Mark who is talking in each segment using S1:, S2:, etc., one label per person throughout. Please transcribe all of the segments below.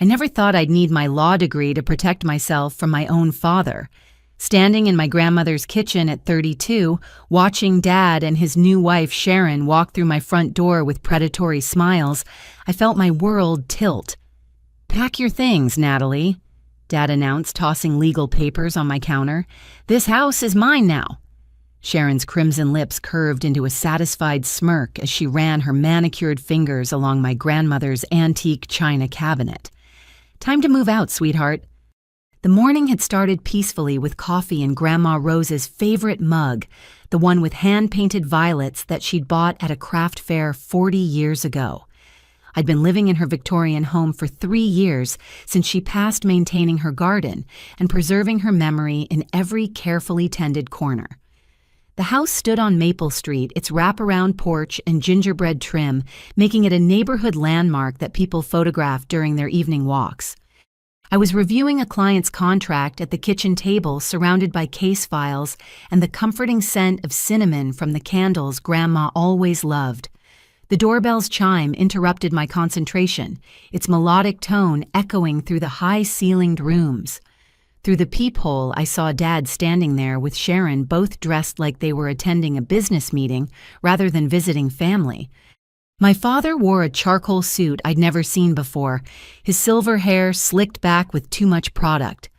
S1: I never thought I'd need my law degree to protect myself from my own father. Standing in my grandmother's kitchen at 32, watching Dad and his new wife Sharon walk through my front door with predatory smiles, I felt my world tilt. "Pack your things, Natalie," Dad announced, tossing legal papers on my counter. "This house is mine now." Sharon's crimson lips curved into a satisfied smirk as she ran her manicured fingers along my grandmother's antique china cabinet. "Time to move out, sweetheart." The morning had started peacefully with coffee in Grandma Rose's favorite mug, the one with hand-painted violets that she'd bought at a craft fair 40 years ago. I'd been living in her Victorian home for 3 years since she passed, maintaining her garden and preserving her memory in every carefully tended corner. The house stood on Maple Street, its wraparound porch and gingerbread trim making it a neighborhood landmark that people photographed during their evening walks. I was reviewing a client's contract at the kitchen table, surrounded by case files and the comforting scent of cinnamon from the candles Grandma always loved. The doorbell's chime interrupted my concentration, its melodic tone echoing through the high-ceilinged rooms. Through the peephole, I saw Dad standing there with Sharon, both dressed like they were attending a business meeting rather than visiting family. My father wore a charcoal suit I'd never seen before, his silver hair slicked back with too much product.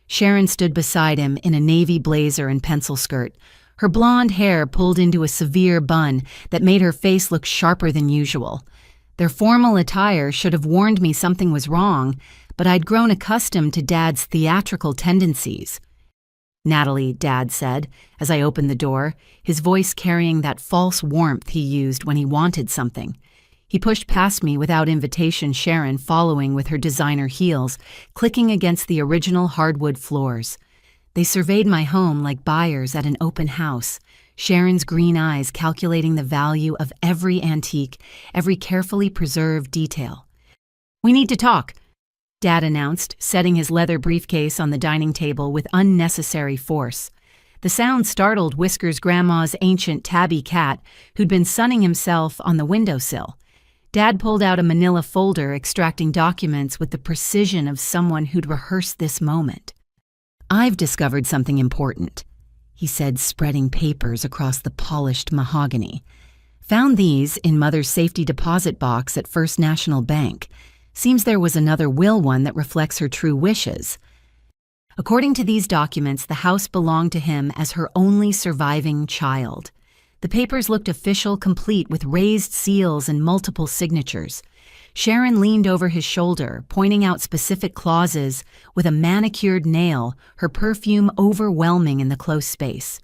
S1: Sharon stood beside him in a navy blazer and pencil skirt, her blonde hair pulled into a severe bun that made her face look sharper than usual. Their formal attire should have warned me something was wrong, but I'd grown accustomed to Dad's theatrical tendencies. "Natalie," Dad said, as I opened the door, his voice carrying that false warmth he used when he wanted something. He pushed past me without invitation, Sharon following with her designer heels, clicking against the original hardwood floors. They surveyed my home like buyers at an open house, Sharon's green eyes calculating the value of every antique, every carefully preserved detail. "We need to talk," Dad announced, setting his leather briefcase on the dining table with unnecessary force. The sound startled Whisker's grandma's ancient tabby cat, who'd been sunning himself on the windowsill. Dad pulled out a manila folder, extracting documents with the precision of someone who'd rehearsed this moment. "I've discovered something important," he said, spreading papers across the polished mahogany. "Found these in Mother's safety deposit box at First National Bank. Seems there was another will one that reflects her true wishes. According to these documents, the house belonged to him as her only surviving child. The papers looked official, complete with raised seals and multiple signatures. Sharon leaned over his shoulder, pointing out specific clauses with a manicured nail, her perfume overwhelming in the close space.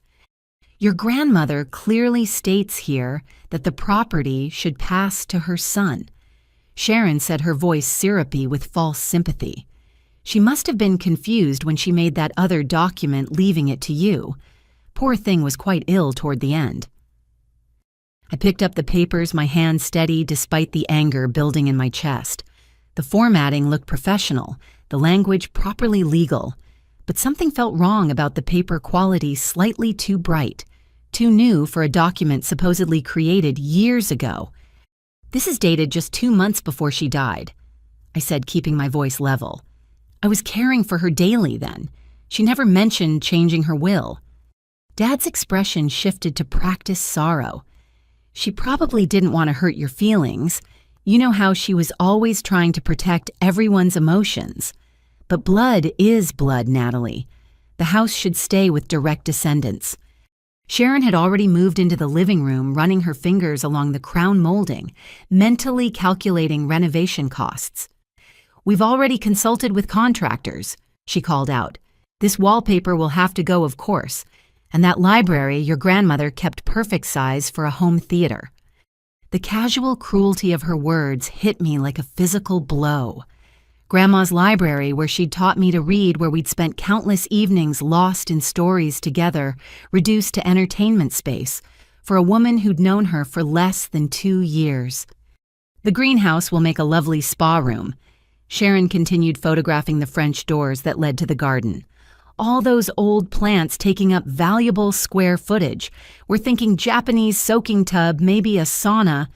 S1: Your grandmother clearly states here that the property should pass to her son." Sharon said, her voice syrupy with false sympathy. "She must have been confused when she made that other document, leaving it to you. Poor thing was quite ill toward the end." I picked up the papers, my hand steady despite the anger building in my chest. The formatting looked professional, the language properly legal, but something felt wrong about the paper quality, slightly too bright, too new for a document supposedly created years ago. "This is dated just 2 months before she died," I said, keeping my voice level. "I was caring for her daily then. She never mentioned changing her will." Dad's expression shifted to practiced sorrow. "She probably didn't want to hurt your feelings. You know how she was always trying to protect everyone's emotions. But blood is blood, Natalie. The house should stay with direct descendants." Sharon had already moved into the living room, running her fingers along the crown molding, mentally calculating renovation costs. "We've already consulted with contractors," she called out. "This wallpaper will have to go, of course. And that library your grandmother kept perfect size for a home theater." The casual cruelty of her words hit me like a physical blow. Grandma's library, where she'd taught me to read, where we'd spent countless evenings lost in stories together, reduced to entertainment space, for a woman who'd known her for less than 2 years. "The greenhouse will make a lovely spa room." Sharon continued photographing the French doors that led to the garden. "All those old plants taking up valuable square footage. We're thinking Japanese soaking tub, maybe a sauna."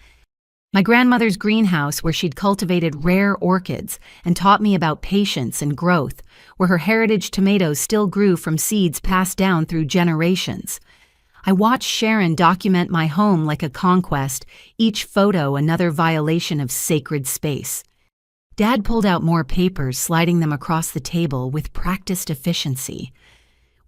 S1: My grandmother's greenhouse, where she'd cultivated rare orchids and taught me about patience and growth, where her heritage tomatoes still grew from seeds passed down through generations. I watched Sharon document my home like a conquest, each photo another violation of sacred space. Dad pulled out more papers, sliding them across the table with practiced efficiency.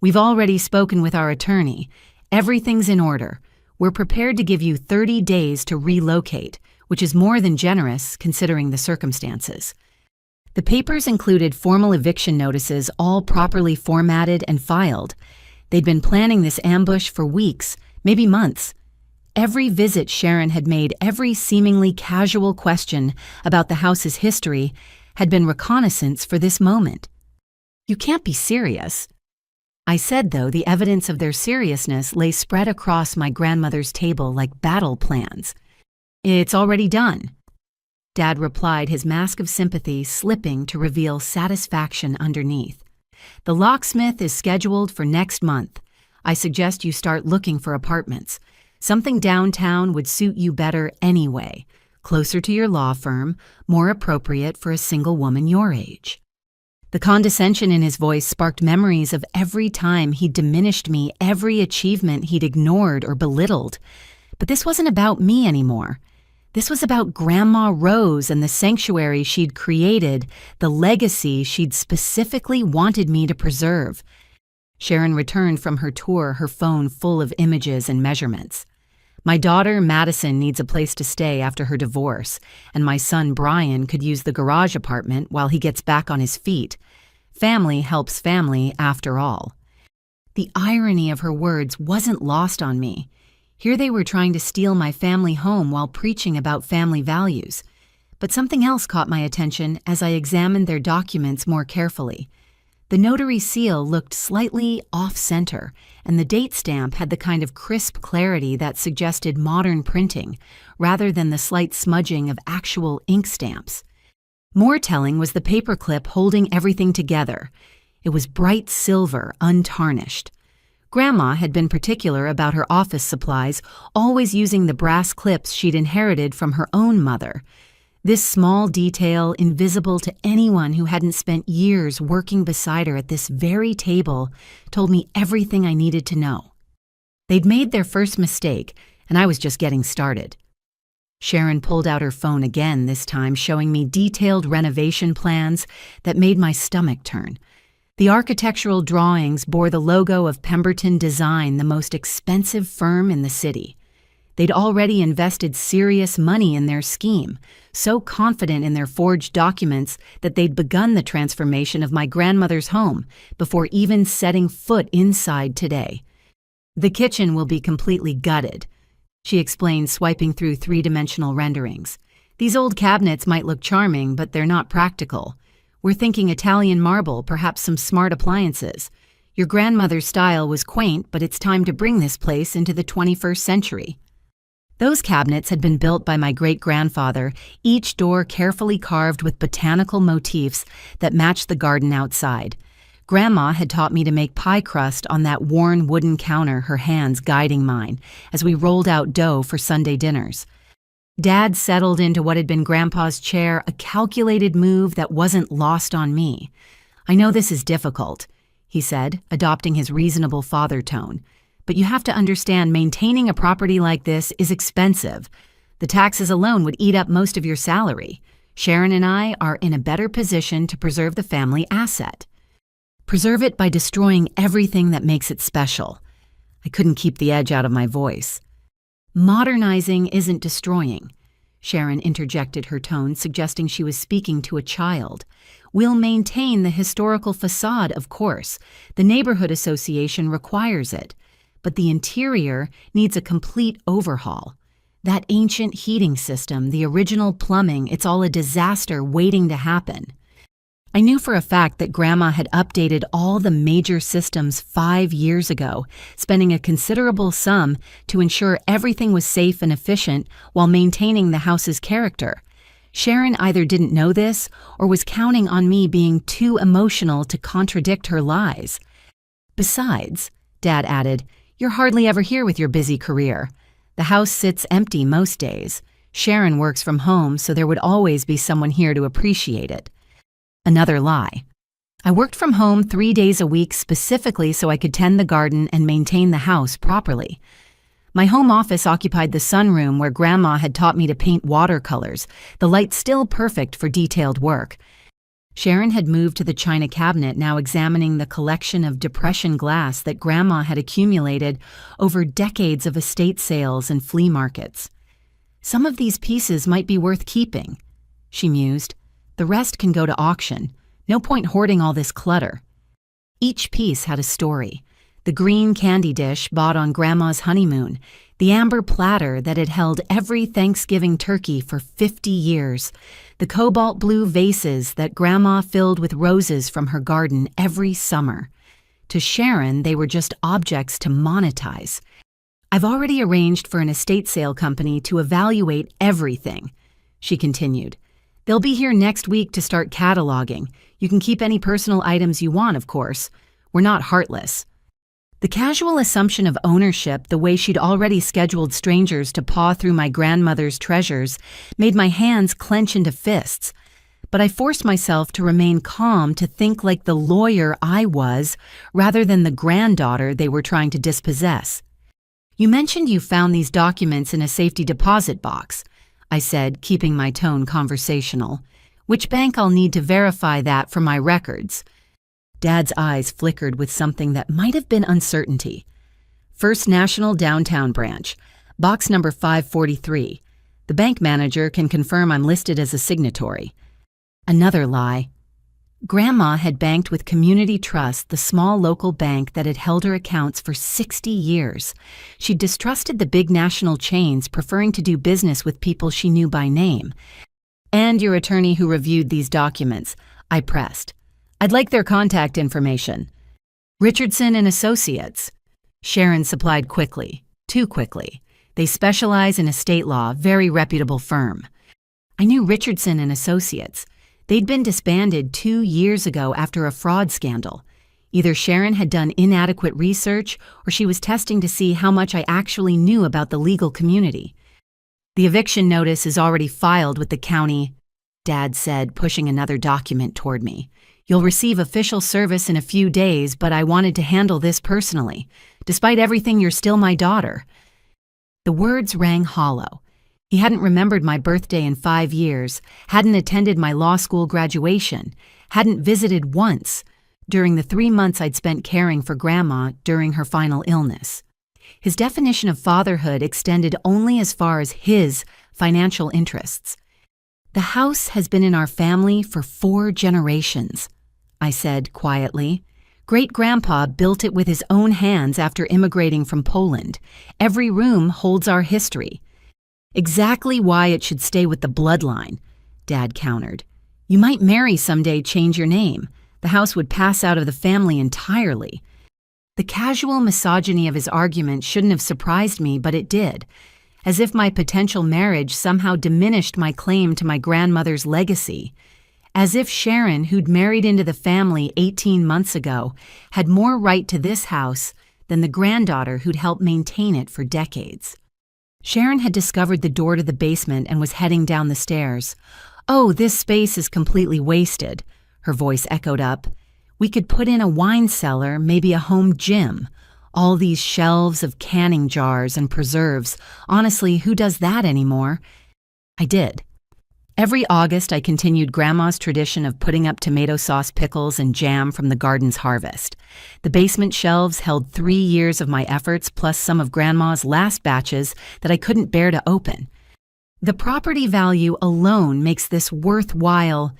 S1: We've already spoken with our attorney. Everything's in order. We're prepared to give you 30 days to relocate, which is more than generous considering the circumstances. The papers included formal eviction notices, all properly formatted and filed. They'd been planning this ambush for weeks, maybe months. Every visit Sharon had made, every seemingly casual question about the house's history, had been reconnaissance for this moment. You can't be serious. I said, though, the evidence of their seriousness lay spread across my grandmother's table like battle plans. It's already done. Dad replied, his mask of sympathy slipping to reveal satisfaction underneath. The locksmith is scheduled for next month. I suggest you start looking for apartments. Something downtown would suit you better anyway, closer to your law firm, more appropriate for a single woman your age. The condescension in his voice sparked memories of every time he'd diminished me, every achievement he'd ignored or belittled. But this wasn't about me anymore. This was about Grandma Rose and the sanctuary she'd created, the legacy she'd specifically wanted me to preserve. Sharon returned from her tour, her phone full of images and measurements. My daughter, Madison, needs a place to stay after her divorce, and my son, Brian, could use the garage apartment while he gets back on his feet. Family helps family, after all. The irony of her words wasn't lost on me. Here they were trying to steal my family home while preaching about family values. But something else caught my attention as I examined their documents more carefully. The notary seal looked slightly off-center, and the date stamp had the kind of crisp clarity that suggested modern printing, rather than the slight smudging of actual ink stamps. More telling was the paperclip holding everything together. It was bright silver, untarnished. Grandma had been particular about her office supplies, always using the brass clips she'd inherited from her own mother. This small detail, invisible to anyone who hadn't spent years working beside her at this very table, told me everything I needed to know. They'd made their first mistake, and I was just getting started. Sharon pulled out her phone again, this time showing me detailed renovation plans that made my stomach turn. The architectural drawings bore the logo of Pemberton Design, the most expensive firm in the city. They'd already invested serious money in their scheme, so confident in their forged documents that they'd begun the transformation of my grandmother's home before even setting foot inside today. The kitchen will be completely gutted, she explained, swiping through three-dimensional renderings. These old cabinets might look charming, but they're not practical. We're thinking Italian marble, perhaps some smart appliances. Your grandmother's style was quaint, but it's time to bring this place into the 21st century. Those cabinets had been built by my great-grandfather, each door carefully carved with botanical motifs that matched the garden outside. Grandma had taught me to make pie crust on that worn wooden counter, her hands guiding mine, as we rolled out dough for Sunday dinners. Dad settled into what had been Grandpa's chair, a calculated move that wasn't lost on me. I know this is difficult, he said, adopting his reasonable father tone. But you have to understand, maintaining a property like this is expensive. The taxes alone would eat up most of your salary. Sharon and I are in a better position to preserve the family asset. Preserve it by destroying everything that makes it special. I couldn't keep the edge out of my voice. Modernizing isn't destroying, Sharon interjected, her tone suggesting she was speaking to a child. We'll maintain the historical facade, of course. The neighborhood association requires it. But the interior needs a complete overhaul. That ancient heating system, the original plumbing, it's all a disaster waiting to happen. I knew for a fact that Grandma had updated all the major systems 5 years ago, spending a considerable sum to ensure everything was safe and efficient while maintaining the house's character. Sharon either didn't know this or was counting on me being too emotional to contradict her lies. Besides, Dad added, you're hardly ever here with your busy career. The house sits empty most days. Sharon works from home, so there would always be someone here to appreciate it. Another lie. I worked from home 3 days a week specifically so I could tend the garden and maintain the house properly. My home office occupied the sunroom where Grandma had taught me to paint watercolors, the light still perfect for detailed work. Sharon had moved to the china cabinet, now examining the collection of depression glass that Grandma had accumulated over decades of estate sales and flea markets. Some of these pieces might be worth keeping, she mused. The rest can go to auction. No point hoarding all this clutter. Each piece had a story. The green candy dish bought on Grandma's honeymoon, the amber platter that had held every Thanksgiving turkey for 50 years, the cobalt blue vases that Grandma filled with roses from her garden every summer. To Sharon, they were just objects to monetize. I've already arranged for an estate sale company to evaluate everything, she continued. They'll be here next week to start cataloging. You can keep any personal items you want, of course. We're not heartless. The casual assumption of ownership, the way she'd already scheduled strangers to paw through my grandmother's treasures, made my hands clench into fists. But I forced myself to remain calm, to think like the lawyer I was, rather than the granddaughter they were trying to dispossess. You mentioned you found these documents in a safety deposit box, I said, keeping my tone conversational. Which bank I'll need to verify that for my records? Dad's eyes flickered with something that might have been uncertainty. First National Downtown Branch, box number 543. The bank manager can confirm I'm listed as a signatory. Another lie. Grandma had banked with Community Trust, the small local bank that had held her accounts for 60 years. She distrusted the big national chains, preferring to do business with people she knew by name. And your attorney who reviewed these documents, I pressed. I'd like their contact information. Richardson and Associates. Sharon supplied quickly, too quickly. They specialize in estate law, very reputable firm. I knew Richardson and Associates. They'd been disbanded 2 years ago after a fraud scandal. Either Sharon had done inadequate research or she was testing to see how much I actually knew about the legal community. The eviction notice is already filed with the county, Dad said, pushing another document toward me. You'll receive official service in a few days, but I wanted to handle this personally. Despite everything, you're still my daughter. The words rang hollow. He hadn't remembered my birthday in 5 years, hadn't attended my law school graduation, hadn't visited once during the 3 months I'd spent caring for Grandma during her final illness. His definition of fatherhood extended only as far as his financial interests. The house has been in our family for 4 generations, I said quietly. Great-grandpa built it with his own hands after immigrating from Poland. Every room holds our history. Exactly why it should stay with the bloodline, Dad countered. You might marry someday, change your name. The house would pass out of the family entirely. The casual misogyny of his argument shouldn't have surprised me, but it did. As if my potential marriage somehow diminished my claim to my grandmother's legacy. As if Sharon, who'd married into the family 18 months ago, had more right to this house than the granddaughter who'd helped maintain it for decades. Sharon had discovered the door to the basement and was heading down the stairs. Oh, this space is completely wasted, her voice echoed up. We could put in a wine cellar, maybe a home gym. All these shelves of canning jars and preserves. Honestly, who does that anymore? I did. Every August, I continued Grandma's tradition of putting up tomato sauce pickles and jam from the garden's harvest. The basement shelves held 3 years of my efforts, plus some of Grandma's last batches that I couldn't bear to open. The property value alone makes this worthwhile,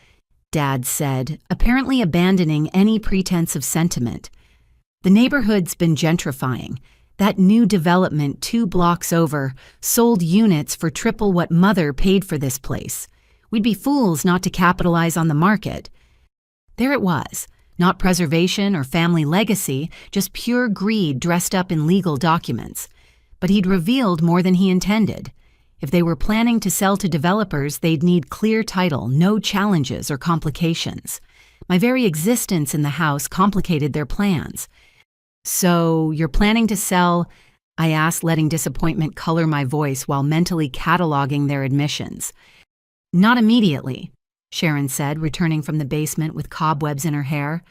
S1: Dad said, apparently abandoning any pretense of sentiment. The neighborhood's been gentrifying. That new development 2 blocks over sold units for triple what Mother paid for this place. We'd be fools not to capitalize on the market. There it was, not preservation or family legacy, just pure greed dressed up in legal documents. But he'd revealed more than he intended. If they were planning to sell to developers, they'd need clear title, no challenges or complications. My very existence in the house complicated their plans. So, you're planning to sell? I asked, letting disappointment color my voice while mentally cataloging their admissions. Not immediately, Sharon said, returning from the basement with cobwebs in her hair.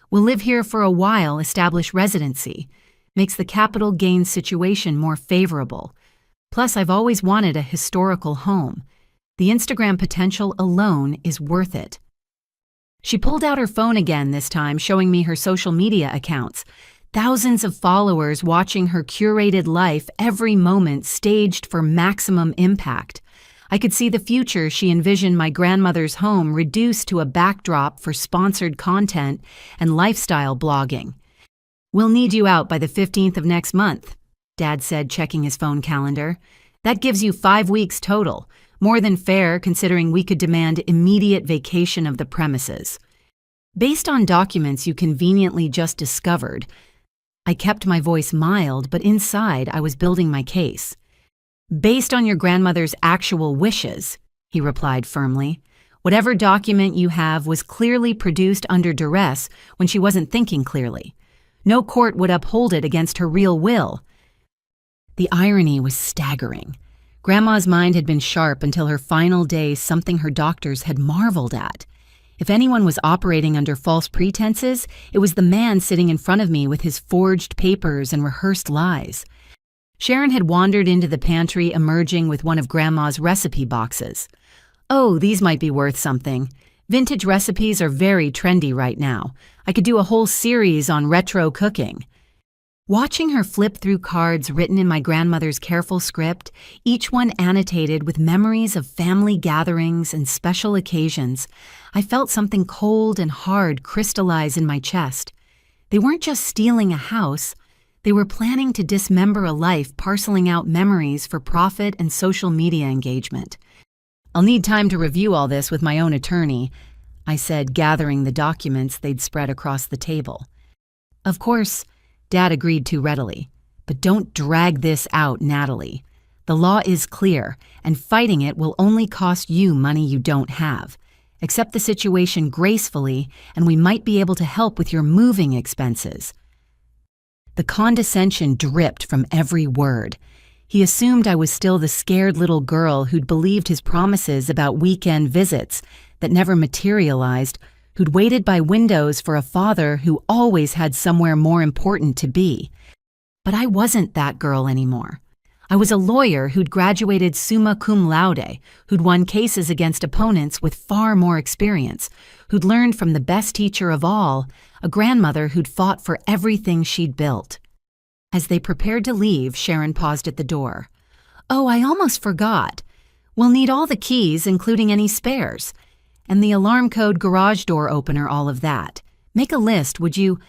S1: We'll live here for a while, establish residency. Makes the capital gains situation more favorable. Plus, I've always wanted a historical home. The Instagram potential alone is worth it. She pulled out her phone again this time, showing me her social media accounts. Thousands of followers watching her curated life, every moment staged for maximum impact. I could see the future she envisioned my grandmother's home reduced to a backdrop for sponsored content and lifestyle blogging. We'll need you out by the 15th of next month, Dad said, checking his phone calendar. That gives you 5 weeks total, more than fair considering we could demand immediate vacation of the premises. Based on documents you conveniently just discovered, I kept my voice mild, but inside I was building my case. Based on your grandmother's actual wishes, he replied firmly. Whatever document you have was clearly produced under duress when she wasn't thinking clearly. No court would uphold it against her real will. The irony was staggering. Grandma's mind had been sharp until her final days, something her doctors had marveled at. If anyone was operating under false pretenses, it was the man sitting in front of me with his forged papers and rehearsed lies. Sharon had wandered into the pantry, emerging with one of Grandma's recipe boxes. Oh, these might be worth something. Vintage recipes are very trendy right now. I could do a whole series on retro cooking. Watching her flip through cards written in my grandmother's careful script, each one annotated with memories of family gatherings and special occasions, I felt something cold and hard crystallize in my chest. They weren't just stealing a house. They were planning to dismember a life, parceling out memories for profit and social media engagement. I'll need time to review all this with my own attorney, I said, gathering the documents they'd spread across the table. Of course, Dad agreed too readily. But don't drag this out, Natalie. The law is clear, and fighting it will only cost you money you don't have. Accept the situation gracefully, and we might be able to help with your moving expenses. The condescension dripped from every word. He assumed I was still the scared little girl who'd believed his promises about weekend visits that never materialized, who'd waited by windows for a father who always had somewhere more important to be. But I wasn't that girl anymore. I was a lawyer who'd graduated summa cum laude, who'd won cases against opponents with far more experience, who'd learned from the best teacher of all, a grandmother who'd fought for everything she'd built. As they prepared to leave, Sharon paused at the door. Oh, I almost forgot. We'll need all the keys, including any spares. And the alarm code, garage door opener, all of that. Make a list, would you?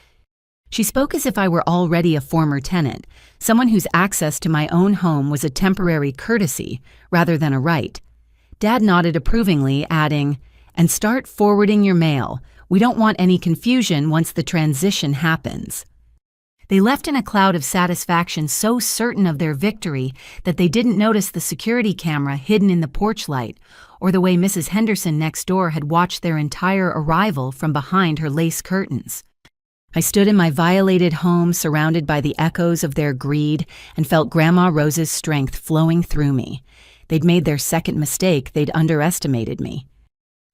S1: She spoke as if I were already a former tenant, someone whose access to my own home was a temporary courtesy rather than a right. Dad nodded approvingly, adding, and start forwarding your mail. We don't want any confusion once the transition happens. They left in a cloud of satisfaction, so certain of their victory that they didn't notice the security camera hidden in the porch light, or the way Mrs. Henderson next door had watched their entire arrival from behind her lace curtains. I stood in my violated home, surrounded by the echoes of their greed, and felt Grandma Rose's strength flowing through me. They'd made their second mistake. They'd underestimated me.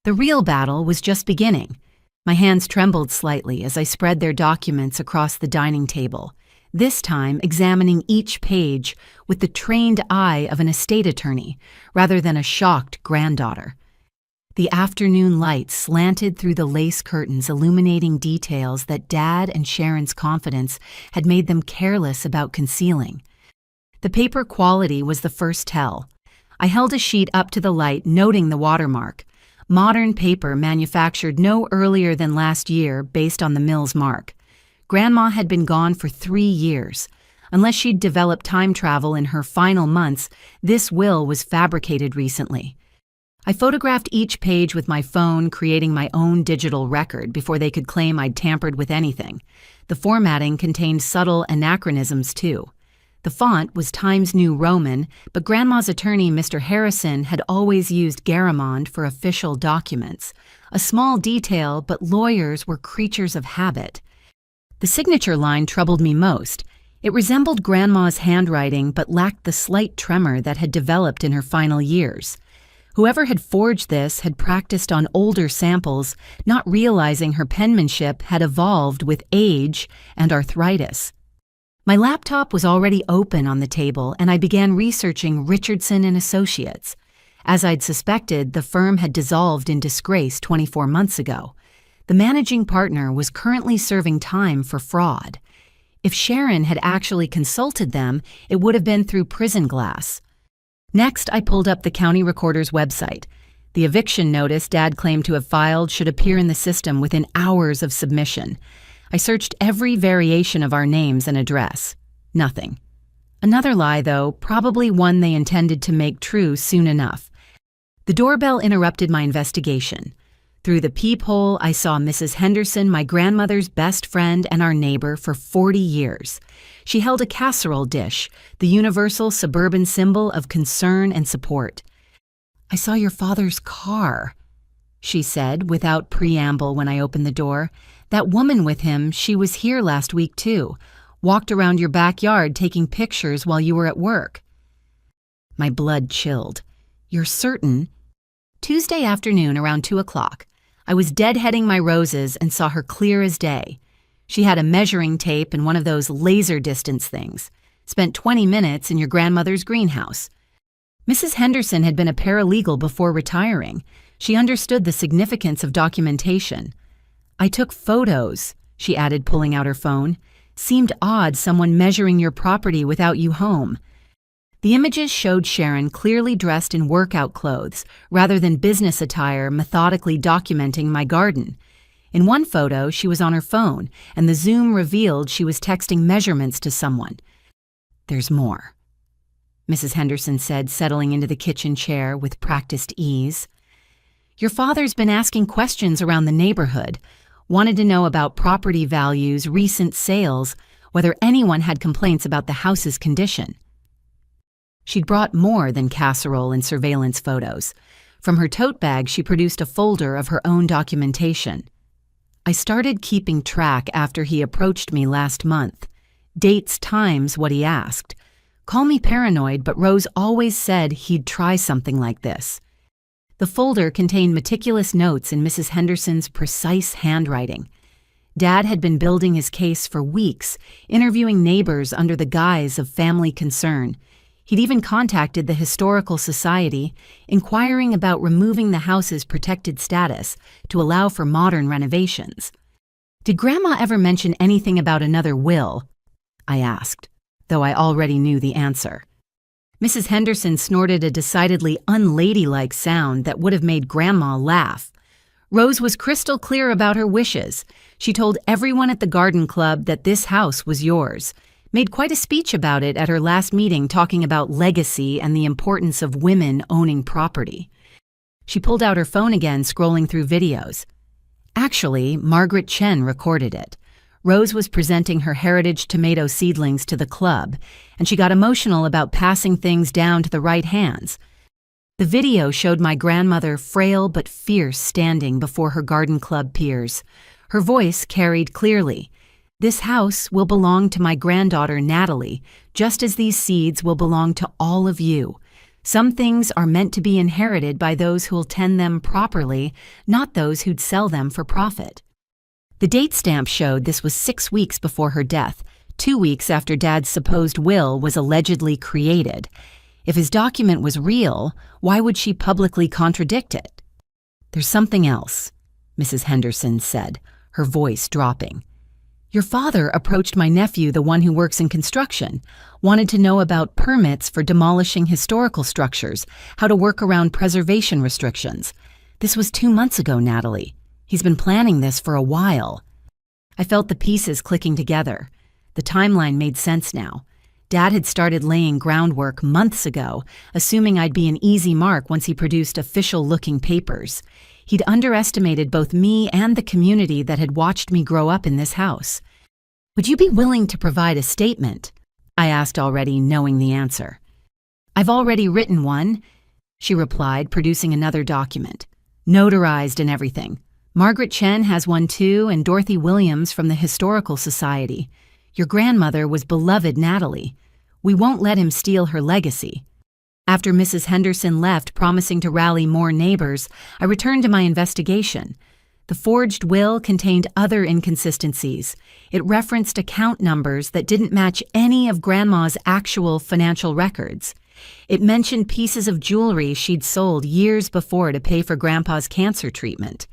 S1: The real battle was just beginning. My hands trembled slightly as I spread their documents across the dining table, this time examining each page with the trained eye of an estate attorney rather than a shocked granddaughter. The afternoon light slanted through the lace curtains, illuminating details that Dad and Sharon's confidence had made them careless about concealing. The paper quality was the first tell. I held a sheet up to the light, noting the watermark. Modern paper manufactured no earlier than last year based on the mill's mark. Grandma had been gone for 3 years. Unless she'd developed time travel in her final months, this will was fabricated recently. I photographed each page with my phone, creating my own digital record before they could claim I'd tampered with anything. The formatting contained subtle anachronisms, too. The font was Times New Roman, but Grandma's attorney, Mr. Harrison, had always used Garamond for official documents. A small detail, but lawyers were creatures of habit. The signature line troubled me most. It resembled Grandma's handwriting but lacked the slight tremor that had developed in her final years. Whoever had forged this had practiced on older samples, not realizing her penmanship had evolved with age and arthritis. My laptop was already open on the table, and I began researching Richardson and Associates. As I'd suspected, the firm had dissolved in disgrace 24 months ago. The managing partner was currently serving time for fraud. If Sharon had actually consulted them, it would have been through prison glass. Next, I pulled up the county recorder's website. The eviction notice Dad claimed to have filed should appear in the system within hours of submission. I searched every variation of our names and address. Nothing. Another lie, though, probably one they intended to make true soon enough. The doorbell interrupted my investigation. Through the peephole, I saw Mrs. Henderson, my grandmother's best friend and our neighbor for 40 years. She held a casserole dish, the universal suburban symbol of concern and support. "I saw your father's car," she said without preamble when I opened the door. "That woman with him, she was here last week too. Walked around your backyard taking pictures while you were at work." My blood chilled. "You're certain?" Tuesday afternoon around 2 o'clock. I was deadheading my roses and saw her clear as day. She had a measuring tape and one of those laser distance things. Spent 20 minutes in your grandmother's greenhouse. Mrs. Henderson had been a paralegal before retiring. She understood the significance of documentation. "I took photos," she added, pulling out her phone. "Seemed odd someone measuring your property without you home." The images showed Sharon clearly dressed in workout clothes rather than business attire, methodically documenting my garden. In one photo, she was on her phone, and the zoom revealed she was texting measurements to someone. "There's more," Mrs. Henderson said, settling into the kitchen chair with practiced ease. "Your father's been asking questions around the neighborhood. Wanted to know about property values, recent sales, whether anyone had complaints about the house's condition." She'd brought more than casserole and surveillance photos. From her tote bag, she produced a folder of her own documentation. "I started keeping track after he approached me last month. Dates, times, what he asked. Call me paranoid, but Rose always said he'd try something like this." The folder contained meticulous notes in Mrs. Henderson's precise handwriting. Dad had been building his case for weeks, interviewing neighbors under the guise of family concern. He'd even contacted the Historical Society, inquiring about removing the house's protected status to allow for modern renovations. "Did Grandma ever mention anything about another will?" I asked, though I already knew the answer. Mrs. Henderson snorted a decidedly unladylike sound that would have made Grandma laugh. Rose was crystal clear about her wishes. She told everyone at the garden club that this house was yours. Made quite a speech about it at her last meeting, talking about legacy and the importance of women owning property. She pulled out her phone again, scrolling through videos. Actually, Margaret Chen recorded it. Rose was presenting her heritage tomato seedlings to the club, and she got emotional about passing things down to the right hands. The video showed my grandmother, frail but fierce, standing before her garden club peers. Her voice carried clearly. "This house will belong to my granddaughter, Natalie, just as these seeds will belong to all of you. Some things are meant to be inherited by those who'll tend them properly, not those who'd sell them for profit." The date stamp showed this was 6 weeks before her death, 2 weeks after Dad's supposed will was allegedly created. If his document was real, why would she publicly contradict it? "There's something else," Mrs. Henderson said, her voice dropping. "Your father approached my nephew, the one who works in construction, wanted to know about permits for demolishing historical structures, how to work around preservation restrictions. This was 2 months ago, Natalie. He's been planning this for a while." I felt the pieces clicking together. The timeline made sense now. Dad had started laying groundwork months ago, assuming I'd be an easy mark once he produced official-looking papers. He'd underestimated both me and the community that had watched me grow up in this house. "Would you be willing to provide a statement?" I asked, already knowing the answer. "I've already written one," she replied, producing another document. "Notarized and everything. Margaret Chen has one too, and Dorothy Williams from the Historical Society. Your grandmother was beloved Natalie. We won't let him steal her legacy. After Mrs. Henderson left, promising to rally more neighbors, I returned to my investigation. The forged will contained other inconsistencies. It referenced account numbers that didn't match any of Grandma's actual financial records. It mentioned pieces of jewelry she'd sold years before to pay for Grandpa's cancer treatment.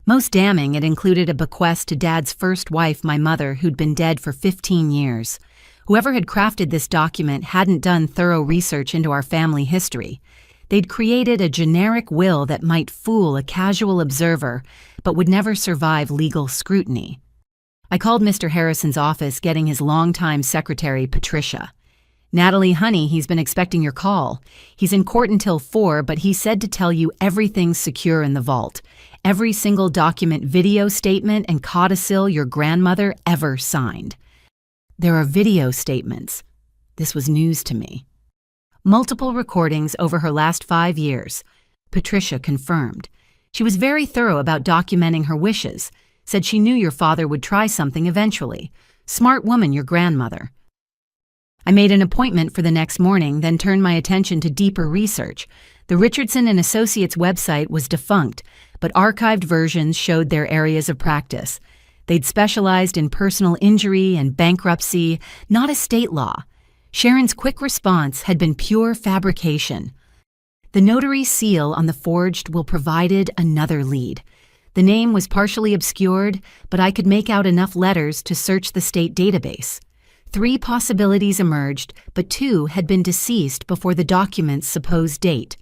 S1: Most damning, it included a bequest to Dad's first wife, my mother, who'd been dead for 15 years. Whoever had crafted this document hadn't done thorough research into our family history. They'd created a generic will that might fool a casual observer, but would never survive legal scrutiny. I called Mr. Harrison's office, getting his longtime secretary, Patricia. "Natalie, honey, he's been expecting your call. He's in court until 4, but he said to tell you everything's secure in the vault. Every single document, video statement, and codicil your grandmother ever signed." There are video statements. This was news to me. Multiple recordings over her last 5 years. Patricia confirmed. She was very thorough about documenting her wishes, said she knew your father would try something eventually. Smart woman, your grandmother. I made an appointment for the next morning, then turned my attention to deeper research. The Richardson and Associates website was defunct, but archived versions showed their areas of practice. They'd specialized in personal injury and bankruptcy, not estate law. Sharon's quick response had been pure fabrication. The notary seal on the forged will provided another lead. The name was partially obscured, but I could make out enough letters to search the state database. 3 possibilities emerged, but 2 had been deceased before the document's supposed date.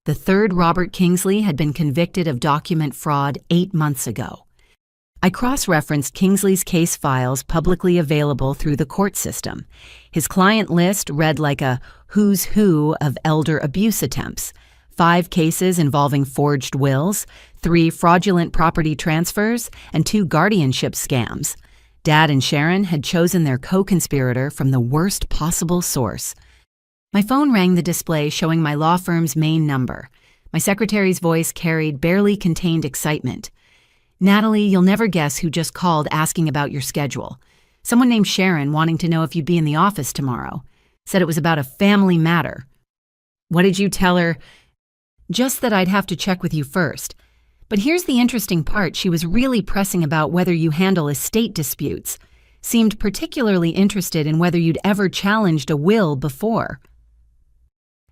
S1: The third, Robert Kingsley, had been convicted of document fraud 8 months ago. I cross-referenced Kingsley's case files publicly available through the court system. His client list read like a who's who of elder abuse attempts. 5 cases involving forged wills, 3 fraudulent property transfers, and 2 guardianship scams. Dad and Sharon had chosen their co-conspirator from the worst possible source. My phone rang the display showing my law firm's main number. My secretary's voice carried barely contained excitement. "Natalie, you'll never guess who just called asking about your schedule. Someone named Sharon wanting to know if you'd be in the office tomorrow. Said it was about a family matter." "What did you tell her?" "Just that I'd have to check with you first. But here's the interesting part. She was really pressing about whether you handle estate disputes. Seemed particularly interested in whether you'd ever challenged a will before."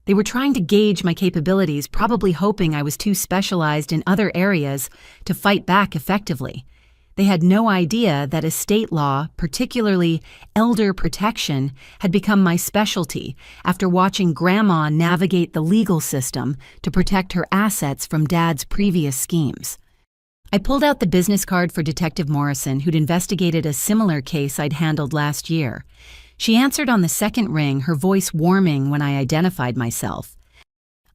S1: They were trying to gauge my capabilities, probably hoping I was too specialized in other areas to fight back effectively. They had no idea that estate law, particularly elder protection, had become my specialty after watching Grandma navigate the legal system to protect her assets from Dad's previous schemes. I pulled out the business card for Detective Morrison, who'd investigated a similar case I'd handled last year. She answered on the second ring, her voice warming when I identified myself.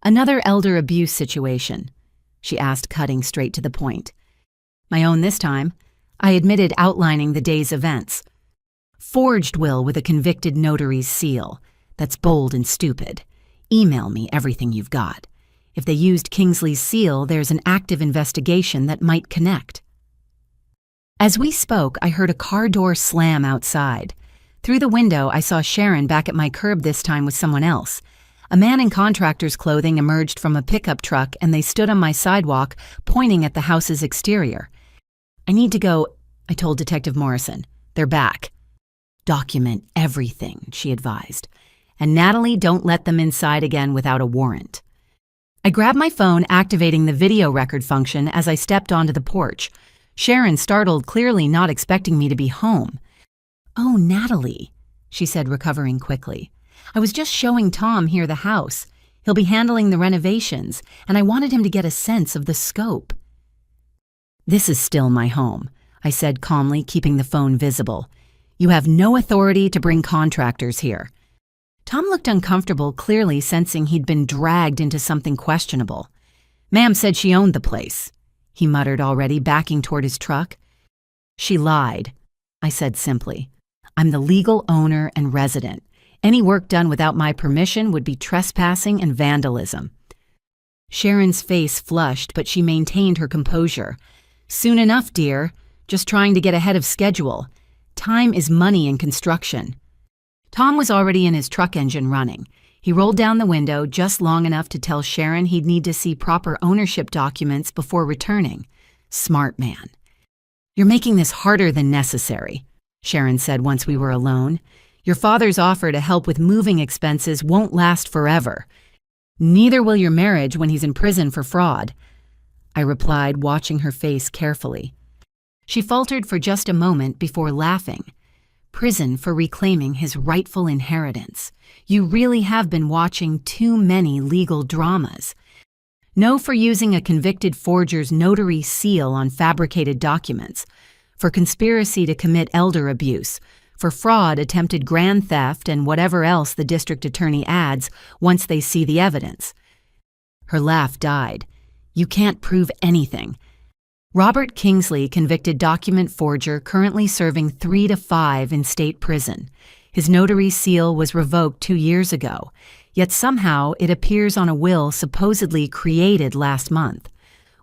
S1: "Another elder abuse situation?" she asked, cutting straight to the point. "My own this time," I admitted, outlining the day's events. "Forged will with a convicted notary's seal. That's bold and stupid. Email me everything you've got. If they used Kingsley's seal, there's an active investigation that might connect." As we spoke, I heard a car door slam outside. Through the window, I saw Sharon back at my curb, this time with someone else. A man in contractor's clothing emerged from a pickup truck, and they stood on my sidewalk, pointing at the house's exterior. "I need to go," I told Detective Morrison. "They're back." "Document everything," she advised. "And Natalie, don't let them inside again without a warrant." I grabbed my phone, activating the video record function as I stepped onto the porch. Sharon, startled, clearly not expecting me to be home. "Oh, Natalie," she said, recovering quickly. "I was just showing Tom here the house. He'll be handling the renovations, and I wanted him to get a sense of the scope." "This is still my home," I said calmly, keeping the phone visible. "You have no authority to bring contractors here." Tom looked uncomfortable, clearly sensing he'd been dragged into something questionable. "Ma'am said she owned the place," he muttered, already backing toward his truck. "She lied," I said simply. "I'm the legal owner and resident. Any work done without my permission would be trespassing and vandalism." Sharon's face flushed, but she maintained her composure. "Soon enough, dear. Just trying to get ahead of schedule. Time is money in construction. Tom was already in his truck engine running. He rolled down the window just long enough to tell Sharon he'd need to see proper ownership documents before returning. Smart man. "You're making this harder than necessary," Sharon said once we were alone. "Your father's offer to help with moving expenses won't last forever. Neither will your marriage when he's in prison for fraud," I replied, watching her face carefully. She faltered for just a moment before laughing. "Prison for reclaiming his rightful inheritance. You really have been watching too many legal dramas. No for using a convicted forger's notary seal on fabricated documents, for conspiracy to commit elder abuse, for fraud, attempted grand theft, and whatever else the district attorney adds once they see the evidence." Her laugh died. "You can't prove anything. Robert Kingsley, convicted document forger, currently serving 3 to 5 in state prison. His notary seal was revoked 2 years ago, yet somehow it appears on a will supposedly created last month.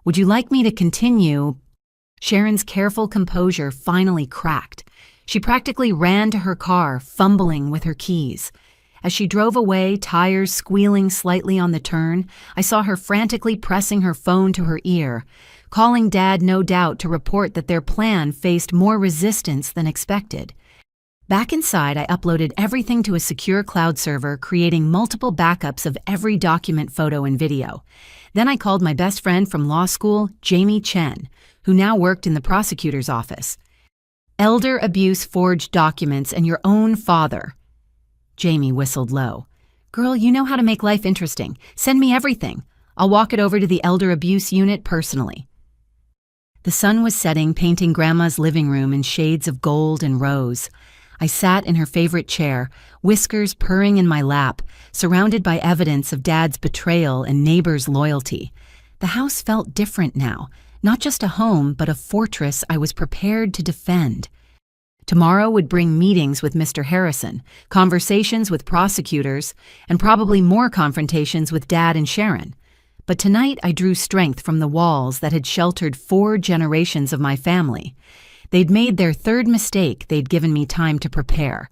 S1: Would you like me to continue?" Sharon's careful composure finally cracked. She practically ran to her car, fumbling with her keys. As she drove away, tires squealing slightly on the turn, I saw her frantically pressing her phone to her ear, calling Dad no doubt to report that their plan faced more resistance than expected. Back inside, I uploaded everything to a secure cloud server, creating multiple backups of every document, photo, and video. Then I called my best friend from law school, Jamie Chen, who now worked in the prosecutor's office. "Elder abuse forged documents and your own father." Jamie whistled low. "Girl, you know how to make life interesting. Send me everything. I'll walk it over to the elder abuse unit personally." The sun was setting, painting Grandma's living room in shades of gold and rose. I sat in her favorite chair, whiskers purring in my lap, surrounded by evidence of Dad's betrayal and neighbors' loyalty. The house felt different now, not just a home, but a fortress I was prepared to defend. Tomorrow would bring meetings with Mr. Harrison, conversations with prosecutors, and probably more confrontations with Dad and Sharon. But tonight I drew strength from the walls that had sheltered 4 generations of my family. They'd made their 3rd mistake. They'd given me time to prepare.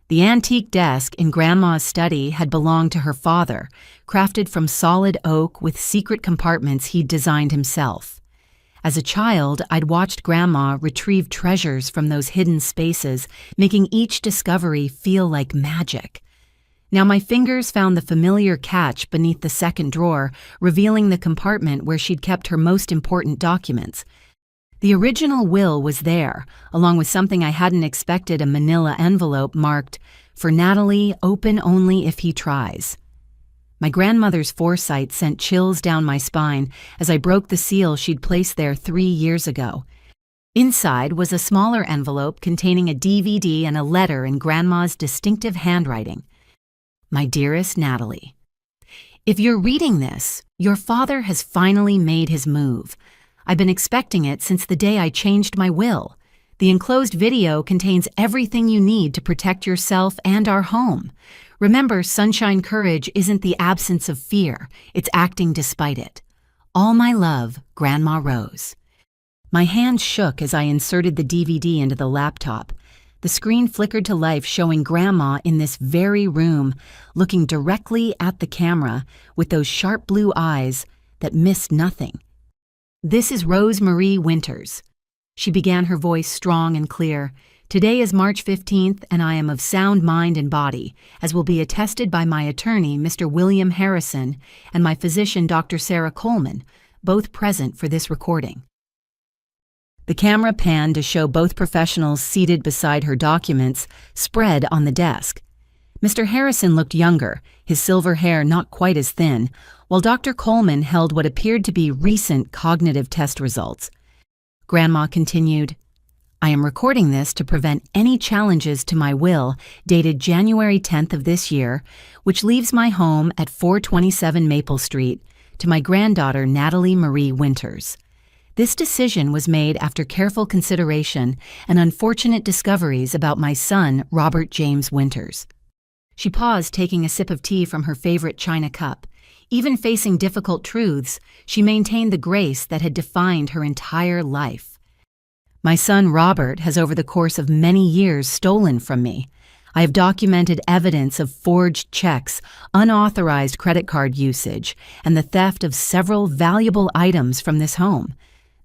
S1: The antique desk in Grandma's study had belonged to her father, crafted from solid oak with secret compartments he'd designed himself. As a child, I'd watched Grandma retrieve treasures from those hidden spaces, making each discovery feel like magic. Now my fingers found the familiar catch beneath the 2nd drawer, revealing the compartment where she'd kept her most important documents. The original will was there, along with something I hadn't expected, a manila envelope marked, "For Natalie, open only if he tries." My grandmother's foresight sent chills down my spine as I broke the seal she'd placed there 3 years ago. Inside was a smaller envelope containing a DVD and a letter in Grandma's distinctive handwriting. "My dearest Natalie, if you're reading this, your father has finally made his move. I've been expecting it since the day I changed my will. The enclosed video contains everything you need to protect yourself and our home. Remember, sunshine courage isn't the absence of fear, it's acting despite it. All my love, Grandma Rose." My hand shook as I inserted the DVD into the laptop. The screen flickered to life, showing Grandma in this very room, looking directly at the camera with those sharp blue eyes that missed nothing. "This is Rose Marie Winters." She began, her voice strong and clear. "Today is March 15th, and I am of sound mind and body, as will be attested by my attorney, Mr. William Harrison, and my physician, Dr. Sarah Coleman, both present for this recording." The camera panned to show both professionals seated beside her documents, spread on the desk. Mr. Harrison looked younger, his silver hair not quite as thin, while Dr. Coleman held what appeared to be recent cognitive test results. Grandma continued, "I am recording this to prevent any challenges to my will dated January 10th of this year, which leaves my home at 427 Maple Street to my granddaughter Natalie Marie Winters. This decision was made after careful consideration and unfortunate discoveries about my son, Robert James Winters." She paused, taking a sip of tea from her favorite china cup. Even facing difficult truths, she maintained the grace that had defined her entire life. My son Robert has over the course of many years stolen from me. I have documented evidence of forged checks, unauthorized credit card usage, and the theft of several valuable items from this home.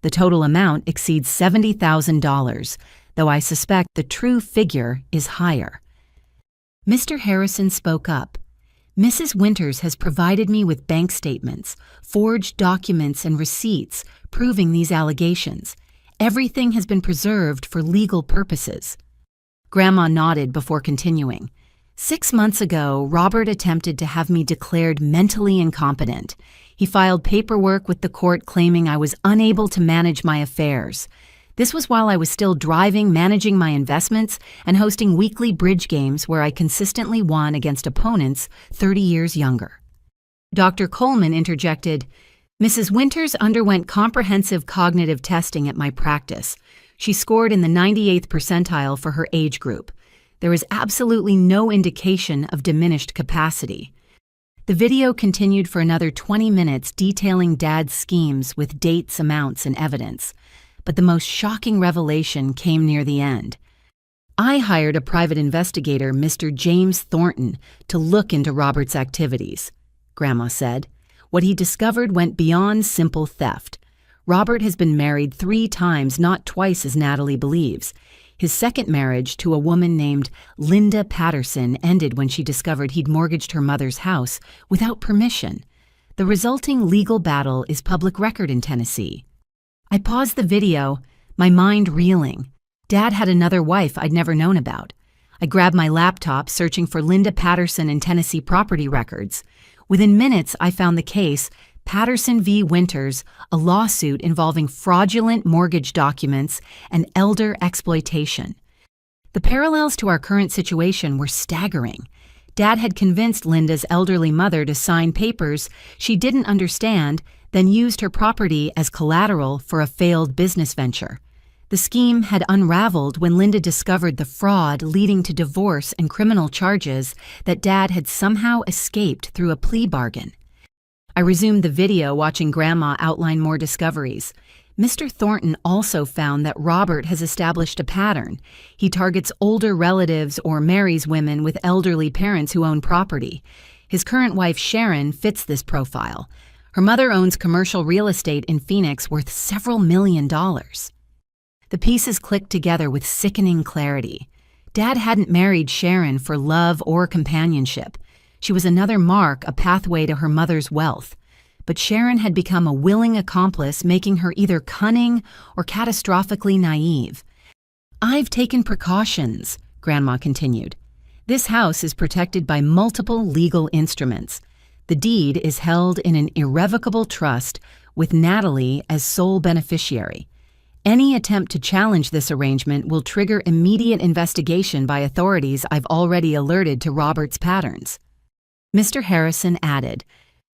S1: The total amount exceeds $70,000, though I suspect the true figure is higher. Mr. Harrison spoke up. Mrs. Winters has provided me with bank statements, forged documents, and receipts proving these allegations. Everything has been preserved for legal purposes. Grandma nodded before continuing. 6 months ago, Robert attempted to have me declared mentally incompetent. He filed paperwork with the court claiming I was unable to manage my affairs. This was while I was still driving, managing my investments, and hosting weekly bridge games where I consistently won against opponents 30 years younger. Dr. Coleman interjected, Mrs. Winters underwent comprehensive cognitive testing at my practice. She scored in the 98th percentile for her age group. There is absolutely no indication of diminished capacity. The video continued for another 20 minutes detailing Dad's schemes with dates, amounts, and evidence. But the most shocking revelation came near the end. I hired a private investigator, Mr. James Thornton, to look into Robert's activities. Grandma said. What he discovered went beyond simple theft. Robert has been married 3 times, not twice as Natalie believes. His second marriage to a woman named Linda Patterson ended when she discovered he'd mortgaged her mother's house without permission. The resulting legal battle is public record in Tennessee. I paused the video, my mind reeling. Dad had another wife I'd never known about. I grabbed my laptop, searching for Linda Patterson in Tennessee property records. Within minutes, I found the case, Patterson v. Winters, a lawsuit involving fraudulent mortgage documents and elder exploitation. The parallels to our current situation were staggering. Dad had convinced Linda's elderly mother to sign papers she didn't understand, then used her property as collateral for a failed business venture. The scheme had unraveled when Linda discovered the fraud leading to divorce and criminal charges that Dad had somehow escaped through a plea bargain. I resumed the video, watching Grandma outline more discoveries. Mr. Thornton also found that Robert has established a pattern. He targets older relatives or marries women with elderly parents who own property. His current wife, Sharon, fits this profile. Her mother owns commercial real estate in Phoenix worth several $1 million. The pieces clicked together with sickening clarity. Dad hadn't married Sharon for love or companionship. She was another mark, a pathway to her mother's wealth. But Sharon had become a willing accomplice, making her either cunning or catastrophically naive. I've taken precautions, Grandma continued. This house is protected by multiple legal instruments. The deed is held in an irrevocable trust with Natalie as sole beneficiary. Any attempt to challenge this arrangement will trigger immediate investigation by authorities I've already alerted to Robert's patterns. Mr. Harrison added,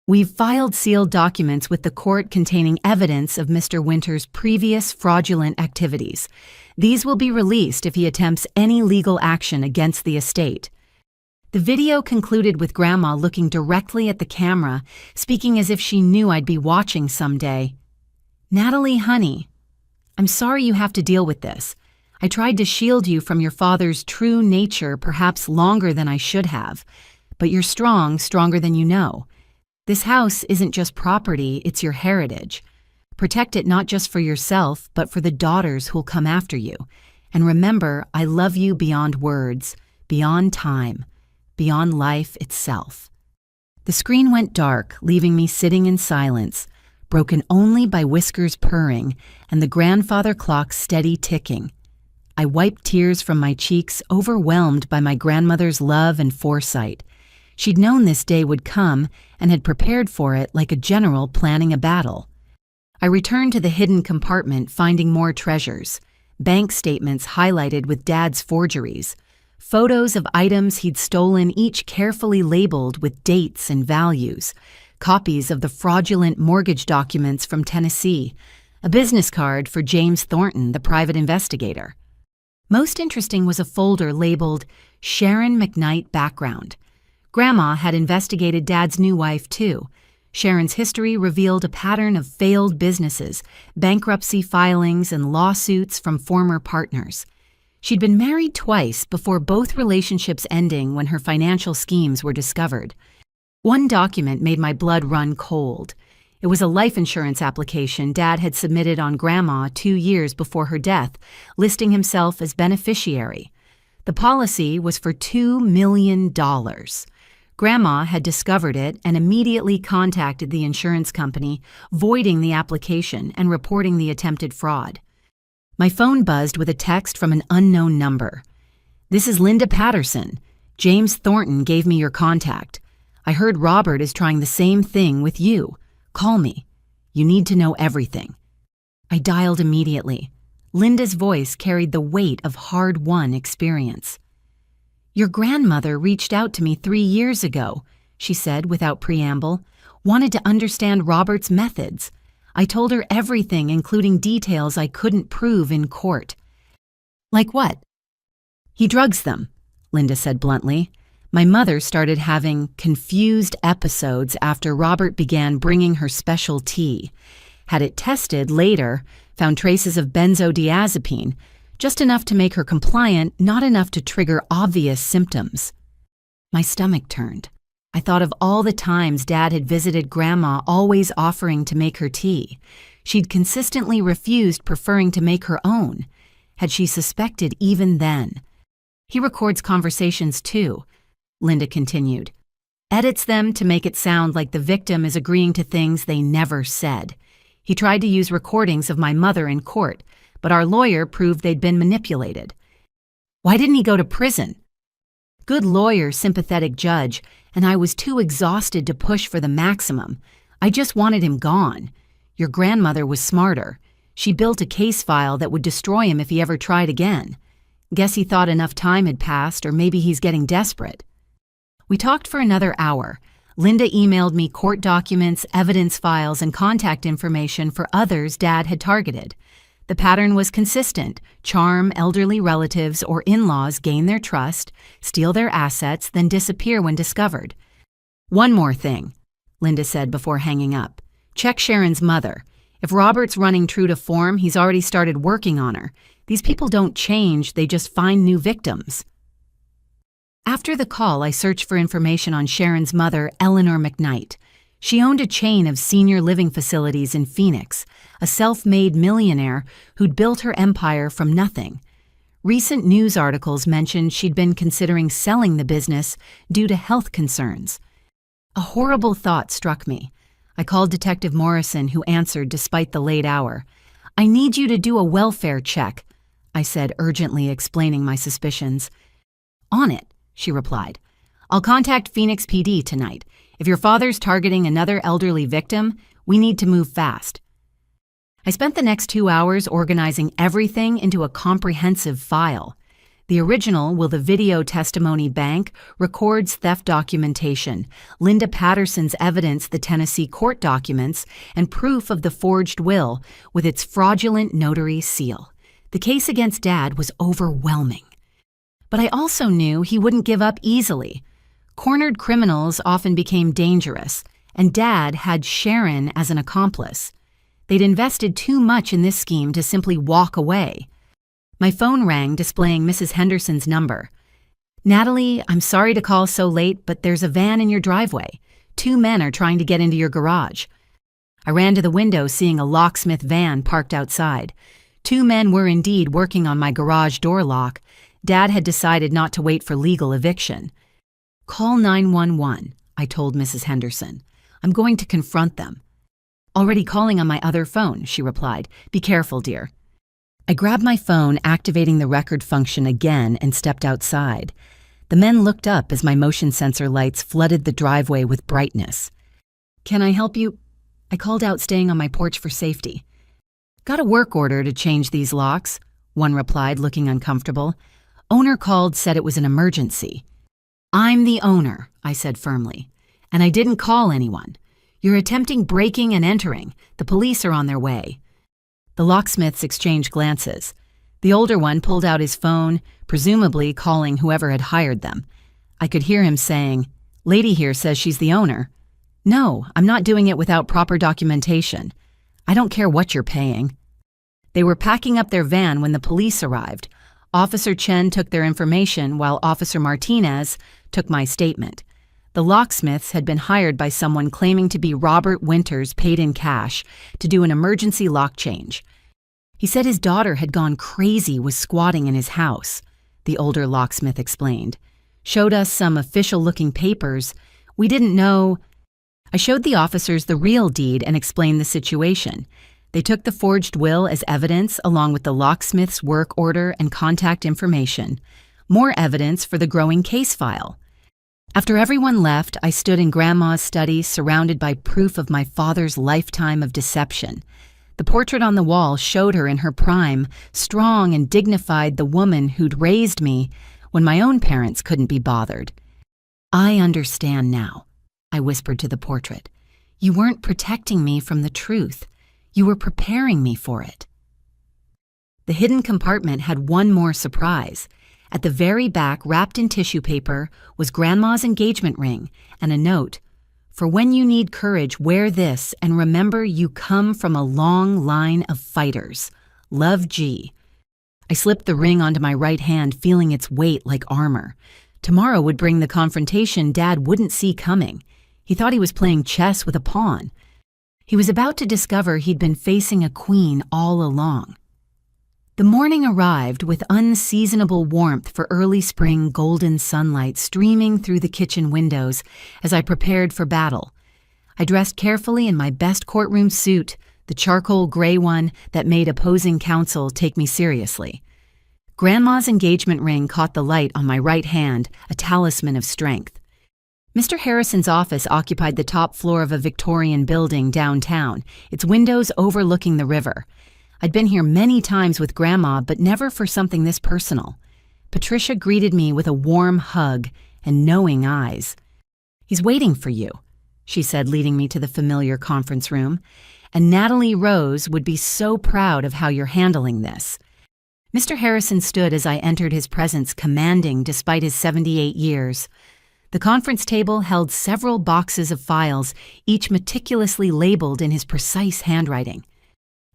S1: We've filed sealed documents with the court containing evidence of Mr. Winters' previous fraudulent activities. These will be released if he attempts any legal action against the estate. The video concluded with Grandma looking directly at the camera, speaking as if she knew I'd be watching someday. Natalie, honey, I'm sorry you have to deal with this. I tried to shield you from your father's true nature perhaps longer than I should have. But you're strong, stronger than you know. This house isn't just property, it's your heritage. Protect it not just for yourself, but for the daughters who'll come after you. And remember, I love you beyond words, beyond time, beyond life itself. The screen went dark, leaving me sitting in silence, broken only by Whisker's purring and the grandfather clock's steady ticking. I wiped tears from my cheeks, overwhelmed by my grandmother's love and foresight. She'd known this day would come and had prepared for it like a general planning a battle. I returned to the hidden compartment, finding more treasures. Bank statements highlighted with Dad's forgeries. Photos of items he'd stolen, each carefully labeled with dates and values. Copies of the fraudulent mortgage documents from Tennessee. A business card for James Thornton, the private investigator. Most interesting was a folder labeled Sharon McKnight Background. Grandma had investigated Dad's new wife, too. Sharon's history revealed a pattern of failed businesses, bankruptcy filings, and lawsuits from former partners. She'd been married twice before both relationships ending when her financial schemes were discovered. One document made my blood run cold. It was a life insurance application Dad had submitted on Grandma 2 years before her death, listing himself as beneficiary. The policy was for $2 million. Grandma had discovered it and immediately contacted the insurance company, voiding the application and reporting the attempted fraud. My phone buzzed with a text from an unknown number. "This is Linda Patterson. James Thornton gave me your contact. I heard Robert is trying the same thing with you. Call me. You need to know everything." I dialed immediately. Linda's voice carried the weight of hard-won experience. "Your grandmother reached out to me 3 years ago," she said without preamble, "wanted to understand Robert's methods. I told her everything, including details I couldn't prove in court." "Like what?" "He drugs them," Linda said bluntly. "My mother started having confused episodes after Robert began bringing her special tea. Had it tested later, found traces of benzodiazepine, just enough to make her compliant, not enough to trigger obvious symptoms." My stomach turned. I thought of all the times Dad had visited Grandma, always offering to make her tea. She'd consistently refused, preferring to make her own. Had she suspected even then? "He records conversations too," Linda continued. "Edits them to make it sound like the victim is agreeing to things they never said. He tried to use recordings of my mother in court, but our lawyer proved they'd been manipulated." "Why didn't he go to prison?" "Good lawyer, sympathetic judge, and I was too exhausted to push for the maximum. I just wanted him gone. Your grandmother was smarter. She built a case file that would destroy him if he ever tried again. Guess he thought enough time had passed, or maybe he's getting desperate." We talked for another hour. Linda emailed me court documents, evidence files, and contact information for others Dad had targeted. The pattern was consistent: charm elderly relatives or in-laws, gain their trust, steal their assets, then disappear when discovered. "One more thing," Linda said before hanging up. "Check Sharon's mother. If Robert's running true to form, he's already started working on her. These people don't change, they just find new victims." After the call, I searched for information on Sharon's mother, Eleanor McKnight. She owned a chain of senior living facilities in Phoenix, a self-made millionaire who'd built her empire from nothing. Recent news articles mentioned she'd been considering selling the business due to health concerns. A horrible thought struck me. I called Detective Morrison, who answered despite the late hour. "I need you to do a welfare check," I said, urgently explaining my suspicions. "On it," she replied. "I'll contact Phoenix PD tonight. If your father's targeting another elderly victim, we need to move fast." I spent the next 2 hours organizing everything into a comprehensive file. The original Will the Video Testimony Bank records theft documentation, Linda Patterson's evidence, the Tennessee court documents, and proof of the forged will with its fraudulent notary seal. The case against Dad was overwhelming. But I also knew he wouldn't give up easily. Cornered criminals often became dangerous, and Dad had Sharon as an accomplice. They'd invested too much in this scheme to simply walk away. My phone rang, displaying Mrs. Henderson's number. "Natalie, I'm sorry to call so late, but there's a van in your driveway. 2 men are trying to get into your garage." I ran to the window, seeing a locksmith van parked outside. 2 men were indeed working on my garage door lock. Dad had decided not to wait for legal eviction. "Call 911, I told Mrs. Henderson. "I'm going to confront them." "Already calling on my other phone," she replied. "Be careful, dear." I grabbed my phone, activating the record function again, and stepped outside. The men looked up as my motion sensor lights flooded the driveway with brightness. "Can I help you?" I called out, staying on my porch for safety. "Got a work order to change these locks," one replied, looking uncomfortable. "Owner called, said it was an emergency." "I'm the owner," I said firmly, "and I didn't call anyone. You're attempting breaking and entering. The police are on their way." The locksmiths exchanged glances. The older one pulled out his phone, presumably calling whoever had hired them. I could hear him saying, "Lady here says she's the owner." No, I'm not doing it without proper documentation. I don't care what you're paying. They were packing up their van when the police arrived. Officer Chen took their information while Officer Martinez took my statement. The locksmiths had been hired by someone claiming to be Robert Winters, paid in cash, to do an emergency lock change. He said his daughter had gone crazy, was squatting in his house, the older locksmith explained. Showed us some official-looking papers. We didn't know. I showed the officers the real deed and explained the situation. They took the forged will as evidence along with the locksmith's work order and contact information. More evidence for the growing case file. After everyone left, I stood in Grandma's study surrounded by proof of my father's lifetime of deception. The portrait on the wall showed her in her prime, strong and dignified, the woman who'd raised me when my own parents couldn't be bothered. I understand now, I whispered to the portrait. You weren't protecting me from the truth. You were preparing me for it. The hidden compartment had one more surprise. At the very back, wrapped in tissue paper, was Grandma's engagement ring and a note. For when you need courage, wear this and remember you come from a long line of fighters. Love, G. I slipped the ring onto my right hand, feeling its weight like armor. Tomorrow would bring the confrontation Dad wouldn't see coming. He thought he was playing chess with a pawn. He was about to discover he'd been facing a queen all along. The morning arrived with unseasonable warmth for early spring golden sunlight streaming through the kitchen windows as I prepared for battle. I dressed carefully in my best courtroom suit, the charcoal gray one that made opposing counsel take me seriously. Grandma's engagement ring caught the light on my right hand, a talisman of strength. Mr. Harrison's office occupied the top floor of a Victorian building downtown, its windows overlooking the river. I'd been here many times with Grandma, but never for something this personal. Patricia greeted me with a warm hug and knowing eyes. He's waiting for you, she said, leading me to the familiar conference room. And Natalie Rose would be so proud of how you're handling this. Mr. Harrison stood as I entered his presence, commanding despite his 78 years. The conference table held several boxes of files, each meticulously labeled in his precise handwriting.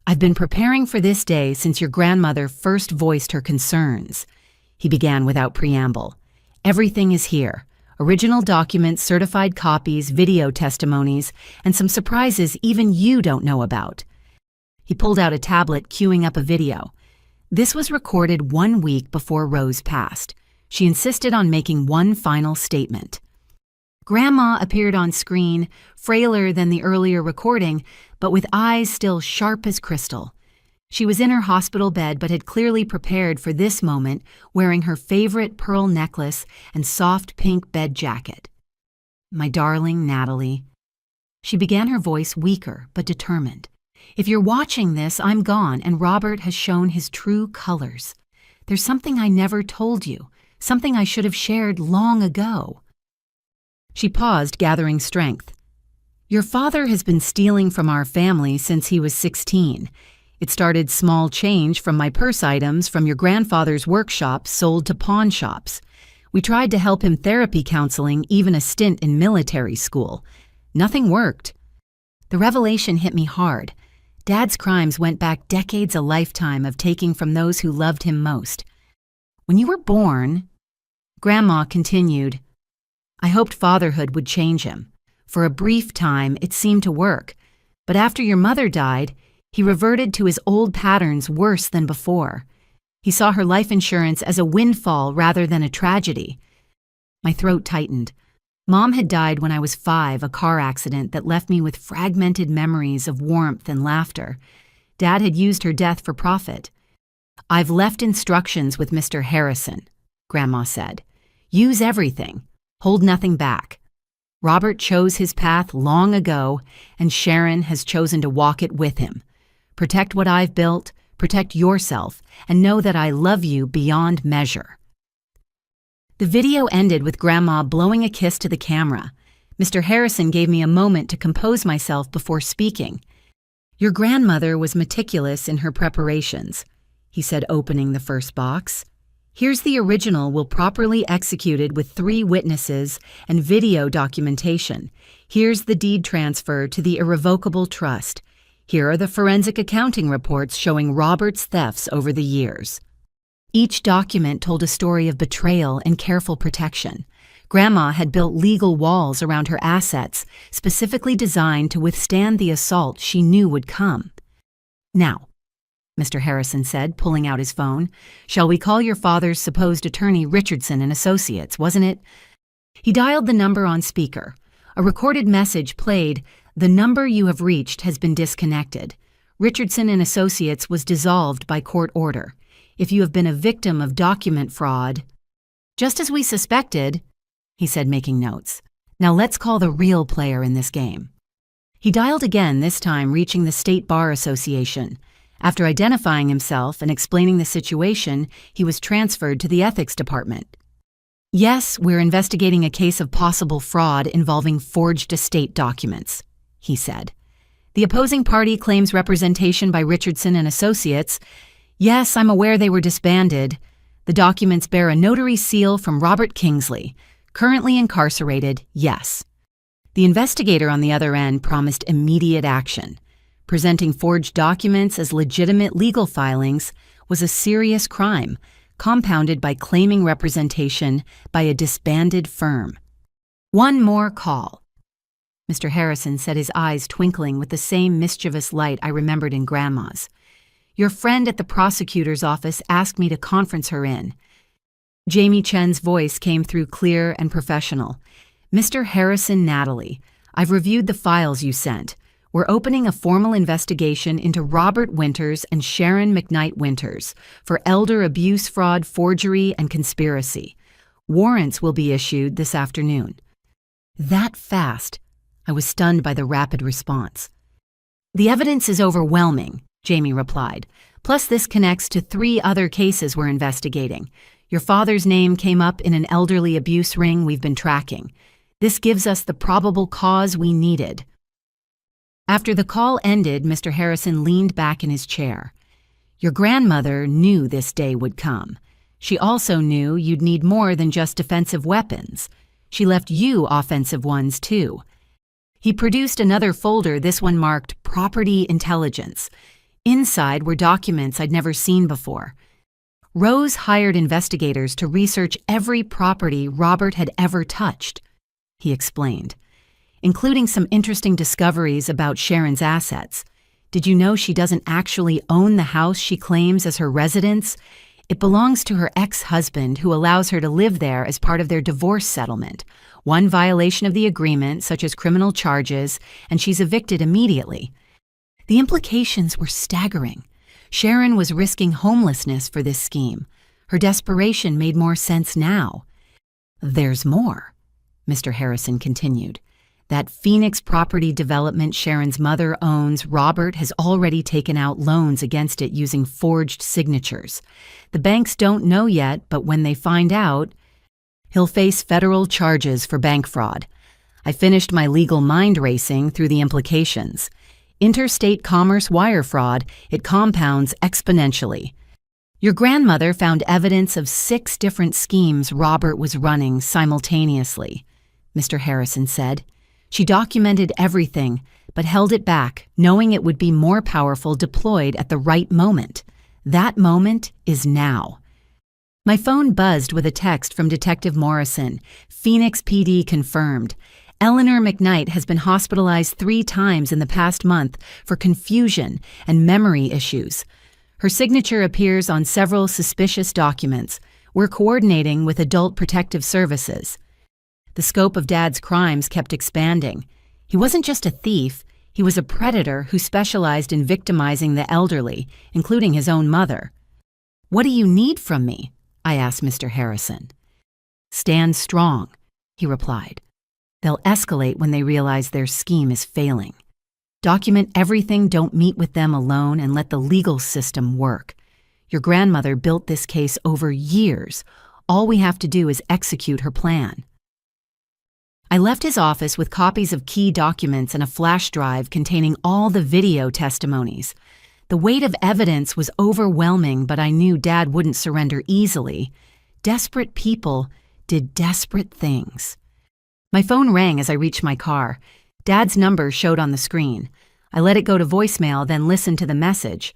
S1: I've been preparing for this day since your grandmother first voiced her concerns, he began without preamble. Everything is here. Original documents, certified copies, video testimonies, and some surprises even you don't know about. He pulled out a tablet, queuing up a video. This was recorded 1 week before Rose passed. She insisted on making one final statement. Grandma appeared on screen, frailer than the earlier recording, but with eyes still sharp as crystal. She was in her hospital bed but had clearly prepared for this moment, wearing her favorite pearl necklace and soft pink bed jacket. My darling Natalie. She began, her voice weaker but determined. If you're watching this, I'm gone, and Robert has shown his true colors. There's something I never told you. Something I should have shared long ago. She paused, gathering strength. Your father has been stealing from our family since he was 16. It started small change from my purse items from your grandfather's workshop sold to pawn shops. We tried to help him therapy counseling, even a stint in military school. Nothing worked. The revelation hit me hard. Dad's crimes went back decades, a lifetime of taking from those who loved him most. When you were born, Grandma continued, I hoped fatherhood would change him. For a brief time, it seemed to work. But after your mother died, he reverted to his old patterns worse than before. He saw her life insurance as a windfall rather than a tragedy. My throat tightened. Mom had died when I was 5, a car accident that left me with fragmented memories of warmth and laughter. Dad had used her death for profit. I've left instructions with Mr. Harrison, Grandma said. Use everything. Hold nothing back. Robert chose his path long ago, and Sharon has chosen to walk it with him. Protect what I've built, protect yourself, and know that I love you beyond measure. The video ended with Grandma blowing a kiss to the camera. Mr. Harrison gave me a moment to compose myself before speaking. Your grandmother was meticulous in her preparations, he said, opening the first box. Here's the original will properly executed with 3 witnesses and video documentation. Here's the deed transfer to the irrevocable trust. Here are the forensic accounting reports showing Robert's thefts over the years. Each document told a story of betrayal and careful protection. Grandma had built legal walls around her assets, specifically designed to withstand the assault she knew would come. "Now," Mr. Harrison said, pulling out his phone, "shall we call your father's supposed attorney Richardson and Associates, wasn't it?" He dialed the number on speaker. A recorded message played, "The number you have reached has been disconnected. Richardson and Associates was dissolved by court order. If you have been a victim of document fraud—" "Just as we suspected," he said, making notes. "Now let's call the real player in this game." He dialed again, this time reaching the State Bar Association. After identifying himself and explaining the situation, he was transferred to the ethics department. "Yes, we're investigating a case of possible fraud involving forged estate documents," he said. "The opposing party claims representation by Richardson and Associates. Yes, I'm aware they were disbanded. The documents bear a notary seal from Robert Kingsley, currently incarcerated, yes." The investigator on the other end promised immediate action. Presenting forged documents as legitimate legal filings was a serious crime, compounded by claiming representation by a disbanded firm. "One more call." Mr. Harrison said, his eyes twinkling with the same mischievous light I remembered in Grandma's. "Your friend at the prosecutor's office asked me to conference her in." Jamie Chen's voice came through clear and professional. "Mr. Harrison, Natalie, I've reviewed the files you sent. We're opening a formal investigation into Robert Winters and Sharon McKnight Winters for elder abuse, fraud, forgery, and conspiracy. Warrants will be issued this afternoon." That fast? I was stunned by the rapid response. "The evidence is overwhelming," Jamie replied. "Plus this connects to 3 other cases we're investigating. Your father's name came up in an elderly abuse ring we've been tracking. This gives us the probable cause we needed." After the call ended, Mr. Harrison leaned back in his chair. "Your grandmother knew this day would come. She also knew you'd need more than just defensive weapons. She left you offensive ones, too." He produced another folder, this one marked Property Intelligence. Inside were documents I'd never seen before. Rose hired investigators to research every property Robert had ever touched, he explained, including some interesting discoveries about Sharon's assets. "Did you know she doesn't actually own the house she claims as her residence? It belongs to her ex-husband, who allows her to live there as part of their divorce settlement. One violation of the agreement, such as criminal charges, and she's evicted immediately." The implications were staggering. Sharon was risking homelessness for this scheme. Her desperation made more sense now. "There's more," Mr. Harrison continued. "That Phoenix property development Sharon's mother owns, Robert has already taken out loans against it using forged signatures. The banks don't know yet, but when they find out, he'll face federal charges for bank fraud. I finished my legal mind racing through the implications. Interstate commerce wire fraud, it compounds exponentially. Your grandmother found evidence of 6 different schemes Robert was running simultaneously," Mr. Harrison said. "She documented everything, but held it back, knowing it would be more powerful deployed at the right moment. That moment is now." My phone buzzed with a text from Detective Morrison. "Phoenix PD confirmed. Eleanor McKnight has been hospitalized 3 times in the past month for confusion and memory issues. Her signature appears on several suspicious documents. We're coordinating with Adult Protective Services." The scope of Dad's crimes kept expanding. He wasn't just a thief, he was a predator who specialized in victimizing the elderly, including his own mother. "What do you need from me?" I asked Mr. Harrison. "Stand strong," he replied. "They'll escalate when they realize their scheme is failing. Document everything, don't meet with them alone, and let the legal system work. Your grandmother built this case over years. All we have to do is execute her plan." I left his office with copies of key documents and a flash drive containing all the video testimonies. The weight of evidence was overwhelming, but I knew Dad wouldn't surrender easily. Desperate people did desperate things. My phone rang as I reached my car. Dad's number showed on the screen. I let it go to voicemail, then listened to the message.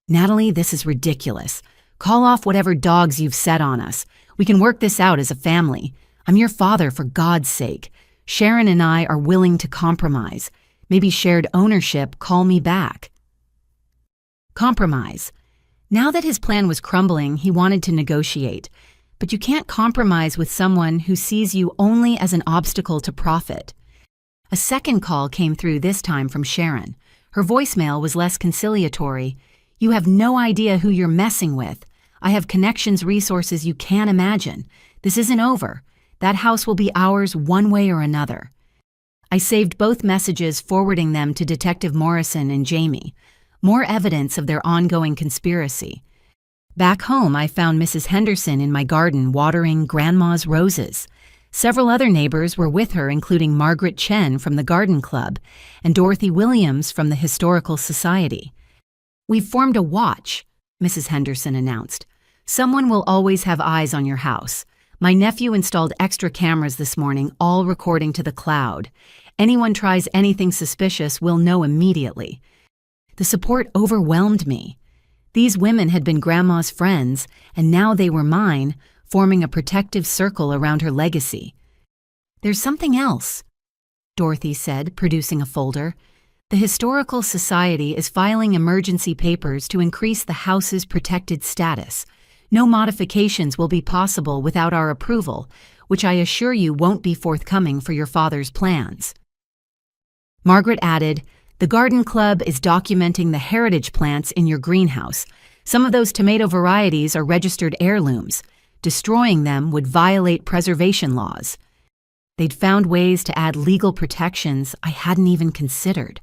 S1: Natalie, this is ridiculous. Call off whatever dogs you've set on us. We can work this out as a family. I'm your father, for God's sake. Sharon and I are willing to compromise. Maybe shared ownership, call me back. Compromise. Now that his plan was crumbling, he wanted to negotiate. But you can't compromise with someone who sees you only as an obstacle to profit. A second call came through, this time from Sharon. Her voicemail was less conciliatory. You have no idea who you're messing with. I have connections, resources you can't imagine. This isn't over. That house will be ours one way or another. I saved both messages, forwarding them to Detective Morrison and Jamie. More evidence of their ongoing conspiracy. Back home, I found Mrs. Henderson in my garden watering Grandma's roses. Several other neighbors were with her, including Margaret Chen from the Garden Club and Dorothy Williams from the Historical Society. We've formed a watch, Mrs. Henderson announced. Someone will always have eyes on your house. My nephew installed extra cameras this morning, all recording to the cloud. Anyone tries anything suspicious, we'll know immediately. The support overwhelmed me. These women had been Grandma's friends, and now they were mine, forming a protective circle around her legacy. There's something else, Dorothy said, producing a folder. The Historical Society is filing emergency papers to increase the house's protected status. No modifications will be possible without our approval, which I assure you won't be forthcoming for your father's plans. Margaret added, the Garden Club is documenting the heritage plants in your greenhouse. Some of those tomato varieties are registered heirlooms. Destroying them would violate preservation laws. They'd found ways to add legal protections I hadn't even considered.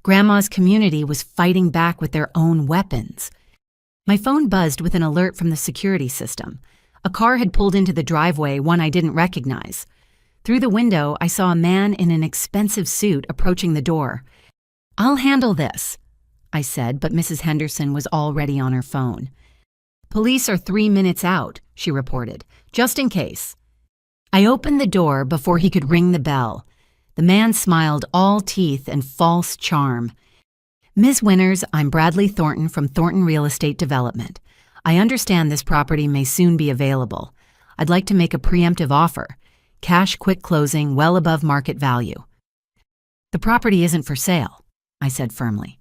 S1: Grandma's community was fighting back with their own weapons. My phone buzzed with an alert from the security system. A car had pulled into the driveway, one I didn't recognize. Through the window, I saw a man in an expensive suit approaching the door. I'll handle this, I said, but Mrs. Henderson was already on her phone. Police are 3 minutes out, she reported, just in case. I opened the door before he could ring the bell. The man smiled, all teeth and false charm. Ms. Winters, I'm Bradley Thornton from Thornton Real Estate Development. I understand this property may soon be available. I'd like to make a preemptive offer. Cash quick closing, well above market value. The property isn't for sale, I said firmly.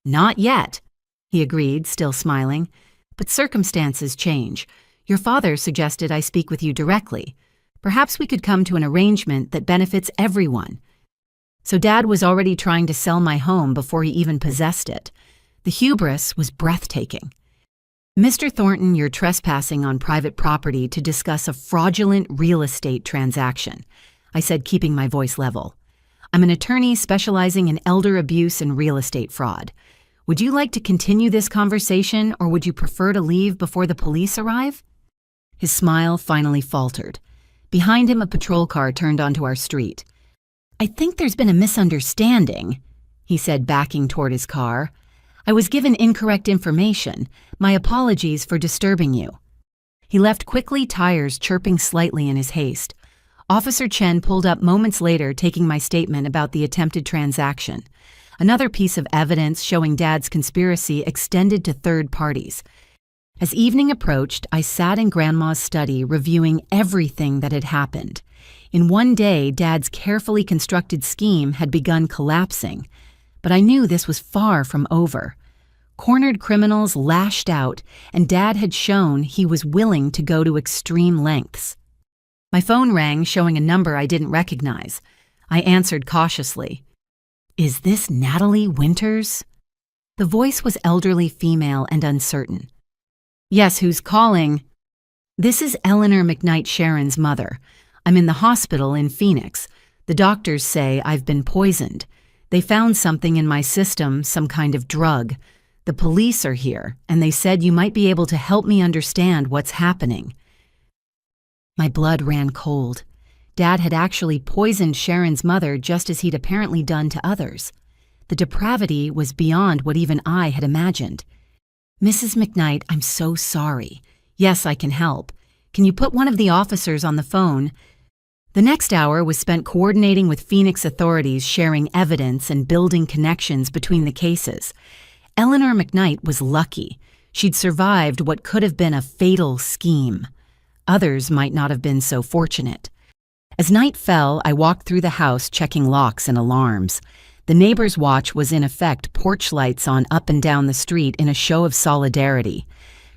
S1: Not yet, he agreed, still smiling. But circumstances change. Your father suggested I speak with you directly. Perhaps we could come to an arrangement that benefits everyone. So Dad was already trying to sell my home before he even possessed it. The hubris was breathtaking. Mr. Thornton, you're trespassing on private property to discuss a fraudulent real estate transaction, I said, keeping my voice level. I'm an attorney specializing in elder abuse and real estate fraud. Would you like to continue this conversation, or would you prefer to leave before the police arrive? His smile finally faltered. Behind him, a patrol car turned onto our street. I think there's been a misunderstanding, he said, backing toward his car. I was given incorrect information. My apologies for disturbing you. He left quickly, tires chirping slightly in his haste. Officer Chen pulled up moments later, taking my statement about the attempted transaction. Another piece of evidence showing Dad's conspiracy extended to third parties. As evening approached, I sat in Grandma's study reviewing everything that had happened. In one day, Dad's carefully constructed scheme had begun collapsing. But I knew this was far from over. Cornered criminals lashed out, and Dad had shown he was willing to go to extreme lengths. My phone rang, showing a number I didn't recognize. I answered cautiously. Is this Natalie Winters? The voice was elderly, female, and uncertain. Yes, who's calling? This is Eleanor McKnight, Sharon's mother. I'm in the hospital in Phoenix. The doctors say I've been poisoned. They found something in my system, some kind of drug. The police are here, and they said you might be able to help me understand what's happening. My blood ran cold. Dad had actually poisoned Sharon's mother just as he'd apparently done to others. The depravity was beyond what even I had imagined. Mrs. McKnight, I'm so sorry. Yes, I can help. Can you put one of the officers on the phone? The next hour was spent coordinating with Phoenix authorities, sharing evidence and building connections between the cases. Eleanor McKnight was lucky. She'd survived what could have been a fatal scheme. Others might not have been so fortunate. As night fell, I walked through the house checking locks and alarms. The neighbor's watch was in effect, porch lights on up and down the street in a show of solidarity.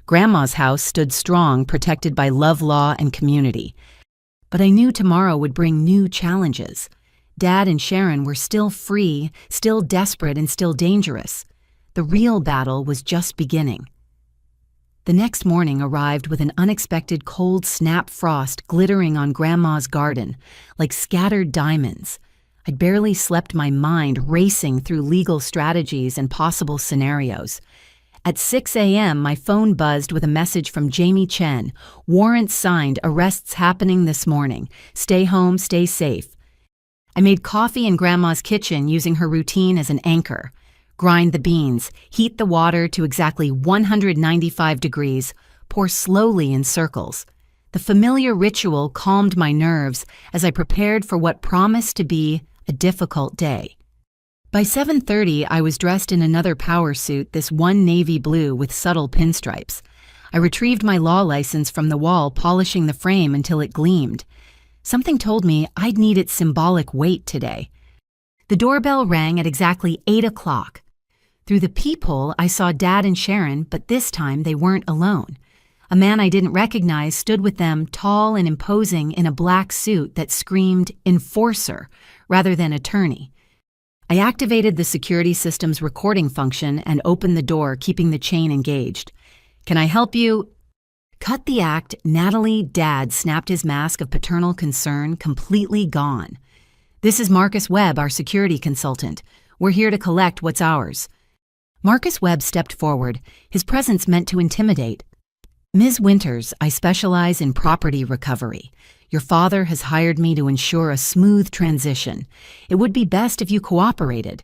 S1: Grandma's house stood strong, protected by love, law, and community. But I knew tomorrow would bring new challenges. Dad and Sharon were still free, still desperate, and still dangerous. The real battle was just beginning. The next morning arrived with an unexpected cold snap frost glittering on Grandma's garden, like scattered diamonds. I'd barely slept, my mind racing through legal strategies and possible scenarios. At 6 a.m., my phone buzzed with a message from Jamie Chen. Warrant signed, arrests happening this morning. Stay home, stay safe. I made coffee in Grandma's kitchen using her routine as an anchor. Grind the beans, heat the water to exactly 195 degrees, pour slowly in circles. The familiar ritual calmed my nerves as I prepared for what promised to be a difficult day. By 7:30, I was dressed in another power suit, this one navy blue with subtle pinstripes. I retrieved my law license from the wall, polishing the frame until it gleamed. Something told me I'd need its symbolic weight today. The doorbell rang at exactly 8 o'clock. Through the peephole, I saw Dad and Sharon, but this time they weren't alone. A man I didn't recognize stood with them, tall and imposing, in a black suit that screamed enforcer rather than attorney. I activated the security system's recording function and opened the door, keeping the chain engaged. "Can I help you?" Cut the act, Natalie. Dad snapped his mask of paternal concern, completely gone. "This is Marcus Webb, our security consultant. We're here to collect what's ours." Marcus Webb stepped forward, his presence meant to intimidate. "Ms. Winters, I specialize in property recovery. Your father has hired me to ensure a smooth transition. It would be best if you cooperated."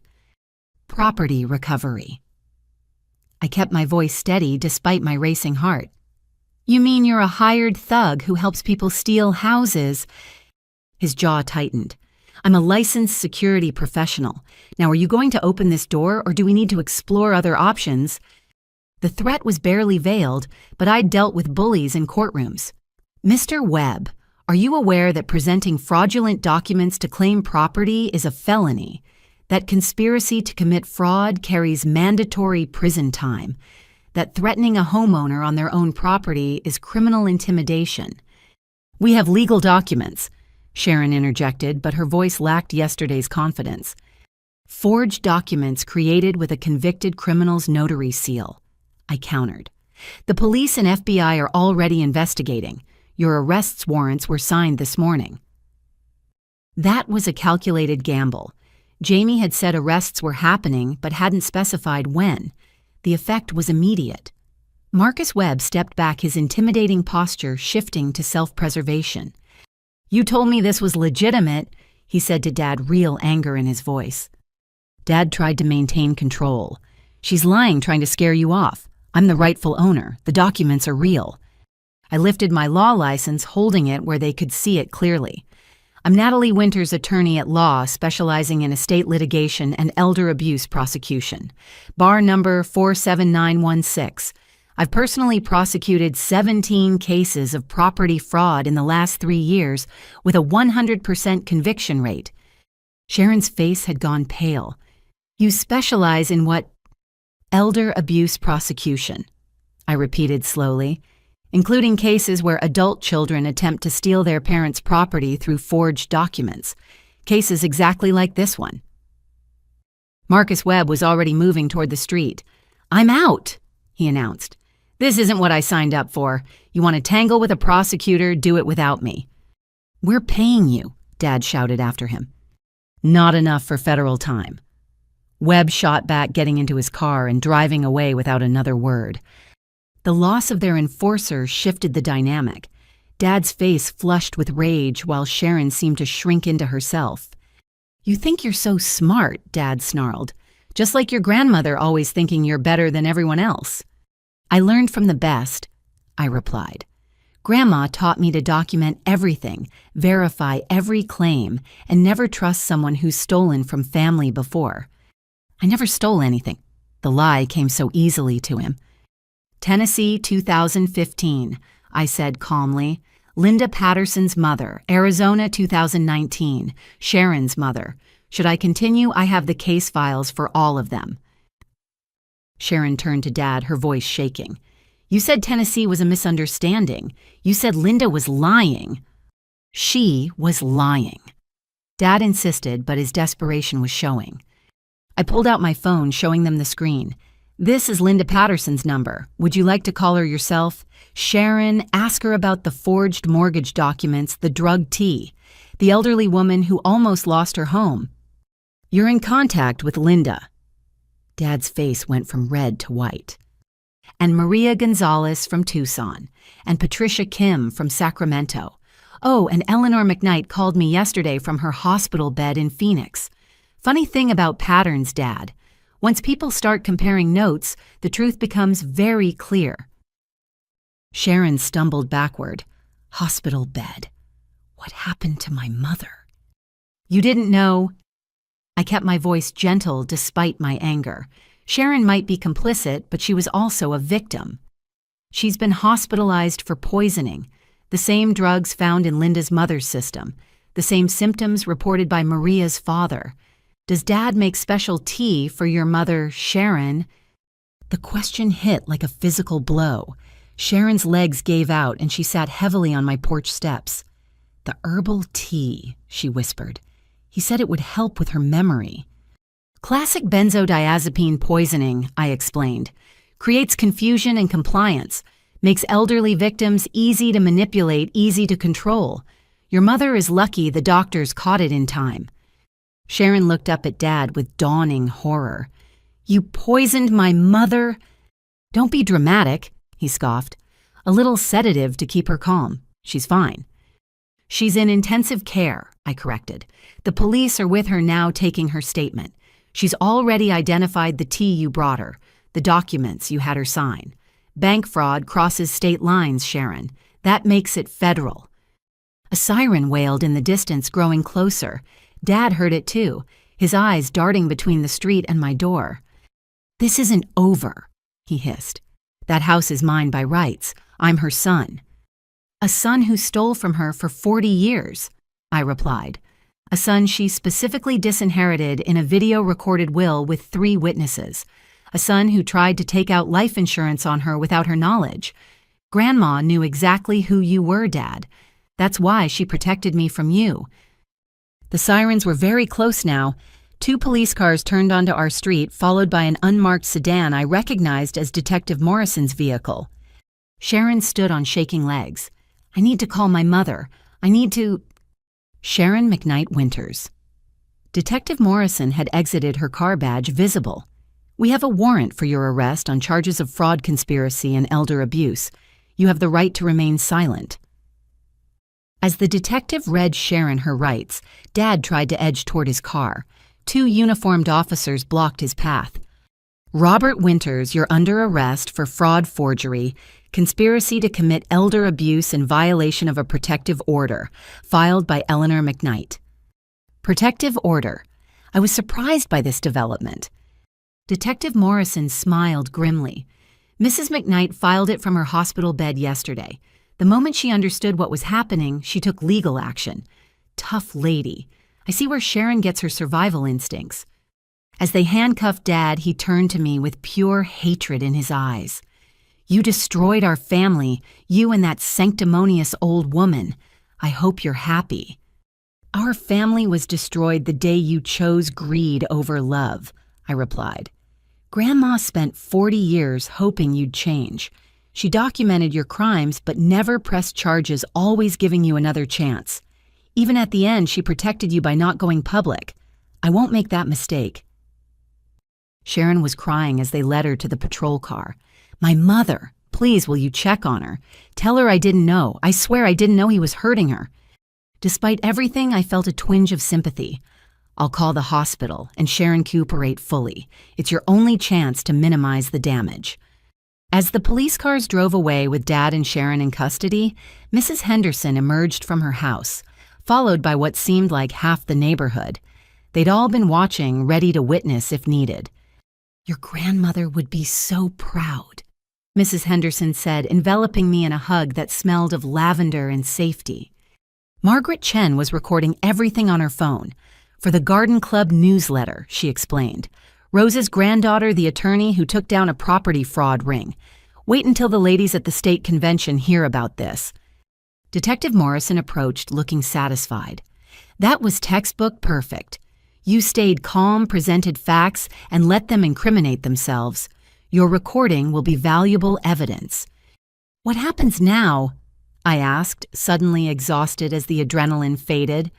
S1: Property recovery. I kept my voice steady despite my racing heart. "You mean you're a hired thug who helps people steal houses?" His jaw tightened. "I'm a licensed security professional. Now, are you going to open this door, or do we need to explore other options?" The threat was barely veiled, but I'd dealt with bullies in courtrooms. "Mr. Webb, are you aware that presenting fraudulent documents to claim property is a felony? That conspiracy to commit fraud carries mandatory prison time? That threatening a homeowner on their own property is criminal intimidation?" "We have legal documents," Sharon interjected, but her voice lacked yesterday's confidence. "Forged documents created with a convicted criminal's notary seal," I countered. "The police and FBI are already investigating. Your arrest warrants were signed this morning." That was a calculated gamble. Jamie had said arrests were happening, but hadn't specified when. The effect was immediate. Marcus Webb stepped back, his intimidating posture shifting to self-preservation. "You told me this was legitimate," he said to Dad, real anger in his voice. Dad tried to maintain control. "She's lying, trying to scare you off. I'm the rightful owner. The documents are real." I lifted my law license, holding it where they could see it clearly. "I'm Natalie Winters, attorney at law, specializing in estate litigation and elder abuse prosecution. Bar number 47916. I've personally prosecuted 17 cases of property fraud in the last 3 years with a 100% conviction rate." Sharon's face had gone pale. "You specialize in what?" "Elder abuse prosecution," I repeated slowly, "including cases where adult children attempt to steal their parents' property through forged documents. Cases exactly like this one." Marcus Webb was already moving toward the street. "I'm out," he announced. "This isn't what I signed up for. You want to tangle with a prosecutor, do it without me." "We're paying you," Dad shouted after him. "Not enough for federal time." Webb shot back, getting into his car and driving away without another word. The loss of their enforcer shifted the dynamic. Dad's face flushed with rage while Sharon seemed to shrink into herself. "You think you're so smart," Dad snarled. "Just like your grandmother, always thinking you're better than everyone else." "I learned from the best," I replied. Grandma taught me to document everything, verify every claim, and never trust someone who's stolen from family before. I never stole anything. The lie came so easily to him. Tennessee, 2015, I said calmly. Linda Patterson's mother, Arizona, 2019, Sharon's mother. Should I continue? I have the case files for all of them. Sharon turned to Dad, her voice shaking. You said Tennessee was a misunderstanding. You said Linda was lying. She was lying. Dad insisted, but his desperation was showing. I pulled out my phone, showing them the screen. This is Linda Patterson's number. Would you like to call her yourself? Sharon, ask her about the forged mortgage documents, the drug tea, the elderly woman who almost lost her home. You're in contact with Linda. Dad's face went from red to white. And Maria Gonzalez from Tucson, and Patricia Kim from Sacramento. Oh, and Eleanor McKnight called me yesterday from her hospital bed in Phoenix. Funny thing about patterns, Dad. Once people start comparing notes, the truth becomes very clear. Sharon stumbled backward. Hospital bed. What happened to my mother? You didn't know? I kept my voice gentle despite my anger. Sharon might be complicit, but she was also a victim. She's been hospitalized for poisoning, the same drugs found in Linda's mother's system, the same symptoms reported by Maria's father. Does Dad make special tea for your mother, Sharon? The question hit like a physical blow. Sharon's legs gave out and she sat heavily on my porch steps. The herbal tea, she whispered. He said it would help with her memory. Classic benzodiazepine poisoning, I explained. Creates confusion and compliance. Makes elderly victims easy to manipulate, easy to control. Your mother is lucky the doctors caught it in time. Sharon looked up at Dad with dawning horror. You poisoned my mother? Don't be dramatic, he scoffed. A little sedative to keep her calm. She's fine. She's in intensive care, I corrected. The police are with her now taking her statement. She's already identified the tea you brought her, the documents you had her sign. Bank fraud crosses state lines, Sharon. That makes it federal. A siren wailed in the distance, growing closer. Dad heard it too, his eyes darting between the street and my door. This isn't over, he hissed. That house is mine by rights. I'm her son. A son who stole from her for 40 years, I replied. A son she specifically disinherited in a video-recorded will with 3 witnesses. A son who tried to take out life insurance on her without her knowledge. Grandma knew exactly who you were, Dad. That's why she protected me from you. The sirens were very close now. 2 police cars turned onto our street, followed by an unmarked sedan I recognized as Detective Morrison's vehicle. Sharon stood on shaking legs. I need to call my mother. I need to... Sharon McKnight Winters. Detective Morrison had exited, her car badge visible. We have a warrant for your arrest on charges of fraud, conspiracy, and elder abuse. You have the right to remain silent. As the detective read Sharon her rights, Dad tried to edge toward his car. 2 uniformed officers blocked his path. Robert Winters, you're under arrest for fraud, forgery, conspiracy to commit elder abuse in violation of a protective order, filed by Eleanor McKnight. Protective order. I was surprised by this development. Detective Morrison smiled grimly. Mrs. McKnight filed it from her hospital bed yesterday. The moment she understood what was happening, she took legal action. Tough lady. I see where Sharon gets her survival instincts. As they handcuffed Dad, he turned to me with pure hatred in his eyes. You destroyed our family, you and that sanctimonious old woman. I hope you're happy. Our family was destroyed the day you chose greed over love, I replied. Grandma spent 40 years hoping you'd change. She documented your crimes but never pressed charges, always giving you another chance. Even at the end, she protected you by not going public. I won't make that mistake. Sharon was crying as they led her to the patrol car. My mother, please, will you check on her? Tell her I didn't know. I swear I didn't know he was hurting her. Despite everything, I felt a twinge of sympathy. I'll call the hospital and Sharon cooperate fully. It's your only chance to minimize the damage. As the police cars drove away with Dad and Sharon in custody, Mrs. Henderson emerged from her house, followed by what seemed like half the neighborhood. They'd all been watching, ready to witness if needed. "Your grandmother would be so proud," Mrs. Henderson said, enveloping me in a hug that smelled of lavender and safety. Margaret Chen was recording everything on her phone. "For the Garden Club newsletter," she explained. "Rose's granddaughter, the attorney who took down a property fraud ring. Wait until the ladies at the state convention hear about this." Detective Morrison approached, looking satisfied. "That was textbook perfect. You stayed calm, presented facts, and let them incriminate themselves. Your recording will be valuable evidence." "What happens now?" I asked, suddenly exhausted as the adrenaline faded.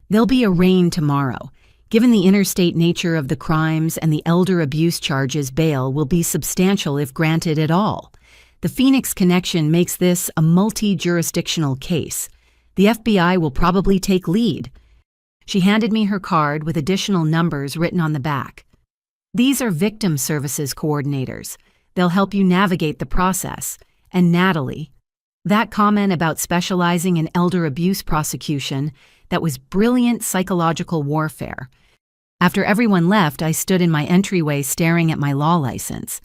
S1: "There'll be a rain tomorrow. Given the interstate nature of the crimes and the elder abuse charges, bail will be substantial if granted at all. The Phoenix connection makes this a multi-jurisdictional case. The FBI will probably take lead." She handed me her card with additional numbers written on the back. "These are victim services coordinators. They'll help you navigate the process. And Natalie." That comment about specializing in elder abuse prosecution, that was brilliant psychological warfare. After everyone left, I stood in my entryway staring at my law license.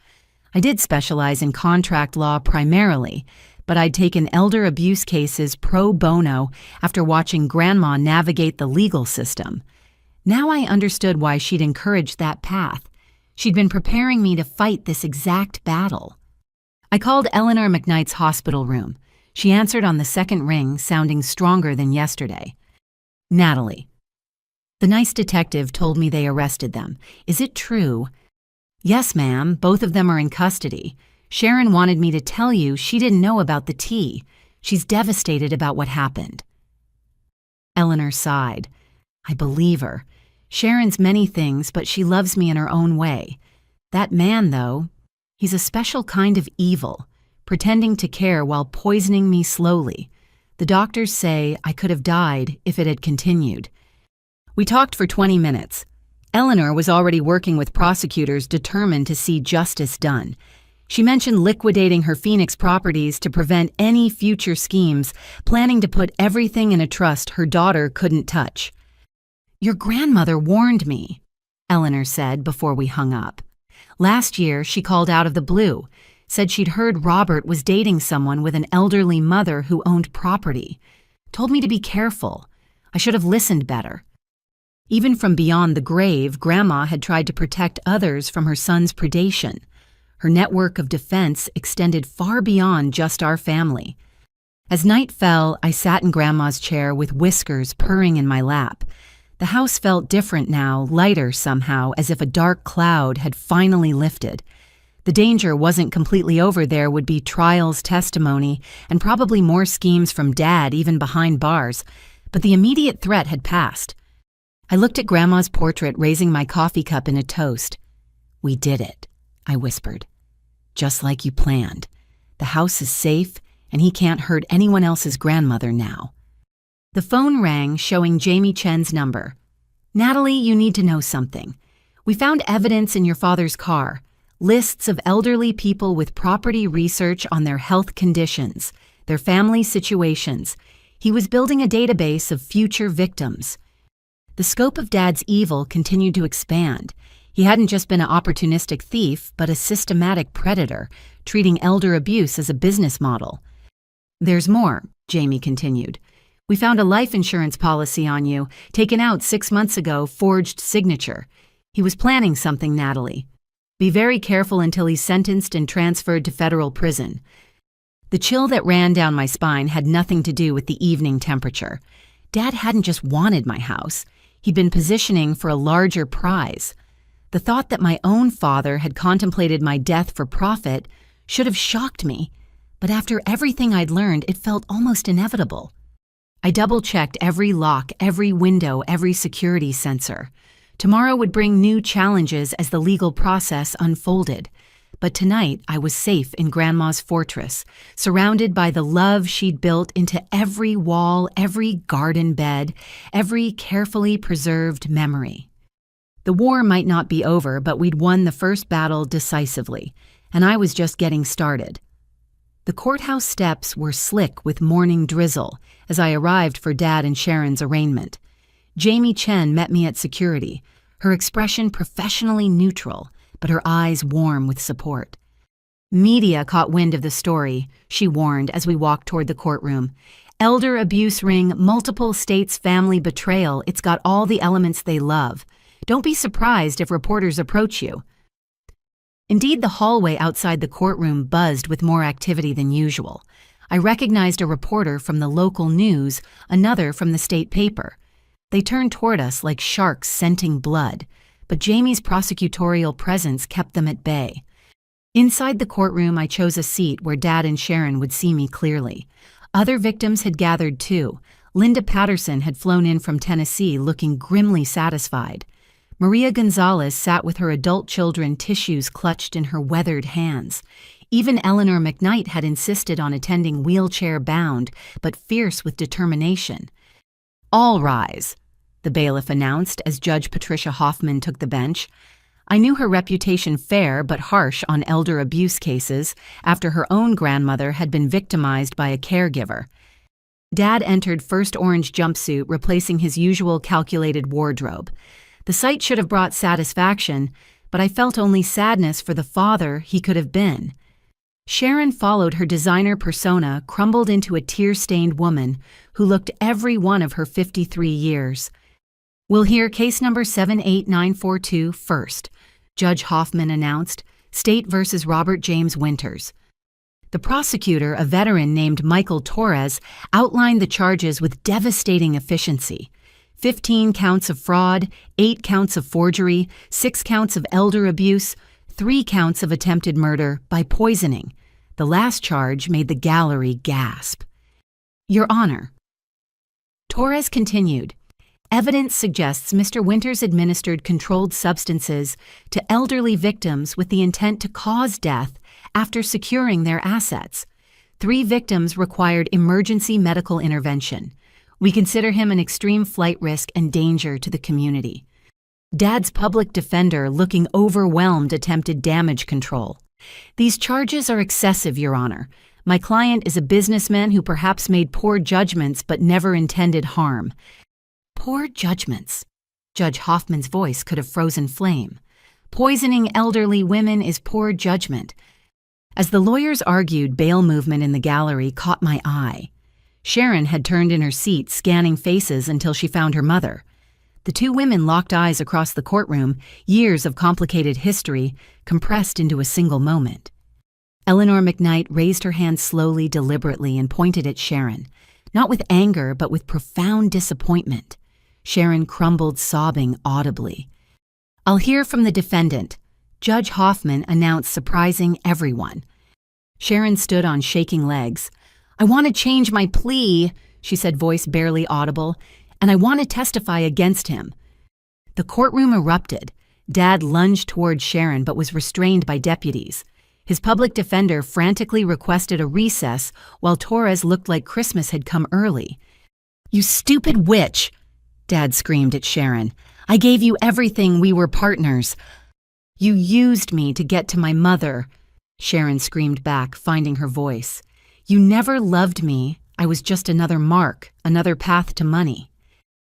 S1: I did specialize in contract law primarily, but I'd taken elder abuse cases pro bono after watching Grandma navigate the legal system. Now I understood why she'd encouraged that path. She'd been preparing me to fight this exact battle. I called Eleanor McKnight's hospital room. She answered on the second ring, sounding stronger than yesterday. "Natalie." "The nice detective told me they arrested them. Is it true?" "Yes, ma'am. Both of them are in custody. Sharon wanted me to tell you she didn't know about the tea. She's devastated about what happened." Eleanor sighed. "I believe her. Sharon's many things, but she loves me in her own way. That man, though, he's a special kind of evil, pretending to care while poisoning me slowly. The doctors say I could have died if it had continued." We talked for 20 minutes. Eleanor was already working with prosecutors determined to see justice done. She mentioned liquidating her Phoenix properties to prevent any future schemes, planning to put everything in a trust her daughter couldn't touch. "Your grandmother warned me," Eleanor said before we hung up. "Last year, she called out of the blue, said she'd heard Robert was dating someone with an elderly mother who owned property. Told me to be careful. I should have listened better." Even from beyond the grave, Grandma had tried to protect others from her son's predation. Her network of defense extended far beyond just our family. As night fell, I sat in Grandma's chair with whiskers purring in my lap. The house felt different now, lighter somehow, as if a dark cloud had finally lifted. The danger wasn't completely over. There would be trials, testimony, and probably more schemes from Dad, even behind bars. But the immediate threat had passed. I looked at Grandma's portrait, raising my coffee cup in a toast. "We did it," I whispered. "Just like you planned. The house is safe, and he can't hurt anyone else's grandmother now." The phone rang, showing Jamie Chen's number. "Natalie, you need to know something. We found evidence in your father's car. Lists of elderly people with property research on their health conditions, their family situations. He was building a database of future victims." The scope of Dad's evil continued to expand. He hadn't just been an opportunistic thief, but a systematic predator, treating elder abuse as a business model. "There's more," Jamie continued. "We found a life insurance policy on you, taken out 6 months ago, forged signature. He was planning something, Natalie. Be very careful until he's sentenced and transferred to federal prison." The chill that ran down my spine had nothing to do with the evening temperature. Dad hadn't just wanted my house. He'd been positioning for a larger prize. The thought that my own father had contemplated my death for profit should have shocked me, but after everything I'd learned, it felt almost inevitable. I double-checked every lock, every window, every security sensor. Tomorrow would bring new challenges as the legal process unfolded. But tonight, I was safe in Grandma's fortress, surrounded by the love she'd built into every wall, every garden bed, every carefully preserved memory. The war might not be over, but we'd won the first battle decisively. and I was just getting started. The courthouse steps were slick with morning drizzle as I arrived for Dad and Sharon's arraignment. Jamie Chen met me at security, her expression professionally neutral, but her eyes warm with support. Media caught wind of the story, she warned as we walked toward the courtroom. Elder abuse ring, multiple states family betrayal, it's got all the elements they love. Don't be surprised if reporters approach you. Indeed, the hallway outside the courtroom buzzed with more activity than usual. I recognized a reporter from the local news, another from the state paper. They turned toward us like sharks scenting blood, but Jamie's prosecutorial presence kept them at bay. Inside the courtroom, I chose a seat where Dad and Sharon would see me clearly. Other victims had gathered too. Linda Patterson had flown in from Tennessee looking grimly satisfied. Maria Gonzalez sat with her adult children, tissues clutched in her weathered hands. Even Eleanor McKnight had insisted on attending wheelchair-bound, but fierce with determination. "All rise," the bailiff announced as Judge Patricia Hoffman took the bench. I knew her reputation fair but harsh on elder abuse cases after her own grandmother had been victimized by a caregiver. Dad entered first orange jumpsuit, replacing his usual calculated wardrobe. The sight should have brought satisfaction, but I felt only sadness for the father he could have been. Sharon followed her designer persona, crumbled into a tear-stained woman who looked every one of her 53 years. "We'll hear case number 78942 first," Judge Hoffman announced, State versus Robert James Winters. The prosecutor, a veteran named Michael Torres, outlined the charges with devastating efficiency. 15 counts of fraud, 8 counts of forgery, 6 counts of elder abuse, 3 counts of attempted murder by poisoning. The last charge made the gallery gasp. "Your Honor," Torres continued, "evidence suggests Mr. Winters administered controlled substances to elderly victims with the intent to cause death after securing their assets. 3 victims required emergency medical intervention. We consider him an extreme flight risk and danger to the community." Dad's public defender, looking overwhelmed, attempted damage control. "These charges are excessive, Your Honor. My client is a businessman who perhaps made poor judgments but never intended harm." Poor judgments. Judge Hoffman's voice could have frozen flame. Poisoning elderly women is poor judgment. As the lawyers argued, bail movement in the gallery caught my eye. Sharon had turned in her seat, scanning faces until she found her mother. The 2 women locked eyes across the courtroom, years of complicated history compressed into a single moment. Eleanor McKnight raised her hand slowly, deliberately, and pointed at Sharon, not with anger, but with profound disappointment. Sharon crumbled, sobbing audibly. "I'll hear from the defendant," Judge Hoffman announced, surprising everyone. Sharon stood on shaking legs. "I want to change my plea," she said, voice barely audible, "and I want to testify against him." The courtroom erupted. Dad lunged toward Sharon but was restrained by deputies. His public defender frantically requested a recess while Torres looked like Christmas had come early. "You stupid witch!" Dad screamed at Sharon. "I gave you everything, we were partners." "You used me to get to my mother," Sharon screamed back, finding her voice. "You never loved me. I was just another mark, another path to money."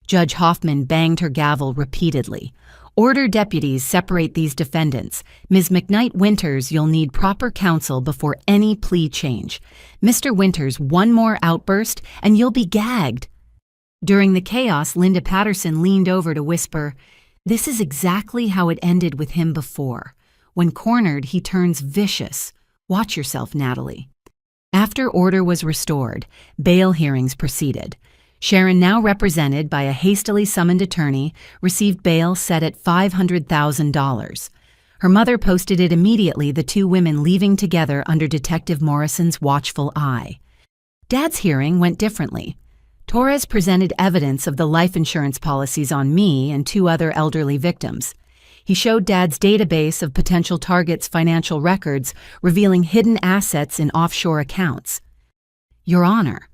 S1: Judge Hoffman banged her gavel repeatedly. "Order deputies separate these defendants. Ms. McKnight Winters, you'll need proper counsel before any plea change. Mr. Winters, one more outburst and you'll be gagged." During the chaos, Linda Patterson leaned over to whisper, "This is exactly how it ended with him before. When cornered, he turns vicious. Watch yourself, Natalie." After order was restored, bail hearings proceeded. Sharon, now represented by a hastily summoned attorney, received bail set at $500,000. Her mother posted it immediately, the 2 women leaving together under Detective Morrison's watchful eye. Dad's hearing went differently. Torres presented evidence of the life insurance policies on me and 2 other elderly victims. He showed Dad's database of potential targets' financial records, revealing hidden assets in offshore accounts. "Your Honor,"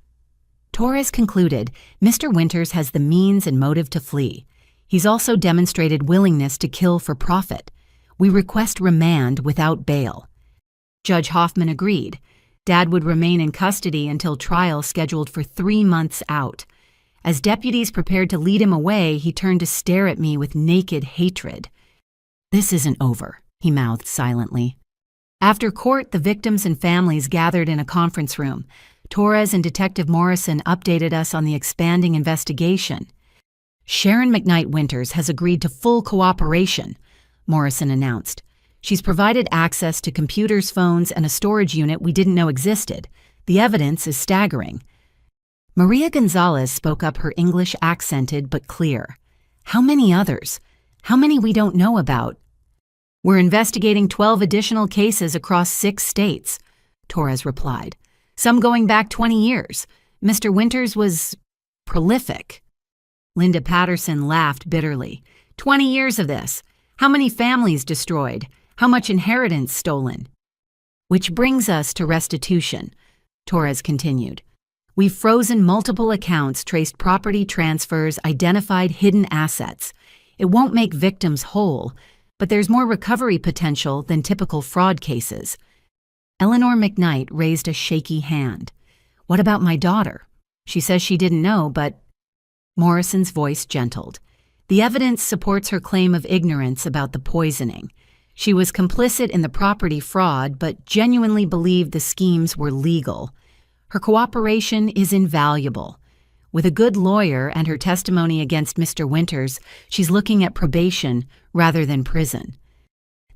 S1: Torres concluded, "Mr. Winters has the means and motive to flee. He's also demonstrated willingness to kill for profit. We request remand without bail." Judge Hoffman agreed. Dad would remain in custody until trial scheduled for 3 months out. As deputies prepared to lead him away, he turned to stare at me with naked hatred. "This isn't over," he mouthed silently. After court, the victims and families gathered in a conference room. Torres and Detective Morrison updated us on the expanding investigation. "Sharon McKnight Winters has agreed to full cooperation," Morrison announced. "She's provided access to computers, phones, and a storage unit we didn't know existed. The evidence is staggering." Maria Gonzalez spoke up, her English accented but clear. "How many others? How many we don't know about?" "We're investigating 12 additional cases across 6 states," Torres replied. "Some going back 20 years. Mr. Winters was prolific." Linda Patterson laughed bitterly. 20 years of this. How many families destroyed? How much inheritance stolen?" "Which brings us to restitution," Torres continued. "We've frozen multiple accounts, traced property transfers, identified hidden assets. It won't make victims whole, but there's more recovery potential than typical fraud cases." Eleanor McKnight raised a shaky hand. "What about my daughter? She says she didn't know, but—" Morrison's voice gentled. "The evidence supports her claim of ignorance about the poisoning. She was complicit in the property fraud, but genuinely believed the schemes were legal. Her cooperation is invaluable. With a good lawyer and her testimony against Mr. Winters, she's looking at probation rather than prison."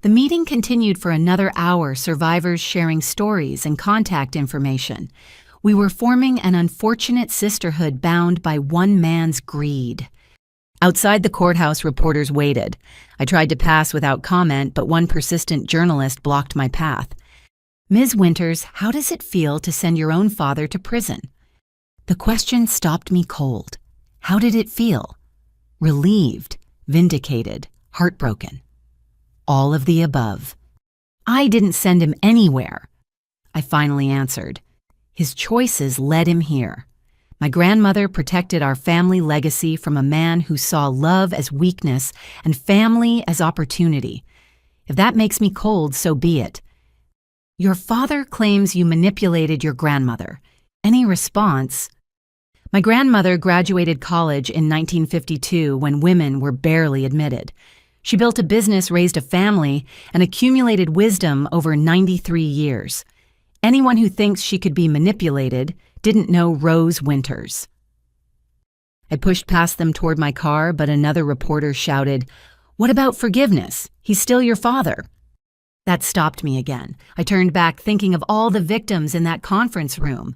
S1: The meeting continued for another hour, survivors sharing stories and contact information. We were forming an unfortunate sisterhood bound by one man's greed. Outside the courthouse, reporters waited. I tried to pass without comment, but one persistent journalist blocked my path. "Ms. Winters, how does it feel to send your own father to prison?" The question stopped me cold. How did it feel? Relieved, vindicated, heartbroken. All of the above. "I didn't send him anywhere," I finally answered. "His choices led him here. My grandmother protected our family legacy from a man who saw love as weakness and family as opportunity. If that makes me cold, so be it. Your father claims you manipulated your grandmother. Any response?" My grandmother graduated college in 1952 when women were barely admitted. She built a business, raised a family, and accumulated wisdom over 93 years. Anyone who thinks she could be manipulated didn't know Rose Winters. I pushed past them toward my car, but another reporter shouted, "What about forgiveness? He's still your father." That stopped me again. I turned back, thinking of all the victims in that conference room.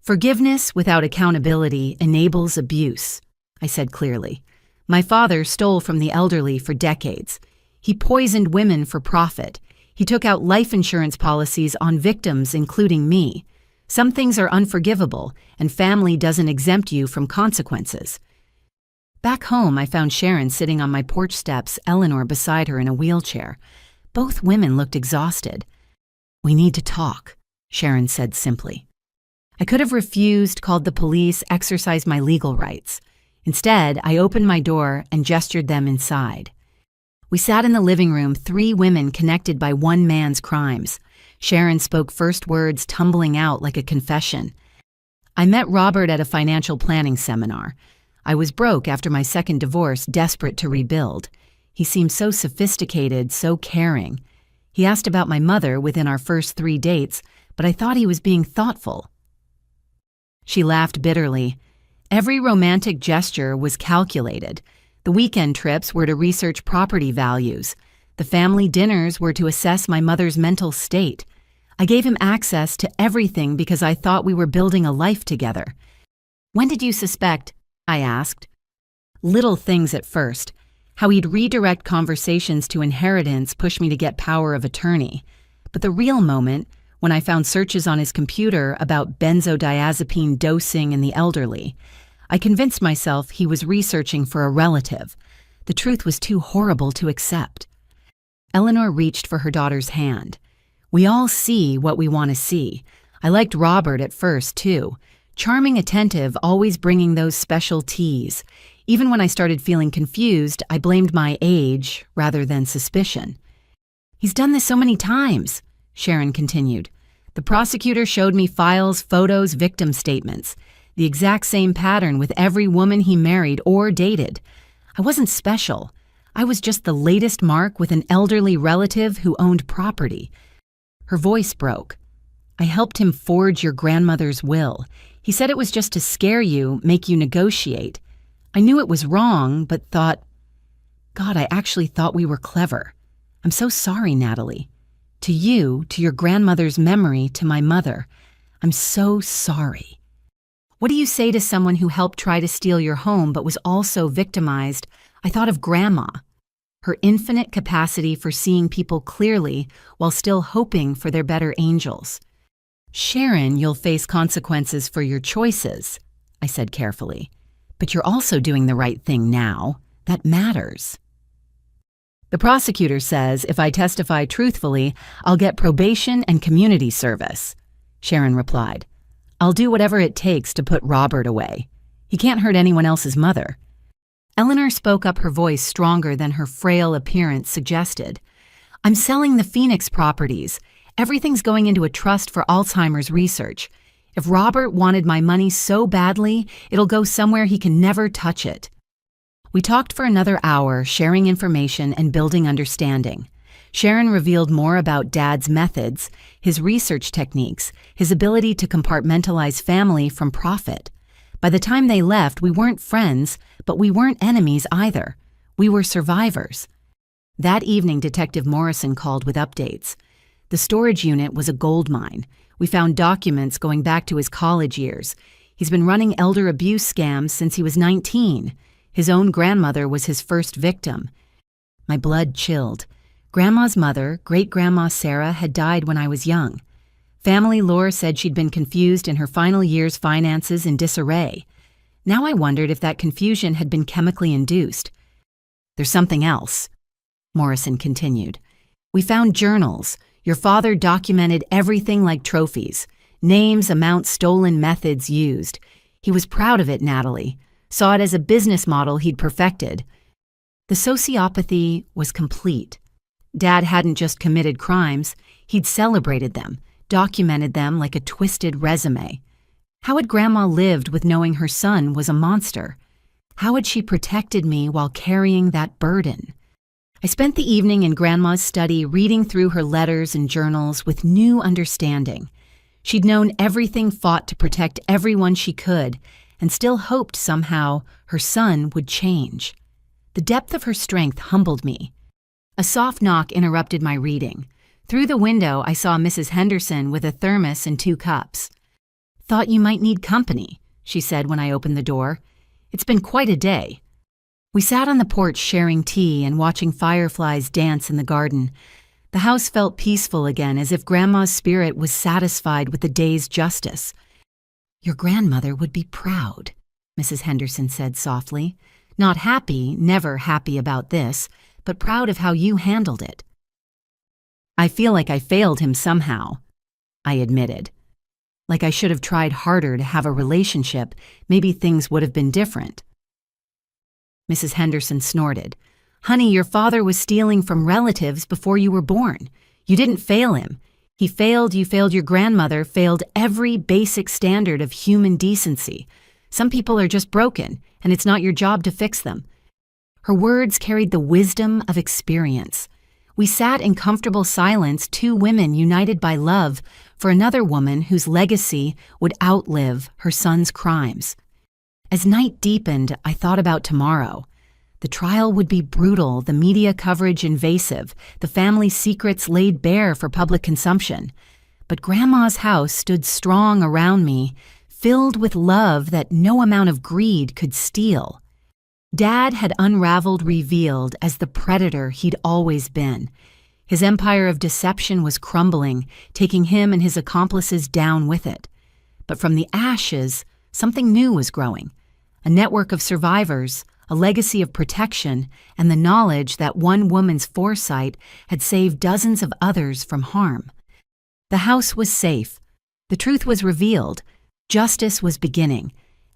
S1: "Forgiveness without accountability enables abuse," I said clearly. "My father stole from the elderly for decades. He poisoned women for profit. He took out life insurance policies on victims, including me. Some things are unforgivable, and family doesn't exempt you from consequences." Back home, I found Sharon sitting on my porch steps, Eleanor beside her in a wheelchair. Both women looked exhausted. "We need to talk," Sharon said simply. I could have refused, called the police, exercised my legal rights. Instead, I opened my door and gestured them inside. We sat in the living room, 3 women connected by one man's crimes. Sharon spoke first, words tumbling out like a confession. "I met Robert at a financial planning seminar. I was broke after my second divorce, desperate to rebuild. He seemed so sophisticated, so caring. He asked about my mother within our first 3 dates, but I thought he was being thoughtful." She laughed bitterly. Every romantic gesture was calculated. The weekend trips were to research property values. The family dinners were to assess my mother's mental state. I gave him access to everything because I thought we were building a life together. "When did you suspect?" I asked. Little things at first. How he'd redirect conversations to inheritance pushed me to get power of attorney. But the real moment, when I found searches on his computer about benzodiazepine dosing in the elderly, I convinced myself he was researching for a relative. The truth was too horrible to accept. Eleanor reached for her daughter's hand. "We all see what we want to see. I liked Robert at first, too. Charming, attentive, always bringing those special teas. Even when I started feeling confused, I blamed my age rather than suspicion. He's done this so many times," Sharon continued. The prosecutor showed me files, photos, victim statements. The exact same pattern with every woman he married or dated. I wasn't special. I was just the latest mark with an elderly relative who owned property. Her voice broke. I helped him forge your grandmother's will. He said it was just to scare you, make you negotiate. I knew it was wrong, but thought, God, I actually thought we were clever. I'm so sorry, Natalie. To you, to your grandmother's memory, to my mother. I'm so sorry. What do you say to someone who helped try to steal your home but was also victimized? I thought of Grandma. Her infinite capacity for seeing people clearly while still hoping for their better angels. Sharon, you'll face consequences for your choices, I said carefully. But you're also doing the right thing now. That matters. The prosecutor says if I testify truthfully, I'll get probation and community service, Sharon replied. I'll do whatever it takes to put Robert away. He can't hurt anyone else's mother. Eleanor spoke up, her voice stronger than her frail appearance suggested. I'm selling the Phoenix properties. Everything's going into a trust for Alzheimer's research. If Robert wanted my money so badly, it'll go somewhere he can never touch it. We talked for another hour, sharing information and building understanding. Sharon revealed more about Dad's methods, his research techniques, his ability to compartmentalize family from profit. By the time they left, we weren't friends, but we weren't enemies either. We were survivors. That evening, Detective Morrison called with updates. The storage unit was a gold mine. We found documents going back to his college years. He's been running elder abuse scams since he was 19. His own grandmother was his first victim. My blood chilled. Grandma's mother, great-grandma Sarah, had died when I was young. Family lore said she'd been confused in her final year's finances in disarray. Now I wondered if that confusion had been chemically induced. There's something else, Morrison continued. We found journals. Your father documented everything like trophies. Names, amounts stolen, methods used. He was proud of it, Natalie. Saw it as a business model he'd perfected. The sociopathy was complete. Dad hadn't just committed crimes, he'd celebrated them, documented them like a twisted resume. How had Grandma lived with knowing her son was a monster? How had she protected me while carrying that burden? I spent the evening in Grandma's study reading through her letters and journals with new understanding. She'd known everything, fought to protect everyone she could, and still hoped somehow her son would change. The depth of her strength humbled me. A soft knock interrupted my reading. Through the window, I saw Mrs. Henderson with a thermos and 2 cups. Thought you might need company, she said when I opened the door. It's been quite a day. We sat on the porch sharing tea and watching fireflies dance in the garden. The house felt peaceful again, as if Grandma's spirit was satisfied with the day's justice. Your grandmother would be proud, Mrs. Henderson said softly. Not happy, never happy about this, but proud of how you handled it. I feel like I failed him somehow, I admitted. Like I should have tried harder to have a relationship, maybe things would have been different. Mrs. Henderson snorted. Honey, your father was stealing from relatives before you were born. You didn't fail him. He failed, you failed your grandmother, failed every basic standard of human decency. Some people are just broken, and it's not your job to fix them. Her words carried the wisdom of experience. We sat in comfortable silence, 2 women united by love for another woman whose legacy would outlive her son's crimes. As night deepened, I thought about tomorrow. The trial would be brutal, the media coverage invasive, the family secrets laid bare for public consumption. But Grandma's house stood strong around me, filled with love that no amount of greed could steal. Dad had unraveled, revealed as the predator he'd always been. His empire of deception was crumbling, taking him and his accomplices down with it. But from the ashes, something new was growing. A network of survivors, a legacy of protection, and the knowledge that one woman's foresight had saved dozens of others from harm. The house was safe. The truth was revealed. Justice was beginning.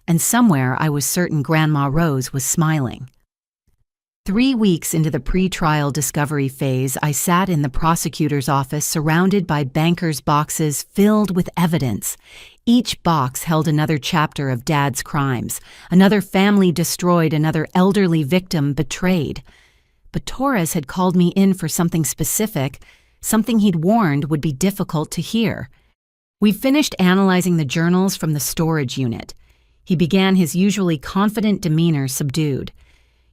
S1: And somewhere I was certain Grandma Rose was smiling. 3 weeks into the pre-trial discovery phase, I sat in the prosecutor's office surrounded by bankers' boxes filled with evidence. Each box held another chapter of Dad's crimes, another family destroyed, another elderly victim betrayed. But Torres had called me in for something specific, something he'd warned would be difficult to hear. We finished analyzing the journals from the storage unit. He began, his usually confident demeanor subdued.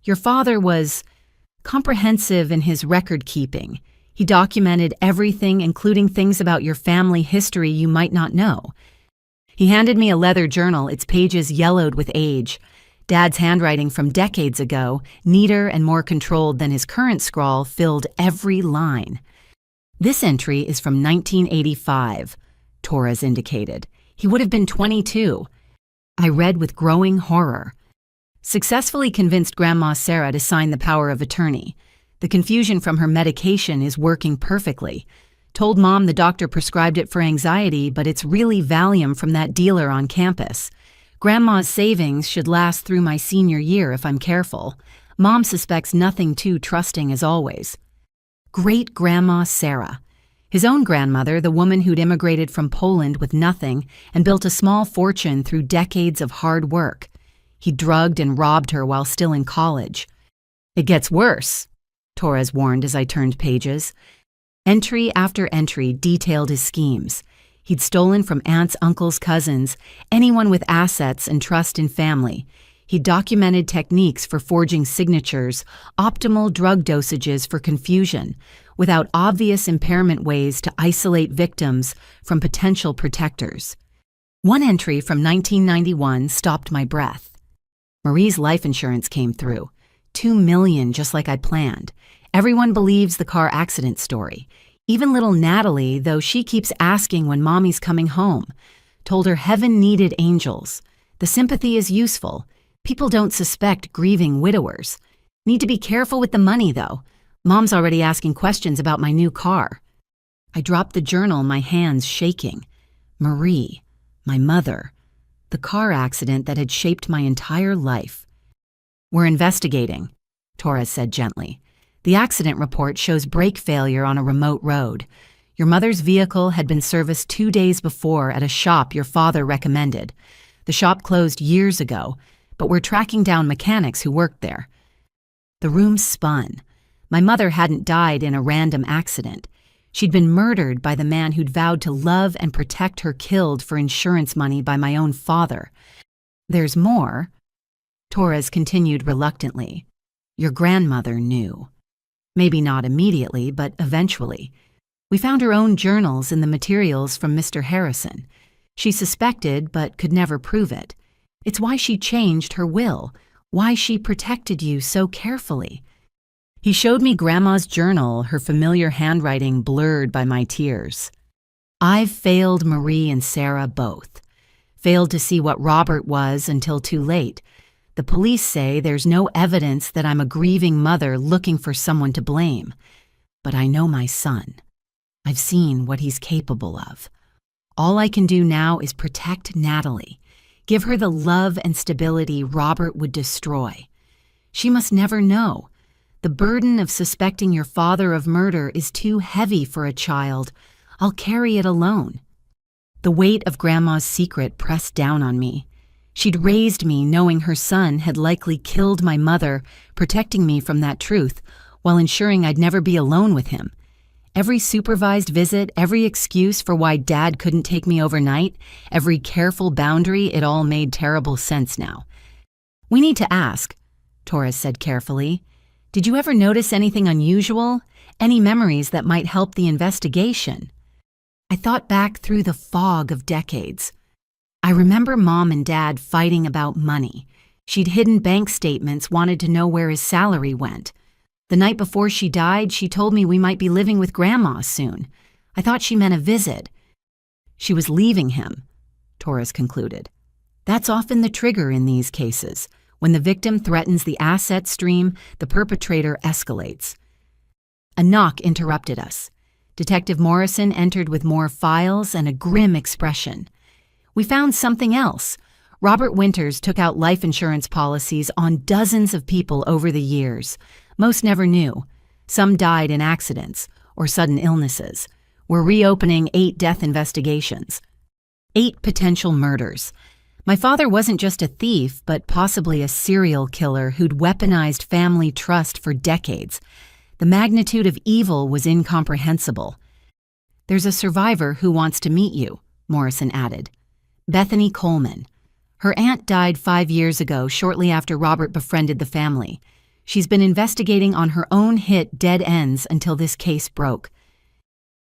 S1: Your father was comprehensive in his record-keeping. He documented everything, including things about your family history you might not know. He handed me a leather journal, its pages yellowed with age. Dad's handwriting from decades ago, neater and more controlled than his current scrawl, filled every line. This entry is from 1985, Torres indicated. He would have been 22. I read with growing horror. Successfully convinced Grandma Sarah to sign the power of attorney. The confusion from her medication is working perfectly. Told Mom the doctor prescribed it for anxiety, but it's really Valium from that dealer on campus. Grandma's savings should last through my senior year if I'm careful. Mom suspects nothing too trusting as always. Great-Grandma Sarah. His own grandmother, the woman who'd immigrated from Poland with nothing and built a small fortune through decades of hard work. He drugged and robbed her while still in college. It gets worse, Torres warned as I turned pages. Entry after entry detailed his schemes. He'd stolen from aunts, uncles, cousins, anyone with assets and trust in family. He documented techniques for forging signatures, optimal drug dosages for confusion, without obvious impairment ways to isolate victims from potential protectors. One entry from 1991 stopped my breath. Marie's life insurance came through. $2 million, just like I planned. Everyone believes the car accident story. Even little Natalie, though she keeps asking when Mommy's coming home. Told her heaven needed angels. The sympathy is useful. People don't suspect grieving widowers. Need to be careful with the money, though. Mom's already asking questions about my new car. I dropped the journal, my hands shaking. Marie, my mother. The car accident that had shaped my entire life. We're investigating, Torres said gently. The accident report shows brake failure on a remote road. Your mother's vehicle had been serviced 2 days before at a shop your father recommended. The shop closed years ago, but we're tracking down mechanics who worked there. The room spun. My mother hadn't died in a random accident. She'd been murdered by the man who'd vowed to love and protect her, killed for insurance money by my own father. There's more, Torres continued reluctantly. Your grandmother knew. Maybe not immediately, but eventually. We found her own journals in the materials from Mr. Harrison. She suspected, but could never prove it. It's why she changed her will, why she protected you so carefully. He showed me Grandma's journal, her familiar handwriting blurred by my tears. I've failed Marie and Sarah both. Failed to see what Robert was until too late. The police say there's no evidence that I'm a grieving mother looking for someone to blame. But I know my son. I've seen what he's capable of. All I can do now is protect Natalie. Give her the love and stability Robert would destroy. She must never know. The burden of suspecting your father of murder is too heavy for a child. I'll carry it alone. The weight of Grandma's secret pressed down on me. She'd raised me knowing her son had likely killed my mother, protecting me from that truth, while ensuring I'd never be alone with him. Every supervised visit, every excuse for why Dad couldn't take me overnight, every careful boundary, it all made terrible sense now. We need to ask, Torres said carefully. Did you ever notice anything unusual? Any memories that might help the investigation? I thought back through the fog of decades. I remember Mom and Dad fighting about money. She'd hidden bank statements, wanted to know where his salary went. The night before she died, she told me we might be living with Grandma soon. I thought she meant a visit. She was leaving him, Torres concluded. That's often the trigger in these cases. When the victim threatens the asset stream, the perpetrator escalates. A knock interrupted us. Detective Morrison entered with more files and a grim expression. We found something else. Robert Winters took out life insurance policies on dozens of people over the years. Most never knew. Some died in accidents or sudden illnesses. We're reopening 8 death investigations. 8 potential murders. My father wasn't just a thief, but possibly a serial killer who'd weaponized family trust for decades. The magnitude of evil was incomprehensible. There's a survivor who wants to meet you, Morrison added. Bethany Coleman. Her aunt died 5 years ago, shortly after Robert befriended the family. She's been investigating on her own hit Dead Ends until this case broke.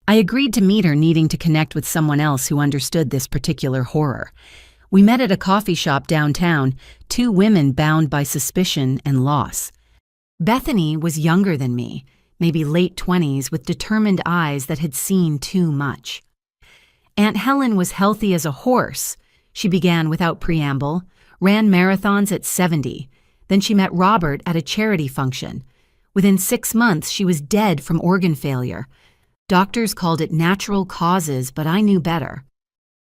S1: I agreed to meet her, needing to connect with someone else who understood this particular horror. We met at a coffee shop downtown, 2 women bound by suspicion and loss. Bethany was younger than me, maybe late 20s, with determined eyes that had seen too much. Aunt Helen was healthy as a horse. She began without preamble, ran marathons at 70. Then she met Robert at a charity function. Within 6 months, she was dead from organ failure. Doctors called it natural causes, but I knew better.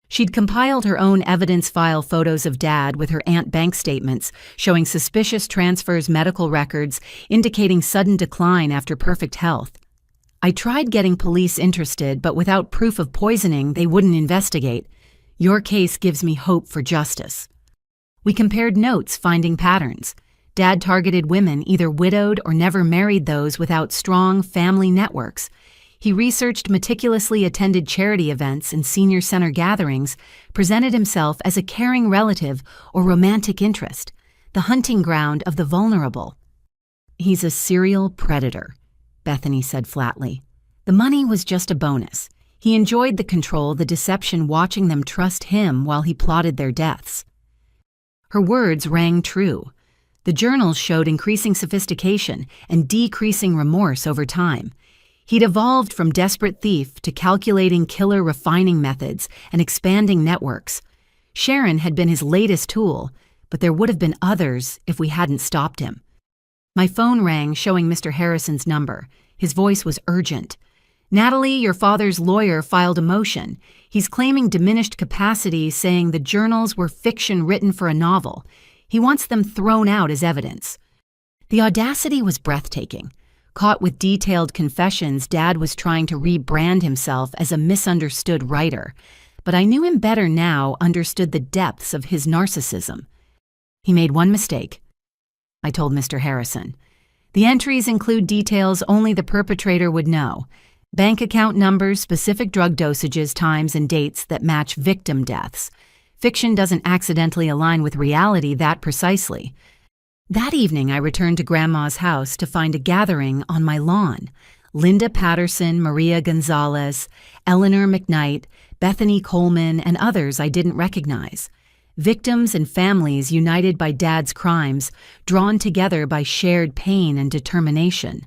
S1: She'd compiled her own evidence file photos of Dad with her aunt bank statements showing suspicious transfers, medical records indicating sudden decline after perfect health. I tried getting police interested, but without proof of poisoning, they wouldn't investigate. Your case gives me hope for justice. We compared notes, finding patterns. Dad targeted women, either widowed or never married, those without strong family networks. He researched meticulously, attended charity events and senior center gatherings, presented himself as a caring relative or romantic interest, the hunting ground of the vulnerable. He's a serial predator, Bethany said flatly. The money was just a bonus. He enjoyed the control, the deception, watching them trust him while he plotted their deaths. Her words rang true. The journals showed increasing sophistication and decreasing remorse over time. He'd evolved from desperate thief to calculating killer, refining methods and expanding networks. Sharon had been his latest tool, but there would have been others if we hadn't stopped him. My phone rang, showing Mr. Harrison's number. His voice was urgent. Natalie, your father's lawyer filed a motion. He's claiming diminished capacity, saying the journals were fiction written for a novel. He wants them thrown out as evidence. The audacity was breathtaking. Caught with detailed confessions, Dad was trying to rebrand himself as a misunderstood writer. But I knew him better now, understood the depths of his narcissism. He made one mistake, I told Mr. Harrison. The entries include details only the perpetrator would know. Bank account numbers, specific drug dosages, times, and dates that match victim deaths. Fiction doesn't accidentally align with reality that precisely. That evening, I returned to Grandma's house to find a gathering on my lawn. Linda Patterson, Maria Gonzalez, Eleanor McKnight, Bethany Coleman, and others I didn't recognize. Victims and families united by Dad's crimes, drawn together by shared pain and determination.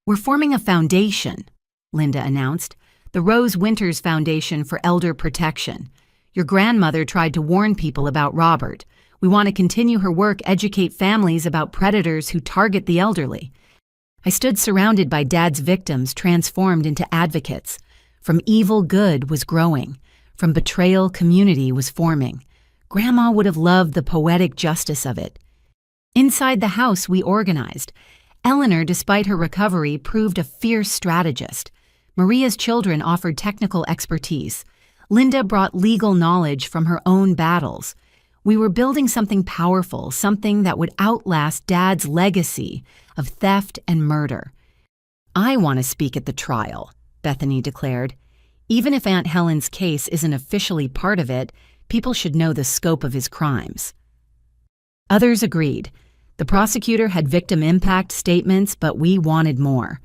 S1: We're forming a foundation, Linda announced, the Rose Winters Foundation for Elder Protection. Your grandmother tried to warn people about Robert. We want to continue her work, educate families about predators who target the elderly. I stood surrounded by Dad's victims, transformed into advocates. From evil, good was growing. From betrayal, community was forming. Grandma would have loved the poetic justice of it. Inside the house, we organized. Eleanor, despite her recovery, proved a fierce strategist. Maria's children offered technical expertise. Linda brought legal knowledge from her own battles. We were building something powerful, something that would outlast Dad's legacy of theft and murder. I want to speak at the trial, Bethany declared. Even if Aunt Helen's case isn't officially part of it, people should know the scope of his crimes. Others agreed. The prosecutor had victim impact statements, but we wanted more.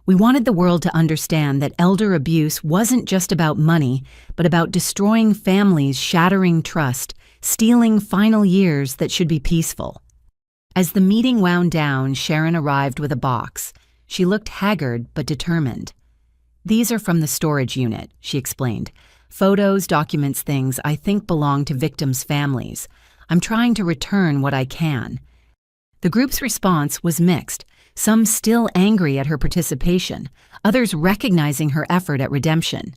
S1: We wanted the world to understand that elder abuse wasn't just about money, but about destroying families, shattering trust, stealing final years that should be peaceful. As the meeting wound down, Sharon arrived with a box. She looked haggard but determined. These are from the storage unit, she explained. Photos, documents, things I think belong to victims' families. I'm trying to return what I can. The group's response was mixed, some still angry at her participation, others recognizing her effort at redemption.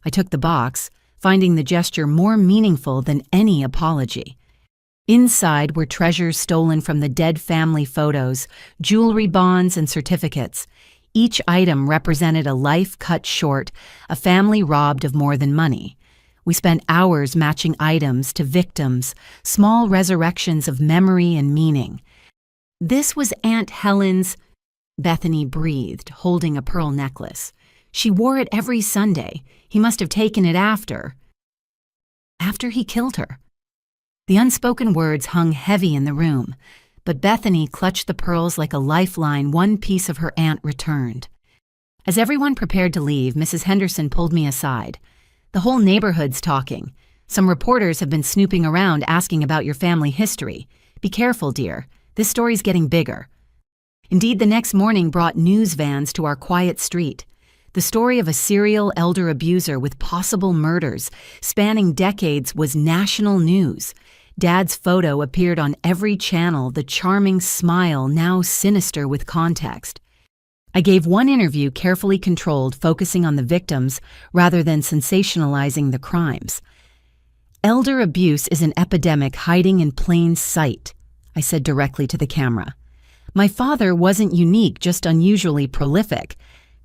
S1: I took the box, finding the gesture more meaningful than any apology. Inside were treasures stolen from the dead family photos, jewelry, bonds, and certificates. Each item represented a life cut short, a family robbed of more than money. We spent hours matching items to victims, small resurrections of memory and meaning. "This was Aunt Helen's," Bethany breathed, holding a pearl necklace. "She wore it every Sunday. He must have taken it after he killed her." The unspoken words hung heavy in the room, but Bethany clutched the pearls like a lifeline one piece of her aunt returned. As everyone prepared to leave, Mrs. Henderson pulled me aside. "The whole neighborhood's talking. Some reporters have been snooping around asking about your family history. Be careful, dear. This story's getting bigger." Indeed, the next morning brought news vans to our quiet street. The story of a serial elder abuser with possible murders spanning decades was national news. Dad's photo appeared on every channel, the charming smile now sinister with context. I gave one interview carefully controlled, focusing on the victims rather than sensationalizing the crimes. "Elder abuse is an epidemic hiding in plain sight," I said directly to the camera. "My father wasn't unique, just unusually prolific.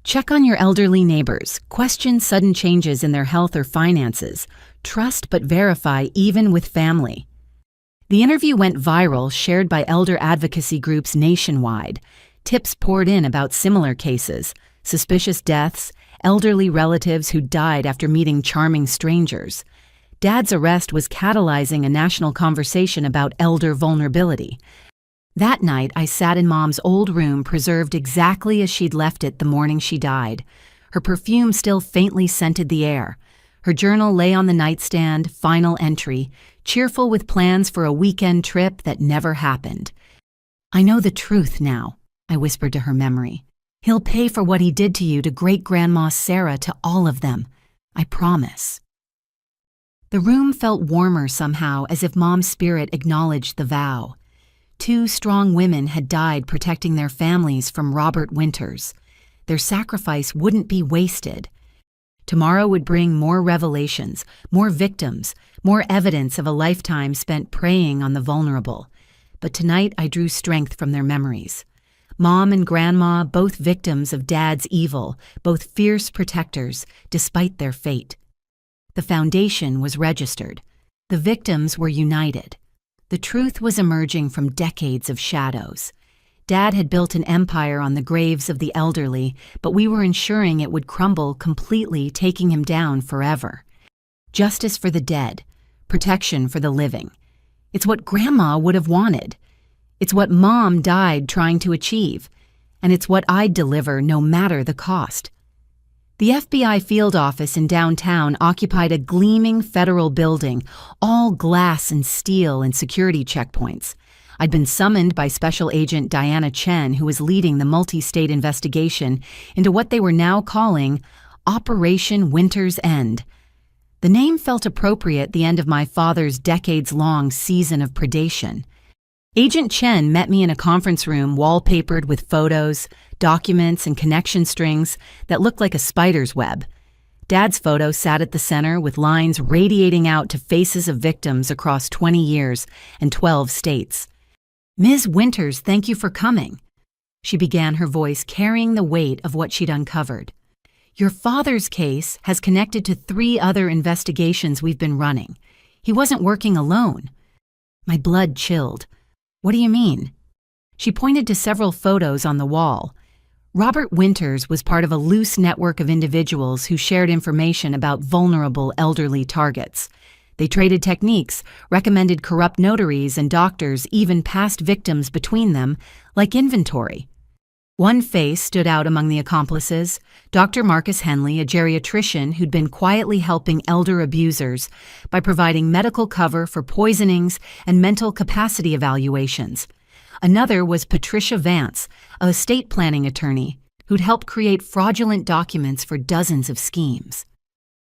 S1: Check on your elderly neighbors. Question sudden changes in their health or finances. Trust but verify even with family." The interview went viral, shared by elder advocacy groups nationwide. Tips poured in about similar cases, suspicious deaths, elderly relatives who died after meeting charming strangers. Dad's arrest was catalyzing a national conversation about elder vulnerability. That night, I sat in Mom's old room, preserved exactly as she'd left it the morning she died. Her perfume still faintly scented the air. Her journal lay on the nightstand, final entry, cheerful with plans for a weekend trip that never happened. "I know the truth now," I whispered to her memory. "He'll pay for what he did to you, to Great-Grandma Sarah, to all of them. I promise." The room felt warmer somehow, as if Mom's spirit acknowledged the vow. 2 strong women had died protecting their families from Robert Winters. Their sacrifice wouldn't be wasted. Tomorrow would bring more revelations, more victims, more evidence of a lifetime spent preying on the vulnerable. But tonight I drew strength from their memories. Mom and Grandma, both victims of Dad's evil, both fierce protectors, despite their fate. The foundation was registered. The victims were united. The truth was emerging from decades of shadows. Dad had built an empire on the graves of the elderly, but we were ensuring it would crumble completely, taking him down forever. Justice for the dead, protection for the living. It's what Grandma would have wanted. It's what Mom died trying to achieve. And it's what I'd deliver no matter the cost. The FBI field office in downtown occupied a gleaming federal building, all glass and steel and security checkpoints. I'd been summoned by Special Agent Diana Chen, who was leading the multi-state investigation into what they were now calling Operation Winter's End. The name felt appropriate at the end of my father's decades-long season of predation. Agent Chen met me in a conference room wallpapered with photos, documents, and connection strings that looked like a spider's web. Dad's photo sat at the center with lines radiating out to faces of victims across 20 years and 12 states. "Ms. Winters, thank you for coming," she began, her voice carrying the weight of what she'd uncovered. "Your father's case has connected to 3 other investigations we've been running. He wasn't working alone." My blood chilled. "What do you mean?" She pointed to several photos on the wall. Robert Winters was part of a loose network of individuals who shared information about vulnerable elderly targets. They traded techniques, recommended corrupt notaries and doctors, even passed victims between them, like inventory. One face stood out among the accomplices: Dr. Marcus Henley, a geriatrician who'd been quietly helping elder abusers by providing medical cover for poisonings and mental capacity evaluations. Another was Patricia Vance, a estate planning attorney who'd helped create fraudulent documents for dozens of schemes.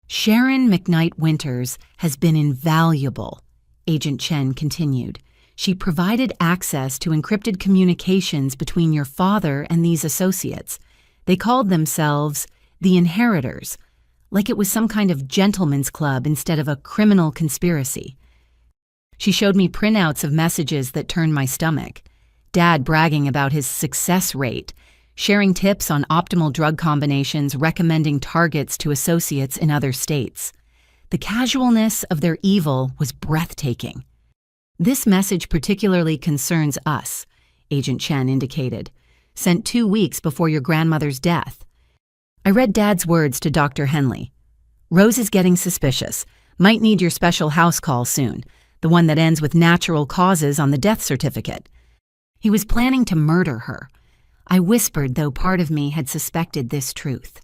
S1: "Sharon McKnight Winters has been invaluable," Agent Chen continued. "She provided access to encrypted communications between your father and these associates. They called themselves the Inheritors, like it was some kind of gentleman's club instead of a criminal conspiracy." She showed me printouts of messages that turned my stomach. Dad bragging about his success rate, sharing tips on optimal drug combinations, recommending targets to associates in other states. The casualness of their evil was breathtaking. "This message particularly concerns us," Agent Chen indicated. "Sent 2 weeks before your grandmother's death." I read Dad's words to Dr. Henley. "Rose is getting suspicious. Might need your special house call soon, the one that ends with natural causes on the death certificate." He was planning to murder her. I whispered, though part of me had suspected this truth.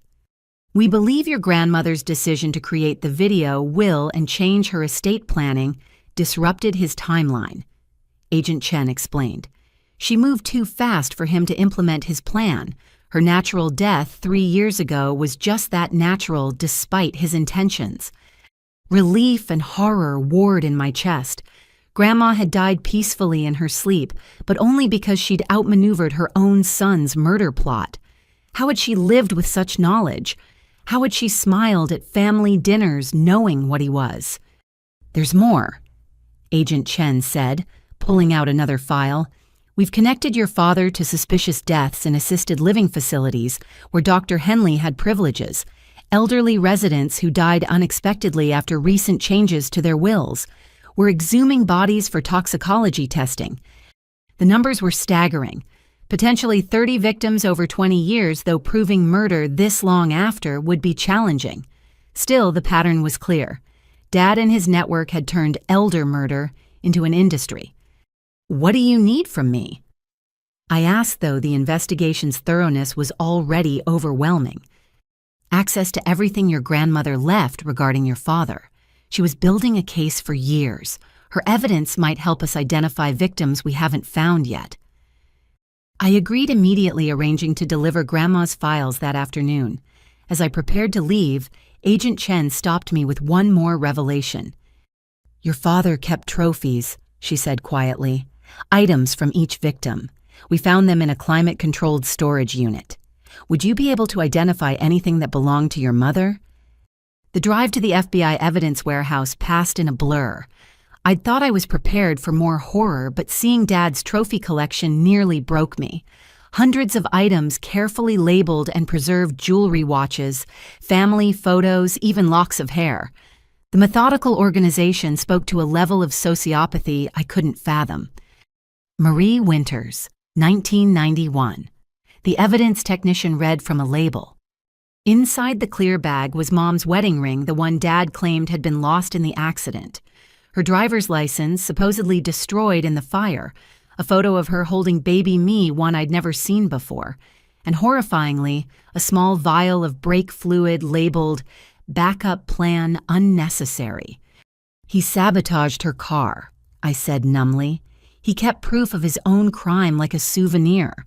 S1: "We believe your grandmother's decision to create the video will and change her estate planning disrupted his timeline," Agent Chen explained. "She moved too fast for him to implement his plan. Her natural death 3 years ago was just that natural despite his intentions." Relief and horror warred in my chest. Grandma had died peacefully in her sleep, but only because she'd outmaneuvered her own son's murder plot. How had she lived with such knowledge? How had she smiled at family dinners knowing what he was? "There's more," Agent Chen said, pulling out another file. "We've connected your father to suspicious deaths in assisted living facilities where Dr. Henley had privileges, elderly residents who died unexpectedly after recent changes to their wills. We're exhuming bodies for toxicology testing." The numbers were staggering. Potentially 30 victims over 20 years, though proving murder this long after would be challenging. Still, the pattern was clear. Dad and his network had turned elder murder into an industry. "What do you need from me?" I asked, though the investigation's thoroughness was already overwhelming. "Access to everything your grandmother left regarding your father. She was building a case for years. Her evidence might help us identify victims we haven't found yet." I agreed immediately, arranging to deliver Grandma's files that afternoon. As I prepared to leave, Agent Chen stopped me with one more revelation. "Your father kept trophies," she said quietly. "Items from each victim. We found them in a climate-controlled storage unit. Would you be able to identify anything that belonged to your mother?" The drive to the FBI evidence warehouse passed in a blur. I'd thought I was prepared for more horror, but seeing Dad's trophy collection nearly broke me. Hundreds of items carefully labeled and preserved jewelry, watches, family photos, even locks of hair. The methodical organization spoke to a level of sociopathy I couldn't fathom. "Marie Winters, 1991. The evidence technician read from a label. Inside the clear bag was Mom's wedding ring, the one Dad claimed had been lost in the accident. Her driver's license, supposedly destroyed in the fire. A photo of her holding baby me, one I'd never seen before. And horrifyingly, a small vial of brake fluid labeled, "Backup plan unnecessary." "He sabotaged her car," I said numbly. "He kept proof of his own crime like a souvenir."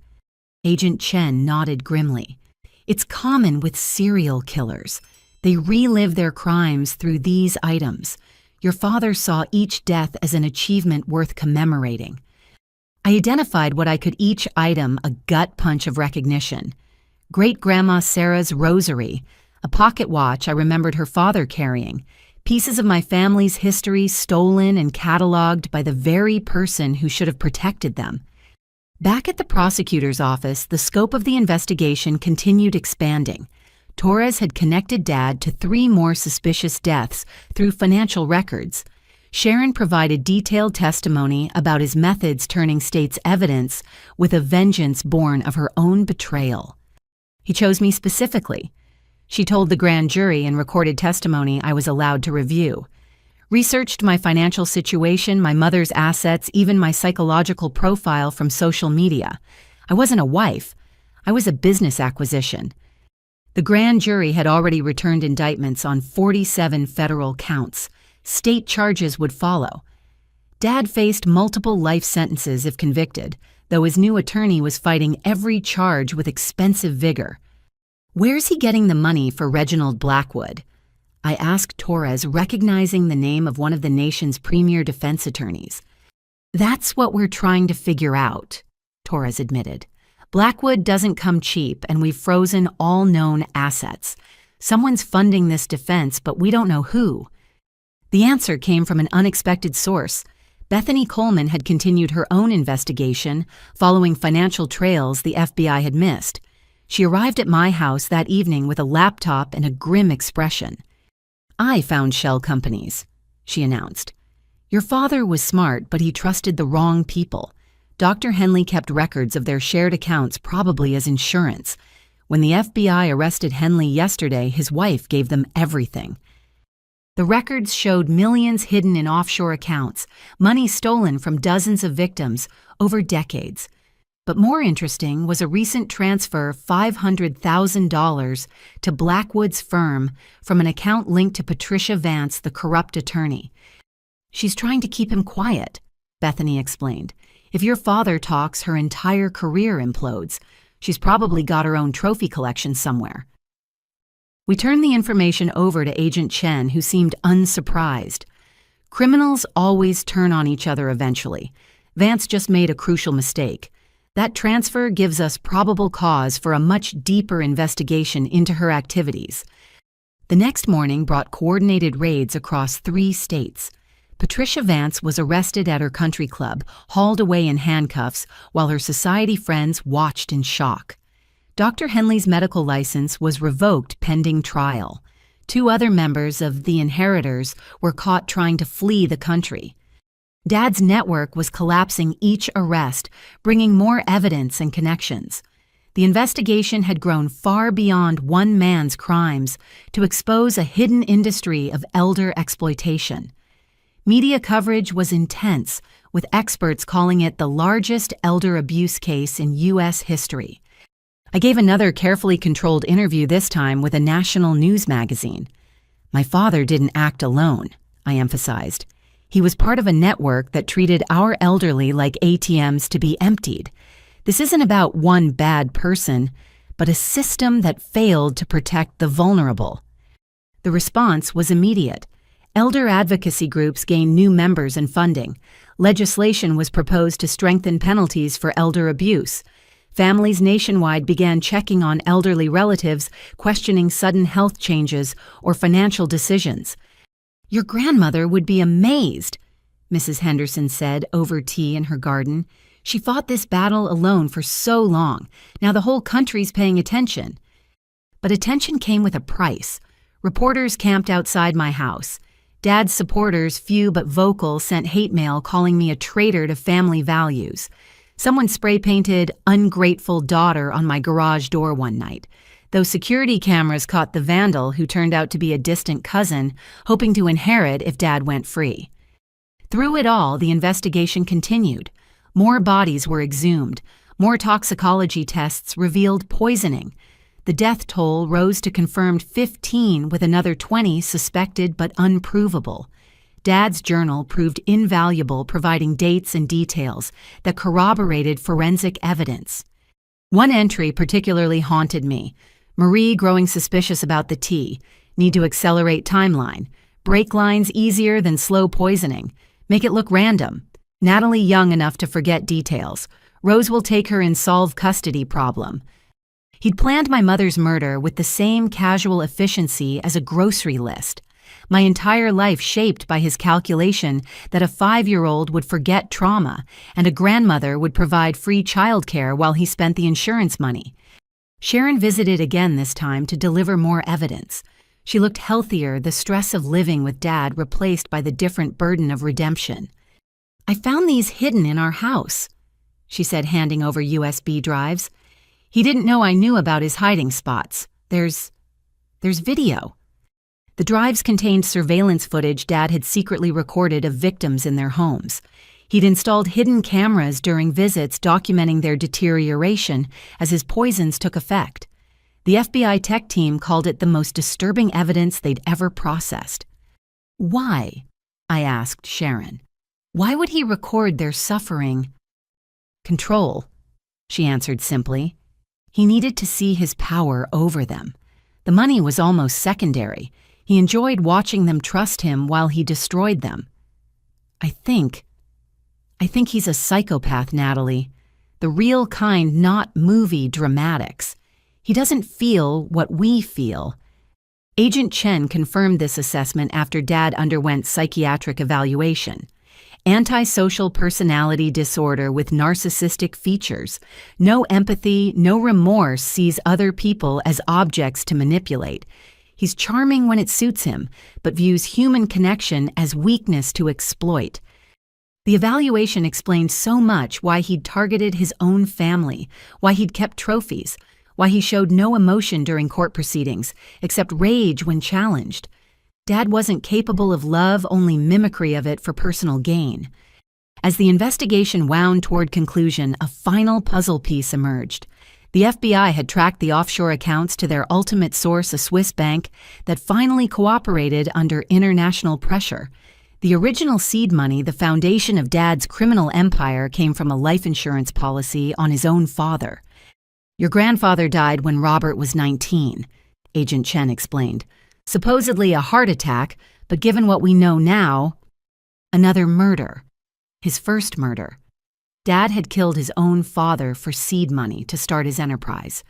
S1: Agent Chen nodded grimly. "It's common with serial killers. They relive their crimes through these items. Your father saw each death as an achievement worth commemorating." I identified what I could each item, a gut punch of recognition. Great-Grandma Sarah's rosary, a pocket watch I remembered her father carrying, pieces of my family's history stolen and cataloged by the very person who should have protected them. Back at the prosecutor's office, the scope of the investigation continued expanding. Torres had connected Dad to 3 more suspicious deaths through financial records. Sharon provided detailed testimony about his methods turning state's evidence with a vengeance born of her own betrayal. He chose me specifically. She told the grand jury in recorded testimony I was allowed to review. Researched my financial situation, my mother's assets, even my psychological profile from social media. I wasn't a wife. I was a business acquisition. The grand jury had already returned indictments on 47 federal counts. State charges would follow. Dad faced multiple life sentences if convicted, though his new attorney was fighting every charge with expensive vigor. "Where's he getting the money for Reginald Blackwood?" I asked Torres, recognizing the name of one of the nation's premier defense attorneys. "That's what we're trying to figure out," Torres admitted. "Blackwood doesn't come cheap, and we've frozen all known assets. Someone's funding this defense, but we don't know who." The answer came from an unexpected source. Bethany Coleman had continued her own investigation, following financial trails the FBI had missed. She arrived at my house that evening with a laptop and a grim expression. "I found shell companies," she announced. "Your father was smart, but he trusted the wrong people. Dr. Henley kept records of their shared accounts, probably as insurance. When the FBI arrested Henley yesterday, his wife gave them everything. The records showed millions hidden in offshore accounts, money stolen from dozens of victims over decades. But more interesting was a recent transfer of $500,000 to Blackwood's firm from an account linked to Patricia Vance, the corrupt attorney. She's trying to keep him quiet," Bethany explained. "If your father talks, her entire career implodes. She's probably got her own trophy collection somewhere." We turned the information over to Agent Chen, who seemed unsurprised. "Criminals always turn on each other eventually. Vance just made a crucial mistake. That transfer gives us probable cause for a much deeper investigation into her activities." The next morning brought coordinated raids across 3 states. Patricia Vance was arrested at her country club, hauled away in handcuffs, while her society friends watched in shock. Dr. Henley's medical license was revoked pending trial. 2 other members of the Inheritors were caught trying to flee the country. Dad's network was collapsing each arrest, bringing more evidence and connections. The investigation had grown far beyond one man's crimes to expose a hidden industry of elder exploitation. Media coverage was intense, with experts calling it the largest elder abuse case in U.S. history. I gave another carefully controlled interview, this time with a national news magazine. "My father didn't act alone," I emphasized. "He was part of a network that treated our elderly like ATMs to be emptied. This isn't about one bad person, but a system that failed to protect the vulnerable." The response was immediate. Elder advocacy groups gained new members and funding. Legislation was proposed to strengthen penalties for elder abuse. Families nationwide began checking on elderly relatives, questioning sudden health changes or financial decisions. "Your grandmother would be amazed," Mrs. Henderson said over tea in her garden. "She fought this battle alone for so long. Now the whole country's paying attention." But attention came with a price. Reporters camped outside my house. Dad's supporters, few but vocal, sent hate mail calling me a traitor to family values. Someone spray-painted "ungrateful daughter" on my garage door one night, though security cameras caught the vandal, who turned out to be a distant cousin, hoping to inherit if Dad went free. Through it all, the investigation continued. More bodies were exhumed. More toxicology tests revealed poisoning. The death toll rose to confirmed 15, with another 20 suspected but unprovable. Dad's journal proved invaluable, providing dates and details that corroborated forensic evidence. One entry particularly haunted me. Marie growing suspicious about the tea. Need to accelerate timeline. Break lines easier than slow poisoning. Make it look random. Natalie young enough to forget details. Rose will take her in solve custody problem. He'd planned my mother's murder with the same casual efficiency as a grocery list. My entire life shaped by his calculation that a 5-year-old would forget trauma and a grandmother would provide free childcare while he spent the insurance money. Sharon visited again this time to deliver more evidence. She looked healthier, the stress of living with Dad replaced by the different burden of redemption. "I found these hidden in our house," she said, handing over USB drives. "He didn't know I knew about his hiding spots. There's video." The drives contained surveillance footage Dad had secretly recorded of victims in their homes. He'd installed hidden cameras during visits documenting their deterioration as his poisons took effect. The FBI tech team called it the most disturbing evidence they'd ever processed. "Why?" I asked Sharon. "Why would he record their suffering?" "Control," she answered simply. "He needed to see his power over them. The money was almost secondary. He enjoyed watching them trust him while he destroyed them. I think he's a psychopath, Natalie. The real kind, not movie dramatics. He doesn't feel what we feel." Agent Chen confirmed this assessment after Dad underwent psychiatric evaluation. Antisocial personality disorder with narcissistic features. No empathy, no remorse, sees other people as objects to manipulate. He's charming when it suits him, but views human connection as weakness to exploit. The evaluation explained so much: why he'd targeted his own family, why he'd kept trophies, why he showed no emotion during court proceedings, except rage when challenged. Dad wasn't capable of love, only mimicry of it for personal gain. As the investigation wound toward conclusion, a final puzzle piece emerged. The FBI had tracked the offshore accounts to their ultimate source, a Swiss bank that finally cooperated under international pressure. The original seed money, the foundation of Dad's criminal empire, came from a life insurance policy on his own father. "Your grandfather died when Robert was 19, Agent Chen explained. Supposedly a heart attack, but given what we know now, another murder. His first murder. Dad had killed his own father for seed money to start his enterprise.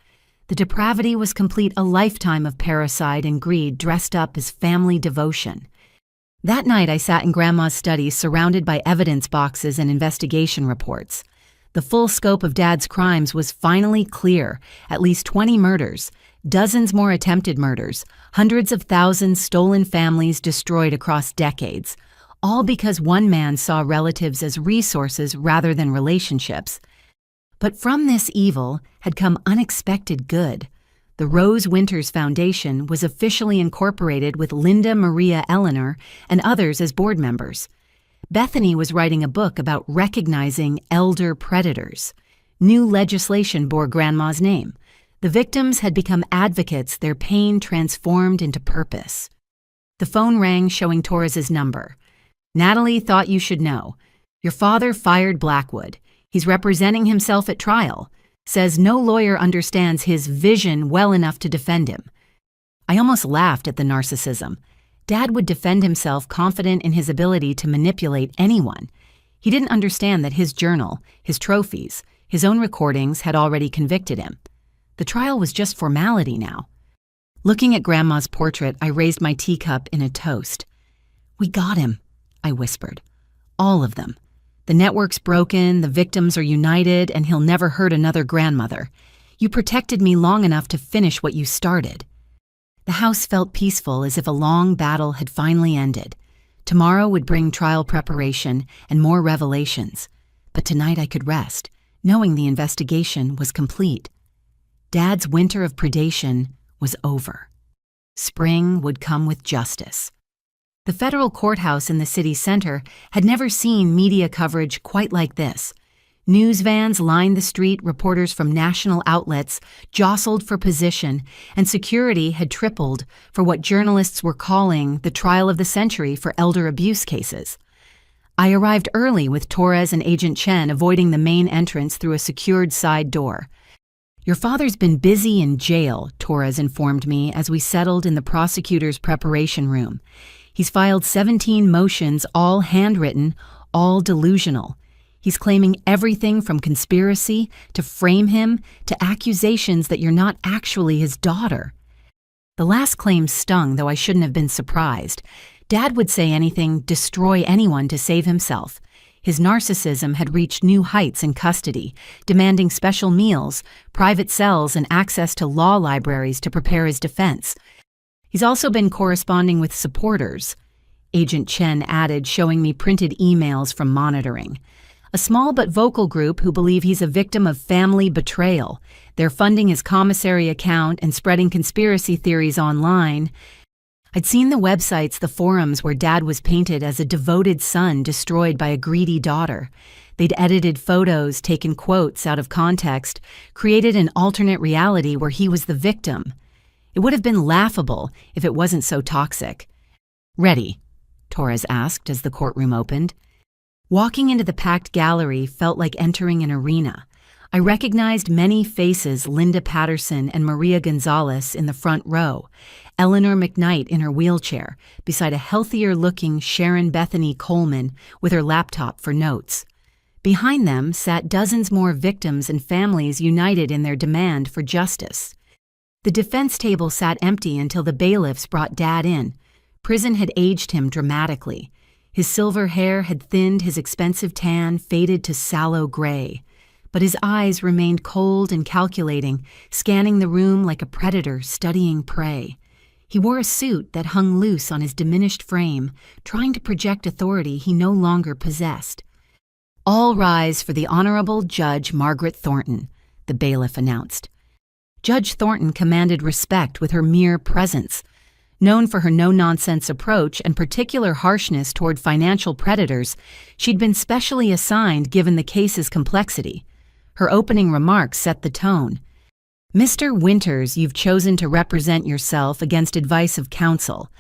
S1: The depravity was complete, a lifetime of parricide and greed dressed up as family devotion. That night I sat in Grandma's study surrounded by evidence boxes and investigation reports. The full scope of Dad's crimes was finally clear: at least 20 murders, dozens more attempted murders, hundreds of thousands stolen families destroyed across decades, all because one man saw relatives as resources rather than relationships. But from this evil had come unexpected good. The Rose Winters Foundation was officially incorporated with Linda Maria Eleanor and others as board members. Bethany was writing a book about recognizing elder predators. New legislation bore Grandma's name. The victims had become advocates, their pain transformed into purpose. The phone rang, showing Torres's number. "Natalie, thought you should know. Your father fired Blackwood. He's representing himself at trial. Says no lawyer understands his vision well enough to defend him." I almost laughed at the narcissism. Dad would defend himself, confident in his ability to manipulate anyone. He didn't understand that his journal, his trophies, his own recordings had already convicted him. The trial was just formality now. Looking at Grandma's portrait, I raised my teacup in a toast. "We got him," I whispered. "All of them. The network's broken, the victims are united, and he'll never hurt another grandmother. You protected me long enough to finish what you started." The house felt peaceful, as if a long battle had finally ended. Tomorrow would bring trial preparation and more revelations. But tonight I could rest, knowing the investigation was complete. Dad's winter of predation was over. Spring would come with justice. The federal courthouse in the city center had never seen media coverage quite like this. News vans lined the street, reporters from national outlets jostled for position, and security had tripled for what journalists were calling the trial of the century for elder abuse cases. I arrived early with Torres and Agent Chen, avoiding the main entrance through a secured side door. "Your father's been busy in jail," Torres informed me as we settled in the prosecutor's preparation room. "He's filed 17 motions, all handwritten, all delusional. He's claiming everything from conspiracy to frame him to accusations that you're not actually his daughter." The last claim stung, though I shouldn't have been surprised. Dad would say anything, destroy anyone to save himself. His narcissism had reached new heights in custody, demanding special meals, private cells, and access to law libraries to prepare his defense. He's also been corresponding with supporters, Agent Chen added, showing me printed emails from monitoring. A small but vocal group who believe he's a victim of family betrayal. They're funding his commissary account and spreading conspiracy theories online. I'd seen the websites, the forums where Dad was painted as a devoted son destroyed by a greedy daughter. They'd edited photos, taken quotes out of context, created an alternate reality where he was the victim. It would have been laughable if it wasn't so toxic. "Ready?" Torres asked as the courtroom opened. Walking into the packed gallery felt like entering an arena. I recognized many faces: Linda Patterson and Maria Gonzalez in the front row, Eleanor McKnight in her wheelchair, beside a healthier-looking Sharon Bethany Coleman with her laptop for notes. Behind them sat dozens more victims and families united in their demand for justice. The defense table sat empty until the bailiffs brought Dad in. Prison had aged him dramatically. His silver hair had thinned, his expensive tan faded to sallow gray. But his eyes remained cold and calculating, scanning the room like a predator studying prey. He wore a suit that hung loose on his diminished frame, trying to project authority he no longer possessed. "All rise for the Honorable Judge Margaret Thornton," the bailiff announced. Judge Thornton commanded respect with her mere presence. Known for her no-nonsense approach and particular harshness toward financial predators, she'd been specially assigned given the case's complexity. Her opening remarks set the tone. "Mr. Winters, you've chosen to represent yourself against advice of counsel.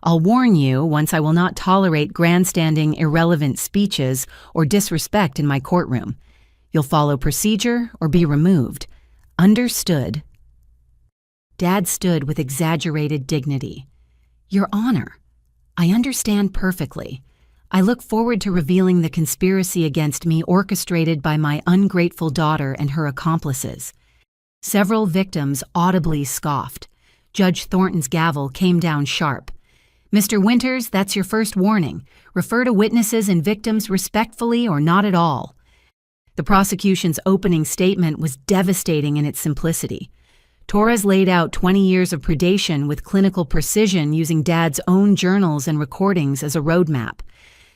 S1: I'll warn you, once I will not tolerate grandstanding, irrelevant speeches or disrespect in my courtroom. You'll follow procedure or be removed. Understood?" Dad stood with exaggerated dignity. "Your Honor, I understand perfectly. I look forward to revealing the conspiracy against me orchestrated by my ungrateful daughter and her accomplices." Several victims audibly scoffed. Judge Thornton's gavel came down sharp. "Mr. Winters, that's your first warning. Refer to witnesses and victims respectfully or not at all." The prosecution's opening statement was devastating in its simplicity. Torres laid out 20 years of predation with clinical precision using Dad's own journals and recordings as a roadmap.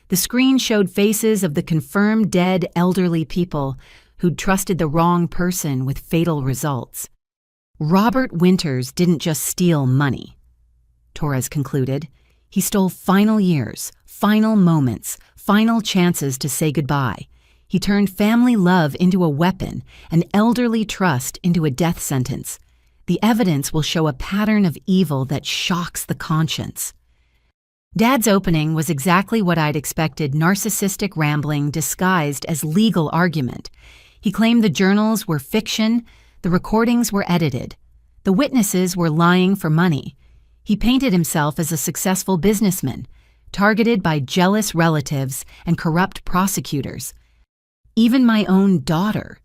S1: The screen showed faces of the confirmed dead elderly people who'd trusted the wrong person with fatal results. "Robert Winters didn't just steal money," Torres concluded. "He stole final years, final moments, final chances to say goodbye. He turned family love into a weapon, and elderly trust into a death sentence. The evidence will show a pattern of evil that shocks the conscience." Dad's opening was exactly what I'd expected: narcissistic rambling disguised as legal argument. He claimed the journals were fiction, the recordings were edited, the witnesses were lying for money. He painted himself as a successful businessman, targeted by jealous relatives and corrupt prosecutors. "Even my own daughter,"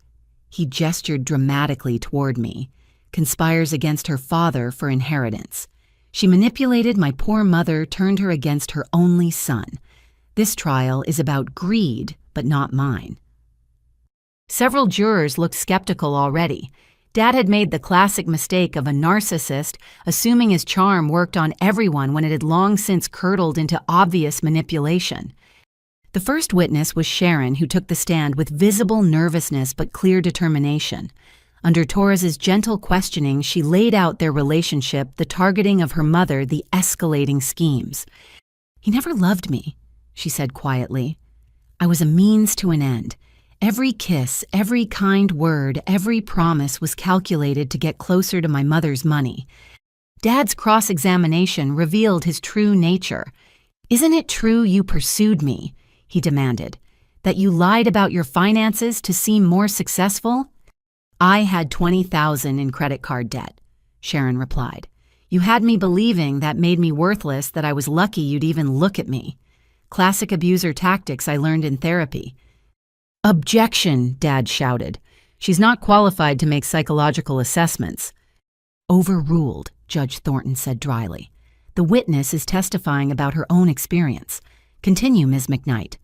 S1: he gestured dramatically toward me, "conspires against her father for inheritance. She manipulated my poor mother, turned her against her only son. This trial is about greed, but not mine." Several jurors looked skeptical already. Dad had made the classic mistake of a narcissist assuming his charm worked on everyone when it had long since curdled into obvious manipulation. The first witness was Sharon, who took the stand with visible nervousness but clear determination. Under Torres's gentle questioning, she laid out their relationship, the targeting of her mother, the escalating schemes. "He never loved me," she said quietly. "I was a means to an end. Every kiss, every kind word, every promise was calculated to get closer to my mother's money." Dad's cross-examination revealed his true nature. "Isn't it true you pursued me?" he demanded. "That you lied about your finances to seem more successful?" "I had $20,000 in credit card debt," Sharon replied. "You had me believing that made me worthless, that I was lucky you'd even look at me. Classic abuser tactics I learned in therapy." "Objection," Dad shouted. "She's not qualified to make psychological assessments." "Overruled," Judge Thornton said dryly. "The witness is testifying about her own experience. Continue, Ms. McKnight."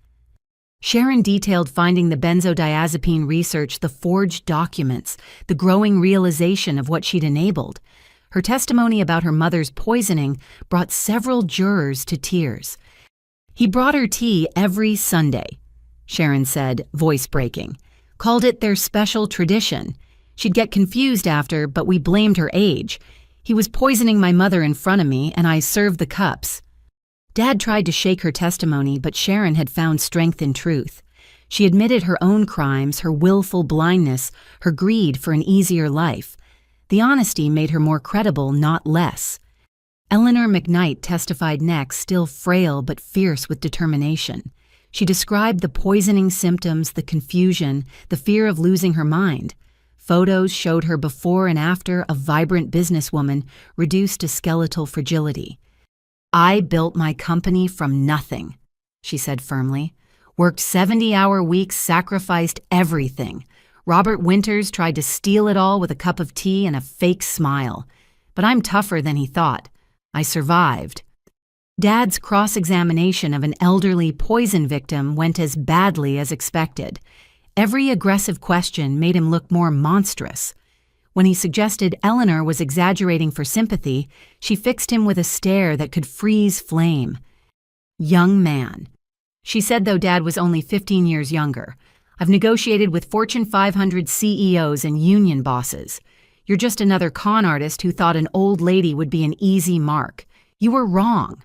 S1: Sharon detailed finding the benzodiazepine research, the forged documents, the growing realization of what she'd enabled. Her testimony about her mother's poisoning brought several jurors to tears. "He brought her tea every Sunday," Sharon said, voice breaking. "Called it their special tradition. She'd get confused after, but we blamed her age. He was poisoning my mother in front of me, and I served the cups." Dad tried to shake her testimony, but Sharon had found strength in truth. She admitted her own crimes, her willful blindness, her greed for an easier life. The honesty made her more credible, not less. Eleanor McKnight testified next, still frail but fierce with determination. She described the poisoning symptoms, the confusion, the fear of losing her mind. Photos showed her before and after, a vibrant businesswoman reduced to skeletal fragility. "I built my company from nothing," she said firmly. "Worked 70-hour weeks, sacrificed everything. Robert Winters tried to steal it all with a cup of tea and a fake smile. But I'm tougher than he thought. I survived." Dad's cross-examination of an elderly poison victim went as badly as expected. Every aggressive question made him look more monstrous. When he suggested Eleanor was exaggerating for sympathy, she fixed him with a stare that could freeze flame. Young man. She said, though Dad was only 15 years younger. I've negotiated with Fortune 500 CEOs and union bosses. You're just another con artist who thought an old lady would be an easy mark. You were wrong.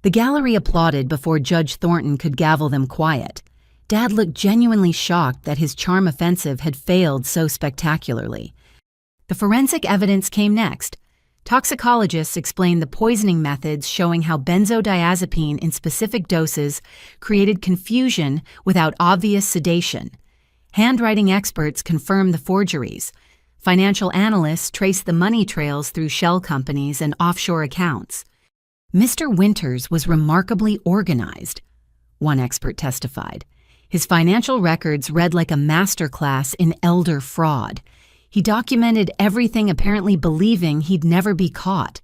S1: The gallery applauded before Judge Thornton could gavel them quiet. Dad looked genuinely shocked that his charm offensive had failed so spectacularly. The forensic evidence came next. Toxicologists explained the poisoning methods, showing how benzodiazepine in specific doses created confusion without obvious sedation. Handwriting experts confirmed the forgeries. Financial analysts traced the money trails through shell companies and offshore accounts. Mr. Winters was remarkably organized, one expert testified. His financial records read like a masterclass in elder fraud. He documented everything, apparently believing he'd never be caught.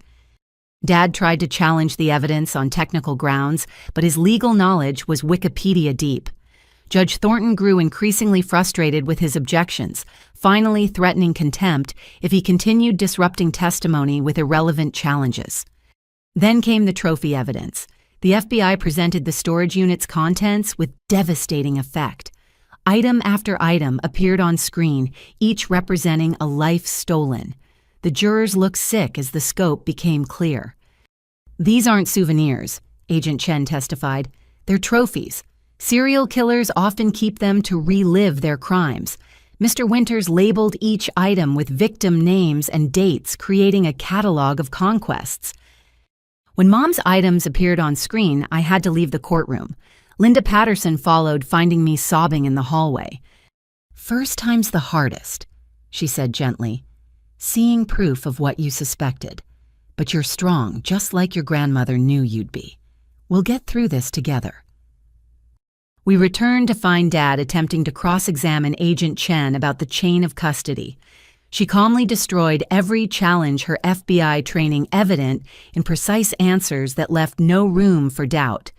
S1: Dad tried to challenge the evidence on technical grounds, but his legal knowledge was Wikipedia deep. Judge Thornton grew increasingly frustrated with his objections, finally threatening contempt if he continued disrupting testimony with irrelevant challenges. Then came the trophy evidence. The FBI presented the storage unit's contents with devastating effect. Item after item appeared on screen, each representing a life stolen. The jurors looked sick as the scope became clear. These aren't souvenirs, Agent Chen testified. They're trophies. Serial killers often keep them to relive their crimes. Mr. Winters labeled each item with victim names and dates, creating a catalog of conquests. When Mom's items appeared on screen, I had to leave the courtroom. Linda Patterson followed, finding me sobbing in the hallway. First time's the hardest, she said gently. Seeing proof of what you suspected. But you're strong, just like your grandmother knew you'd be. We'll get through this together. We returned to find Dad attempting to cross-examine Agent Chen about the chain of custody. She calmly destroyed every challenge, her FBI training evident in precise answers that left no room for doubt.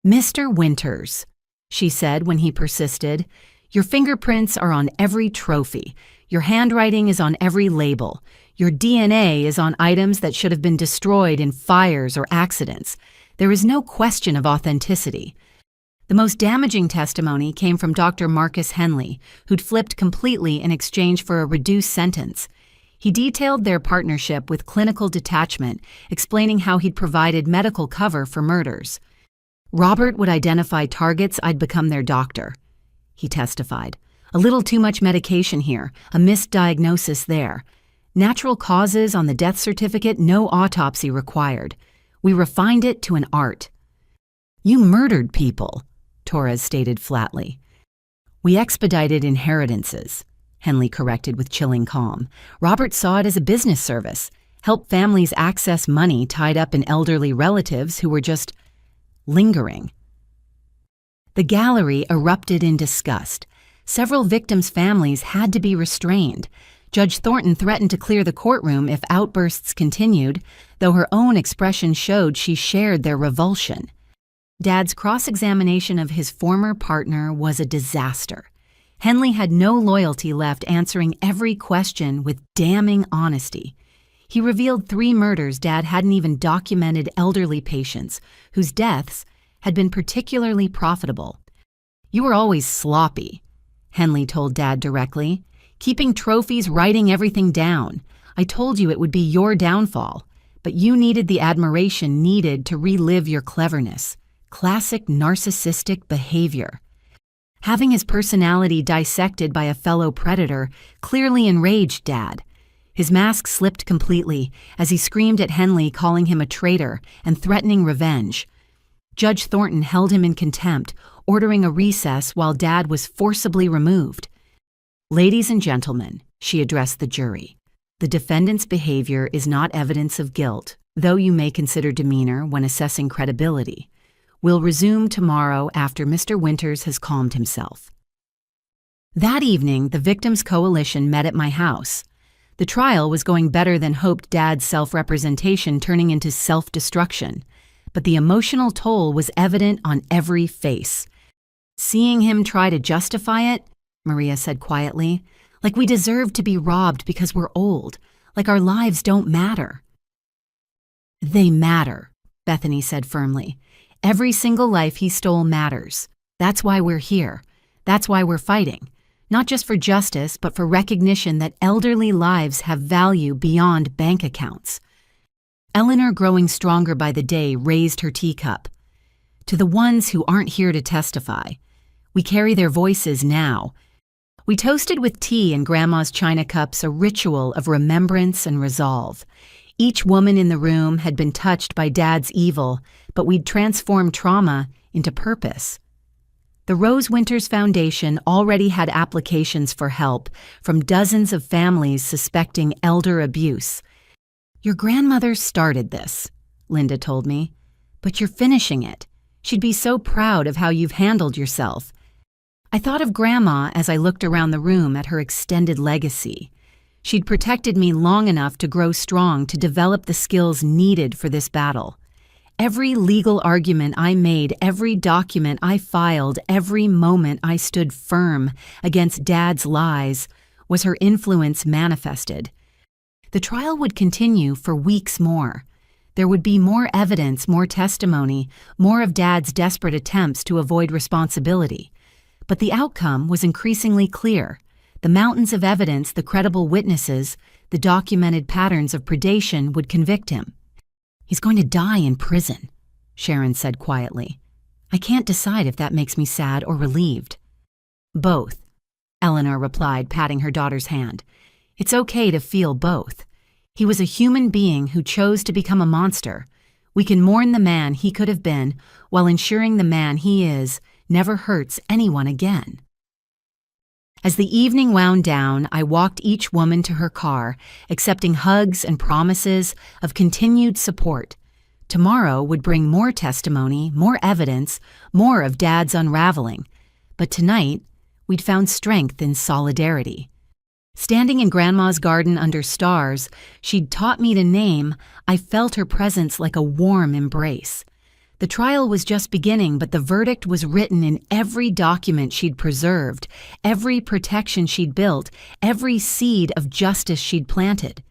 S1: Mr. Winters, she said when he persisted, your fingerprints are on every trophy. Your handwriting is on every label. Your DNA is on items that should have been destroyed in fires or accidents. There is no question of authenticity. The most damaging testimony came from Dr. Marcus Henley, who'd flipped completely in exchange for a reduced sentence. He detailed their partnership with clinical detachment, explaining how he'd provided medical cover for murders. Robert would identify targets, I'd become their doctor, he testified. A little too much medication here, a misdiagnosis there. Natural causes on the death certificate, no autopsy required. We refined it to an art. You murdered people, Torres stated flatly. We expedited inheritances, Henley corrected with chilling calm. Robert saw it as a business service, help families access money tied up in elderly relatives who were just lingering. The gallery erupted in disgust. Several victims' families had to be restrained. Judge Thornton threatened to clear the courtroom if outbursts continued, though her own expression showed she shared their revulsion. Dad's cross-examination of his former partner was a disaster. Henley had no loyalty left, answering every question with damning honesty. He revealed 3 murders Dad hadn't even documented, elderly patients, whose deaths had been particularly profitable. You were always sloppy, Henley told Dad directly. Keeping trophies, writing everything down. I told you it would be your downfall, but you needed the admiration needed to relive your cleverness. Classic narcissistic behavior. Having his personality dissected by a fellow predator clearly enraged Dad. His mask slipped completely as he screamed at Henley, calling him a traitor and threatening revenge. Judge Thornton held him in contempt, ordering a recess while Dad was forcibly removed. Ladies and gentlemen, she addressed the jury, the defendant's behavior is not evidence of guilt, though you may consider demeanor when assessing credibility. We'll resume tomorrow after Mr. Winters has calmed himself. That evening, the Victims' Coalition met at my house. The trial was going better than hoped, Dad's self-representation turning into self-destruction. but the emotional toll was evident on every face. "Seeing him try to justify it," Maria said quietly, "like we deserve to be robbed because we're old, like our lives don't matter." "They matter," Bethany said firmly. "Every single life he stole matters. That's why we're here. That's why we're fighting. Not just for justice, but for recognition that elderly lives have value beyond bank accounts." Eleanor, growing stronger by the day, raised her teacup. "To the ones who aren't here to testify, we carry their voices now." We toasted with tea in Grandma's china cups, a ritual of remembrance and resolve. Each woman in the room had been touched by Dad's evil, but we'd transformed trauma into purpose. The Rose Winters Foundation already had applications for help from dozens of families suspecting elder abuse. "Your grandmother started this," Linda told me, "but you're finishing it. She'd be so proud of how you've handled yourself." I thought of Grandma as I looked around the room at her extended legacy. She'd protected me long enough to grow strong to develop the skills needed for this battle. Every legal argument I made, every document I filed, every moment I stood firm against Dad's lies was her influence manifested. The trial would continue for weeks more. There would be more evidence, more testimony, more of Dad's desperate attempts to avoid responsibility. But the outcome was increasingly clear. The mountains of evidence, the credible witnesses, the documented patterns of predation would convict him. "He's going to die in prison," Sharon said quietly. "I can't decide if that makes me sad or relieved." "Both," Eleanor replied, patting her daughter's hand. "It's okay to feel both. He was a human being who chose to become a monster. We can mourn the man he could have been while ensuring the man he is never hurts anyone again." As the evening wound down, I walked each woman to her car, accepting hugs and promises of continued support. Tomorrow would bring more testimony, more evidence, more of Dad's unraveling. But tonight, we'd found strength in solidarity. Standing in Grandma's garden under stars she'd taught me to name, I felt her presence like a warm embrace. The trial was just beginning, but the verdict was written in every document she'd preserved, every protection she'd built, every seed of justice she'd planted.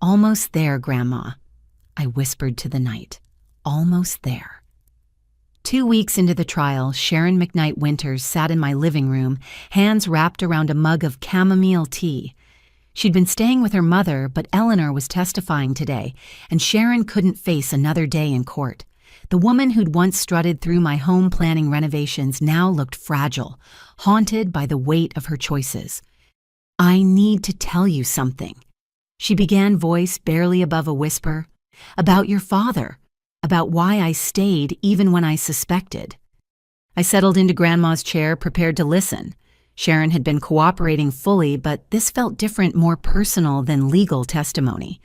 S1: "Almost there, Grandma," I whispered to the night. "Almost there." 2 weeks into the trial, Sharon McKnight Winters sat in my living room, hands wrapped around a mug of chamomile tea. She'd been staying with her mother, but Eleanor was testifying today, and Sharon couldn't face another day in court. The woman who'd once strutted through my home planning renovations now looked fragile, haunted by the weight of her choices. "I need to tell you something," she began, voice barely above a whisper. "About your father. About why I stayed even when I suspected." I settled into Grandma's chair, prepared to listen. Sharon had been cooperating fully, but this felt different, more personal than legal testimony.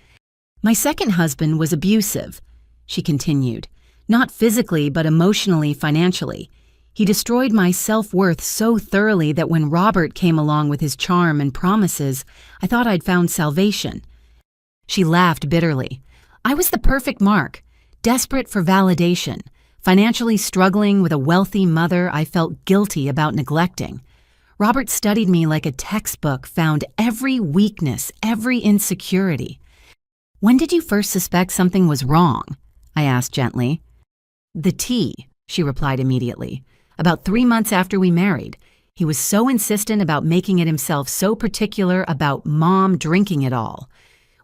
S1: "My second husband was abusive," she continued. "Not physically, but emotionally, financially. He destroyed my self-worth so thoroughly that when Robert came along with his charm and promises, I thought I'd found salvation." She laughed bitterly. "I was the perfect mark, desperate for validation, financially struggling with a wealthy mother I felt guilty about neglecting. Robert studied me like a textbook, found every weakness, every insecurity." "When did you first suspect something was wrong?" I asked gently. "The tea," she replied immediately. "About 3 months after we married. He was so insistent about making it himself, so particular about Mom drinking it all.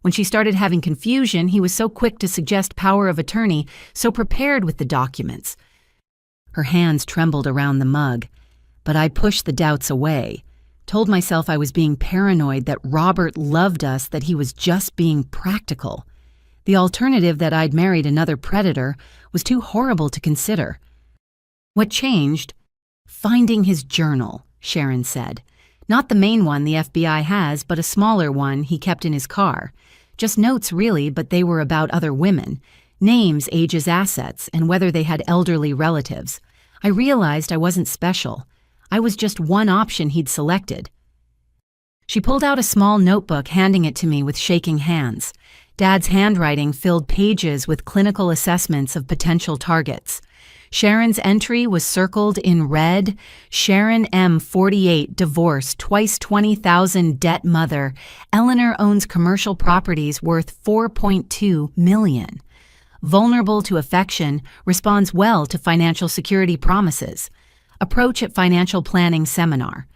S1: When she started having confusion, he was so quick to suggest power of attorney, so prepared with the documents." Her hands trembled around the mug, but I pushed the doubts away, told myself I was being paranoid, that Robert loved us, that he was just being practical. The alternative, that I'd married another predator, was too horrible to consider. "What changed?" "Finding his journal," Sharon said. "Not the main one the FBI has, but a smaller one he kept in his car. Just notes, really, but they were about other women. Names, ages, assets, and whether they had elderly relatives. I realized I wasn't special. I was just one option he'd selected." She pulled out a small notebook, handing it to me with shaking hands. Dad's handwriting filled pages with clinical assessments of potential targets. Sharon's entry was circled in red. Sharon M. 48, divorced, twice 20,000, debt mother. Eleanor owns commercial properties worth $4.2 million. Vulnerable to affection, responds well to financial security promises. Approach at financial planning seminar.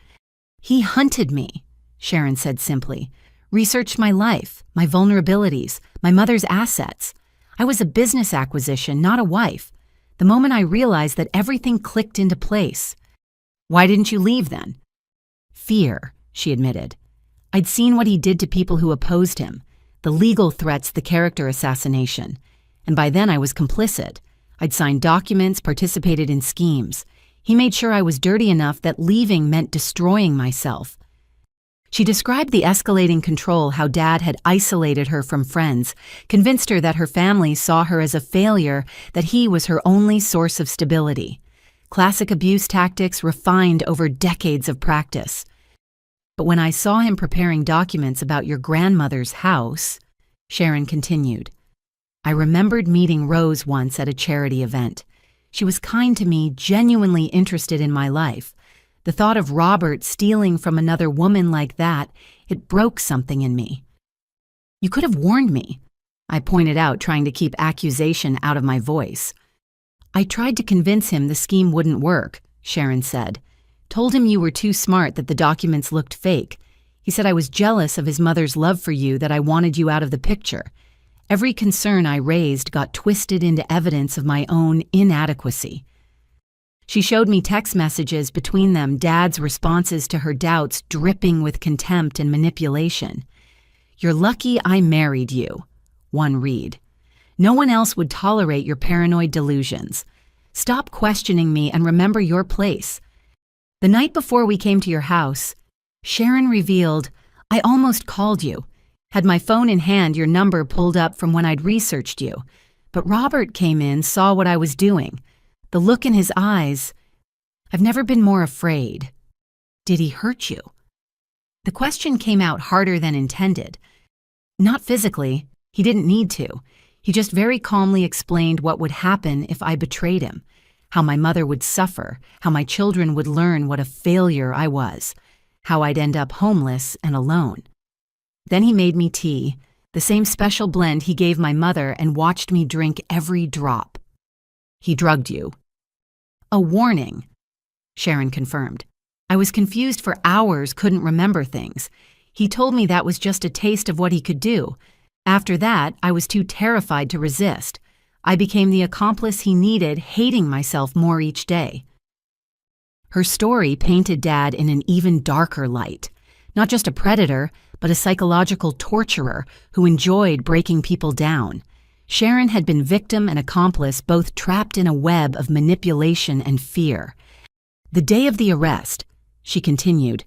S1: He hunted me, Sharon said simply. Researched my life, my vulnerabilities, my mother's assets. I was a business acquisition, not a wife. The moment I realized that everything clicked into place. Why didn't you leave then? Fear, she admitted. I'd seen what he did to people who opposed him, the legal threats, the character assassination. And by then I was complicit. I'd signed documents, participated in schemes. He made sure I was dirty enough that leaving meant destroying myself. She described the escalating control, how Dad had isolated her from friends, convinced her that her family saw her as a failure, that he was her only source of stability. Classic abuse tactics refined over decades of practice. But when I saw him preparing documents about your grandmother's house, Sharon continued, I remembered meeting Rose once at a charity event. She was kind to me, genuinely interested in my life. The thought of Robert stealing from another woman like that, it broke something in me. You could have warned me, I pointed out, trying to keep accusation out of my voice. I tried to convince him the scheme wouldn't work, Sharon said. Told him you were too smart, that the documents looked fake. He said I was jealous of his mother's love for you, that I wanted you out of the picture. Every concern I raised got twisted into evidence of my own inadequacy. She showed me text messages between them, Dad's responses to her doubts dripping with contempt and manipulation. You're lucky I married you, one read. No one else would tolerate your paranoid delusions. Stop questioning me and remember your place. The night before we came to your house, Sharon revealed, I almost called you. Had my phone in hand, your number pulled up from when I'd researched you. But Robert came in, saw what I was doing. The look in his eyes. I've never been more afraid. Did he hurt you? The question came out harder than intended. Not physically. He didn't need to. He just very calmly explained what would happen if I betrayed him, how my mother would suffer, how my children would learn what a failure I was, how I'd end up homeless and alone. Then he made me tea, the same special blend he gave my mother, and watched me drink every drop. He drugged you. A warning, Sharon confirmed. I was confused for hours, couldn't remember things. He told me that was just a taste of what he could do. After that, I was too terrified to resist. I became the accomplice he needed, hating myself more each day. Her story painted Dad in an even darker light. Not just a predator, but a psychological torturer who enjoyed breaking people down. Sharon had been victim and accomplice, both trapped in a web of manipulation and fear. The day of the arrest, she continued,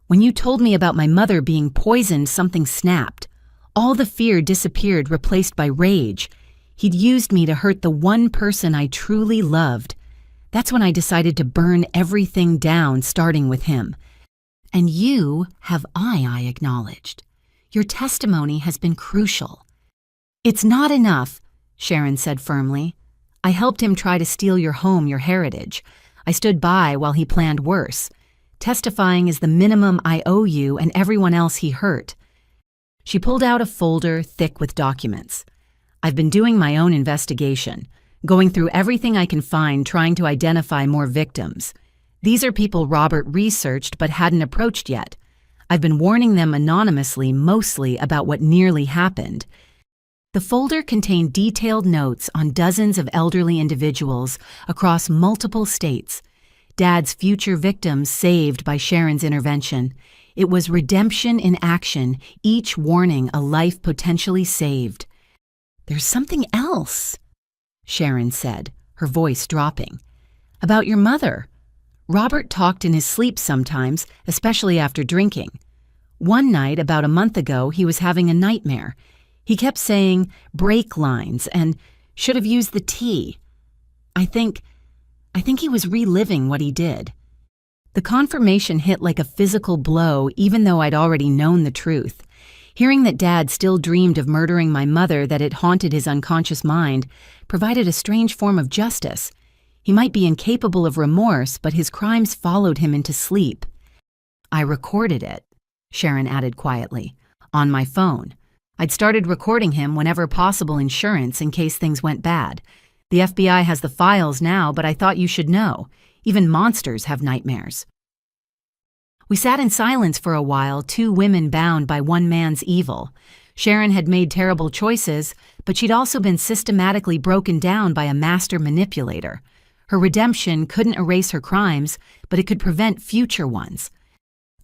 S1: when you told me about my mother being poisoned, something snapped. All the fear disappeared, replaced by rage. He'd used me to hurt the one person I truly loved. That's when I decided to burn everything down, starting with him. And you have I acknowledged. Your testimony has been crucial. It's not enough, Sharon said firmly. I helped him try to steal your home, your heritage. I stood by while he planned worse. Testifying is the minimum I owe you and everyone else he hurt. She pulled out a folder thick with documents. I've been doing my own investigation, going through everything I can find, trying to identify more victims. These are people Robert researched but hadn't approached yet. I've been warning them anonymously, mostly about what nearly happened. The folder contained detailed notes on dozens of elderly individuals across multiple states. Dad's future victims saved by Sharon's intervention. It was redemption in action, each warning a life potentially saved. There's something else, Sharon said, her voice dropping. About your mother. Robert talked in his sleep sometimes, especially after drinking. One night, about a month ago, he was having a nightmare. He kept saying break lines and should have used the T. I think he was reliving what he did. The confirmation hit like a physical blow, even though I'd already known the truth. Hearing that Dad still dreamed of murdering my mother, that it haunted his unconscious mind, provided a strange form of justice. He might be incapable of remorse, but his crimes followed him into sleep. I recorded it, Sharon added quietly, on my phone. I'd started recording him whenever possible insurance in case things went bad. The FBI has the files now, but I thought you should know. Even monsters have nightmares. We sat in silence for a while, two women bound by one man's evil. Sharon had made terrible choices, but she'd also been systematically broken down by a master manipulator. Her redemption couldn't erase her crimes, but it could prevent future ones.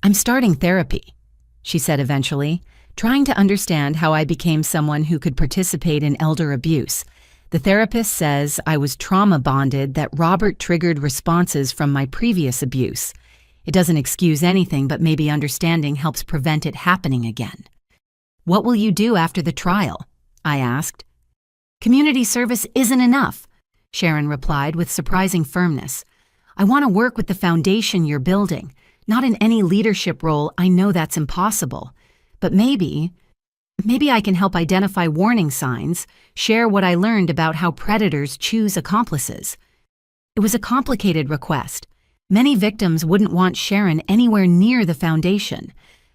S1: "I'm starting therapy," she said eventually, trying to understand how I became someone who could participate in elder abuse. The therapist says I was trauma bonded, that Robert triggered responses from my previous abuse. It doesn't excuse anything, but maybe understanding helps prevent it happening again. "What will you do after the trial?" I asked. "Community service isn't enough," Sharon replied with surprising firmness. "I want to work with the foundation you're building. Not in any leadership role, I know that's impossible. But maybe I can help identify warning signs, share what I learned about how predators choose accomplices." It was a complicated request. Many victims wouldn't want Sharon anywhere near the foundation,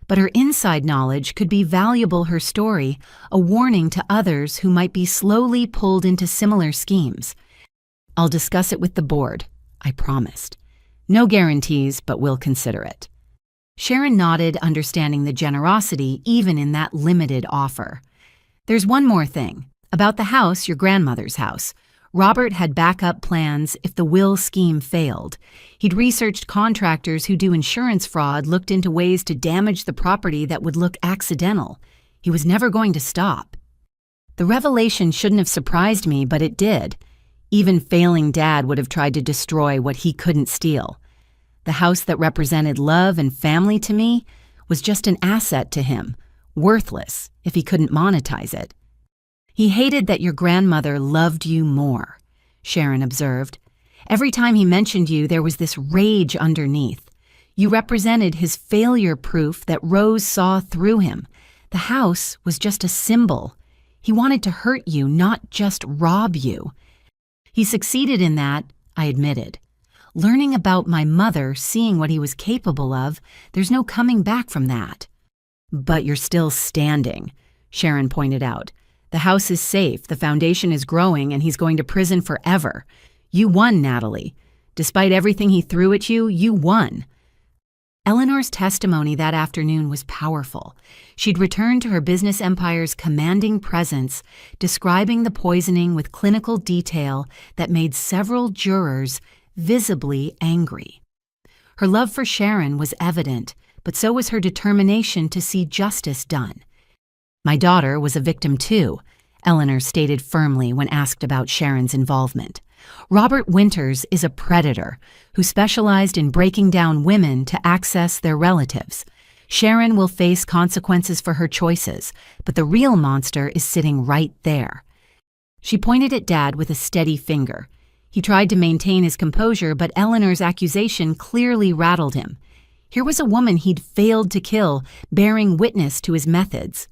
S1: but her inside knowledge could be valuable. Her story, a warning to others who might be slowly pulled into similar schemes. "I'll discuss it with the board," I promised. "No guarantees, but we'll consider it." Sharon nodded, understanding the generosity even in that limited offer. "There's one more thing. About the house, your grandmother's house. Robert had backup plans if the will scheme failed. He'd researched contractors who do insurance fraud, looked into ways to damage the property that would look accidental. He was never going to stop. The revelation shouldn't have surprised me, but it did. Even failing Dad would have tried to destroy what he couldn't steal. The house that represented love and family to me was just an asset to him, worthless if he couldn't monetize it. "He hated that your grandmother loved you more," Sharon observed. "Every time he mentioned you, there was this rage underneath. You represented his failure proof that Rose saw through him. The house was just a symbol. He wanted to hurt you, not just rob you. He succeeded in that," I admitted. "Learning about my mother, seeing what he was capable of, there's no coming back from that." "But you're still standing," Sharon pointed out. "The house is safe, the foundation is growing, and he's going to prison forever. You won, Natalie. Despite everything he threw at you, you won." Eleanor's testimony that afternoon was powerful. She'd returned to her business empire's commanding presence, describing the poisoning with clinical detail that made several jurors visibly angry. Her love for Sharon was evident, but so was her determination to see justice done. "My daughter was a victim too," Eleanor stated firmly when asked about Sharon's involvement. "Robert Winters is a predator who specialized in breaking down women to access their relatives. Sharon will face consequences for her choices, but the real monster is sitting right there." She pointed at Dad with a steady finger. He tried to maintain his composure, but Eleanor's accusation clearly rattled him. Here was a woman he'd failed to kill, bearing witness to his methods.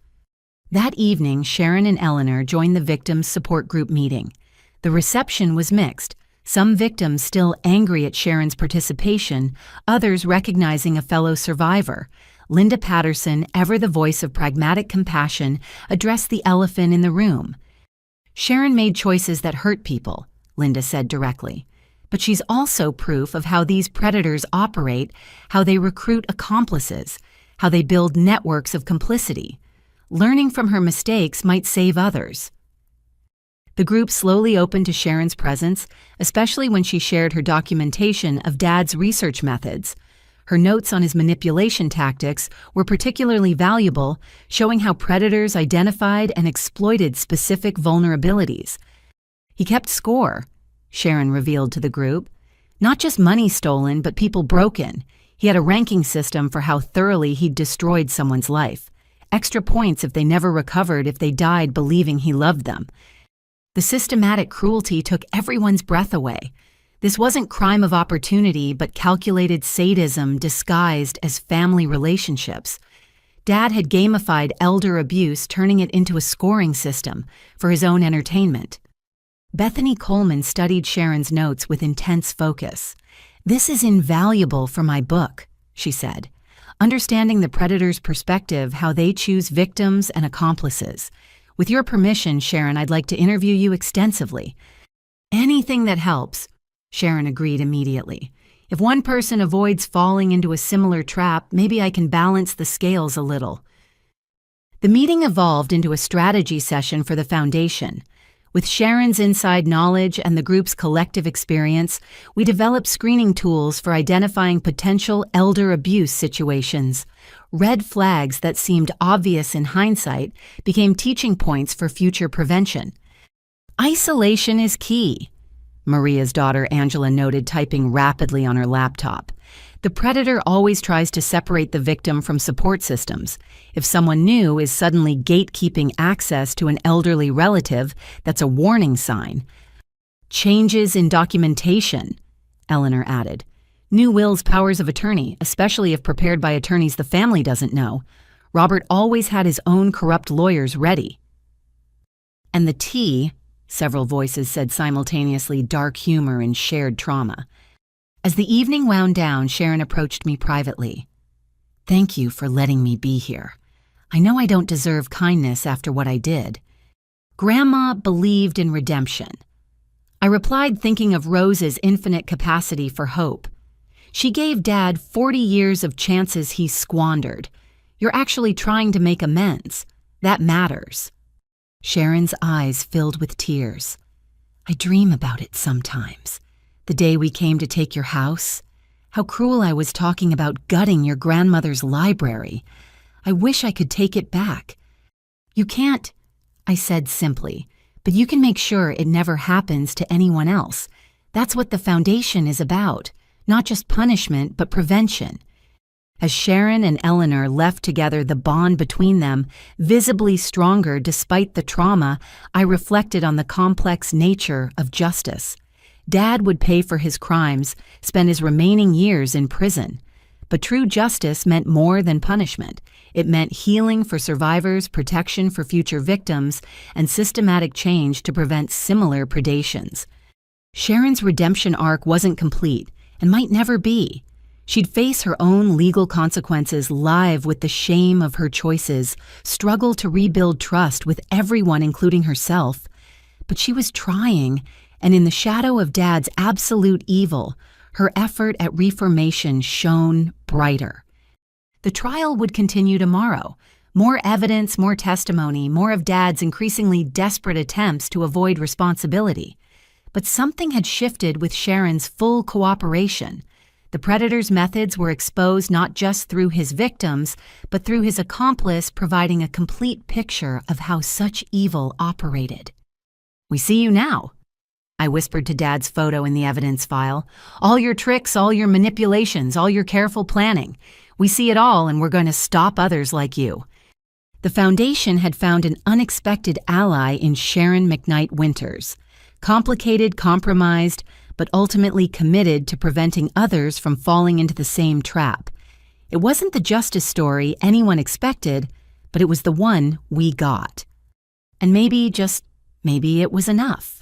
S1: That evening, Sharon and Eleanor joined the victims' support group meeting. The reception was mixed, some victims still angry at Sharon's participation, others recognizing a fellow survivor. Linda Patterson, ever the voice of pragmatic compassion, addressed the elephant in the room. "Sharon made choices that hurt people," Linda said directly. "But she's also proof of how these predators operate, how they recruit accomplices, how they build networks of complicity. Learning from her mistakes might save others." The group slowly opened to Sharon's presence, especially when she shared her documentation of Dad's research methods. Her notes on his manipulation tactics were particularly valuable, showing how predators identified and exploited specific vulnerabilities. "He kept score," Sharon revealed to the group. "Not just money stolen, but people broken. He had a ranking system for how thoroughly he'd destroyed someone's life. Extra points if they never recovered, if they died believing he loved them. The systematic cruelty took everyone's breath away. This wasn't crime of opportunity, but calculated sadism disguised as family relationships. Dad had gamified elder abuse, turning it into a scoring system for his own entertainment. Bethany Coleman studied Sharon's notes with intense focus. "This is invaluable for my book," she said. "Understanding the predator's perspective, how they choose victims and accomplices. With your permission, Sharon, I'd like to interview you extensively." "Anything that helps," Sharon agreed immediately. "If one person avoids falling into a similar trap, maybe I can balance the scales a little." The meeting evolved into a strategy session for the foundation. With Sharon's inside knowledge and the group's collective experience, we developed screening tools for identifying potential elder abuse situations. Red flags that seemed obvious in hindsight became teaching points for future prevention. "Isolation is key," Maria's daughter Angela noted, typing rapidly on her laptop. "The predator always tries to separate the victim from support systems. If someone new is suddenly gatekeeping access to an elderly relative, that's a warning sign." "Changes in documentation," Eleanor added. "New wills, powers of attorney, especially if prepared by attorneys the family doesn't know. Robert always had his own corrupt lawyers ready." "And the T," several voices said simultaneously, dark humor and shared trauma. As the evening wound down, Sharon approached me privately. "Thank you for letting me be here. I know I don't deserve kindness after what I did." "Grandma believed in redemption." I replied, thinking of Rose's infinite capacity for hope. "She gave Dad 40 years of chances he squandered. You're actually trying to make amends. That matters." Sharon's eyes filled with tears. "I dream about it sometimes. The day we came to take your house. How cruel I was talking about gutting your grandmother's library. I wish I could take it back." "You can't," I said simply, "but you can make sure it never happens to anyone else. That's what the foundation is about. Not just punishment, but prevention." As Sharon and Eleanor left together, the bond between them, visibly stronger despite the trauma, I reflected on the complex nature of justice. Dad would pay for his crimes, spend his remaining years in prison. But true justice meant more than punishment. It meant healing for survivors, protection for future victims, and systematic change to prevent similar predations. Sharon's redemption arc wasn't complete, and might never be. She'd face her own legal consequences, live with the shame of her choices, struggle to rebuild trust with everyone, including herself. But she was trying, and in the shadow of Dad's absolute evil, her effort at reformation shone brighter. The trial would continue tomorrow. More evidence, more testimony, more of Dad's increasingly desperate attempts to avoid responsibility. But something had shifted with Sharon's full cooperation. The predator's methods were exposed not just through his victims, but through his accomplice, providing a complete picture of how such evil operated. "We see you now," I whispered to Dad's photo in the evidence file. "All your tricks, all your manipulations, all your careful planning. We see it all, and we're going to stop others like you." The foundation had found an unexpected ally in Sharon McKnight Winters. Complicated, compromised, but ultimately committed to preventing others from falling into the same trap. It wasn't the justice story anyone expected, but it was the one we got. And maybe, just maybe, it was enough.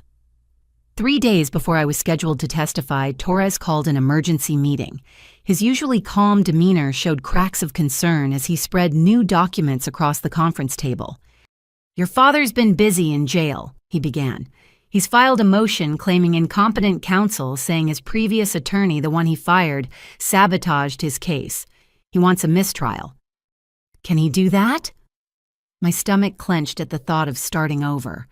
S1: 3 days before I was scheduled to testify, Torres called an emergency meeting. His usually calm demeanor showed cracks of concern as he spread new documents across the conference table. "Your father's been busy in jail," he began. "He's filed a motion claiming incompetent counsel, saying his previous attorney, the one he fired, sabotaged his case. He wants a mistrial." "Can he do that?" My stomach clenched at the thought of starting over.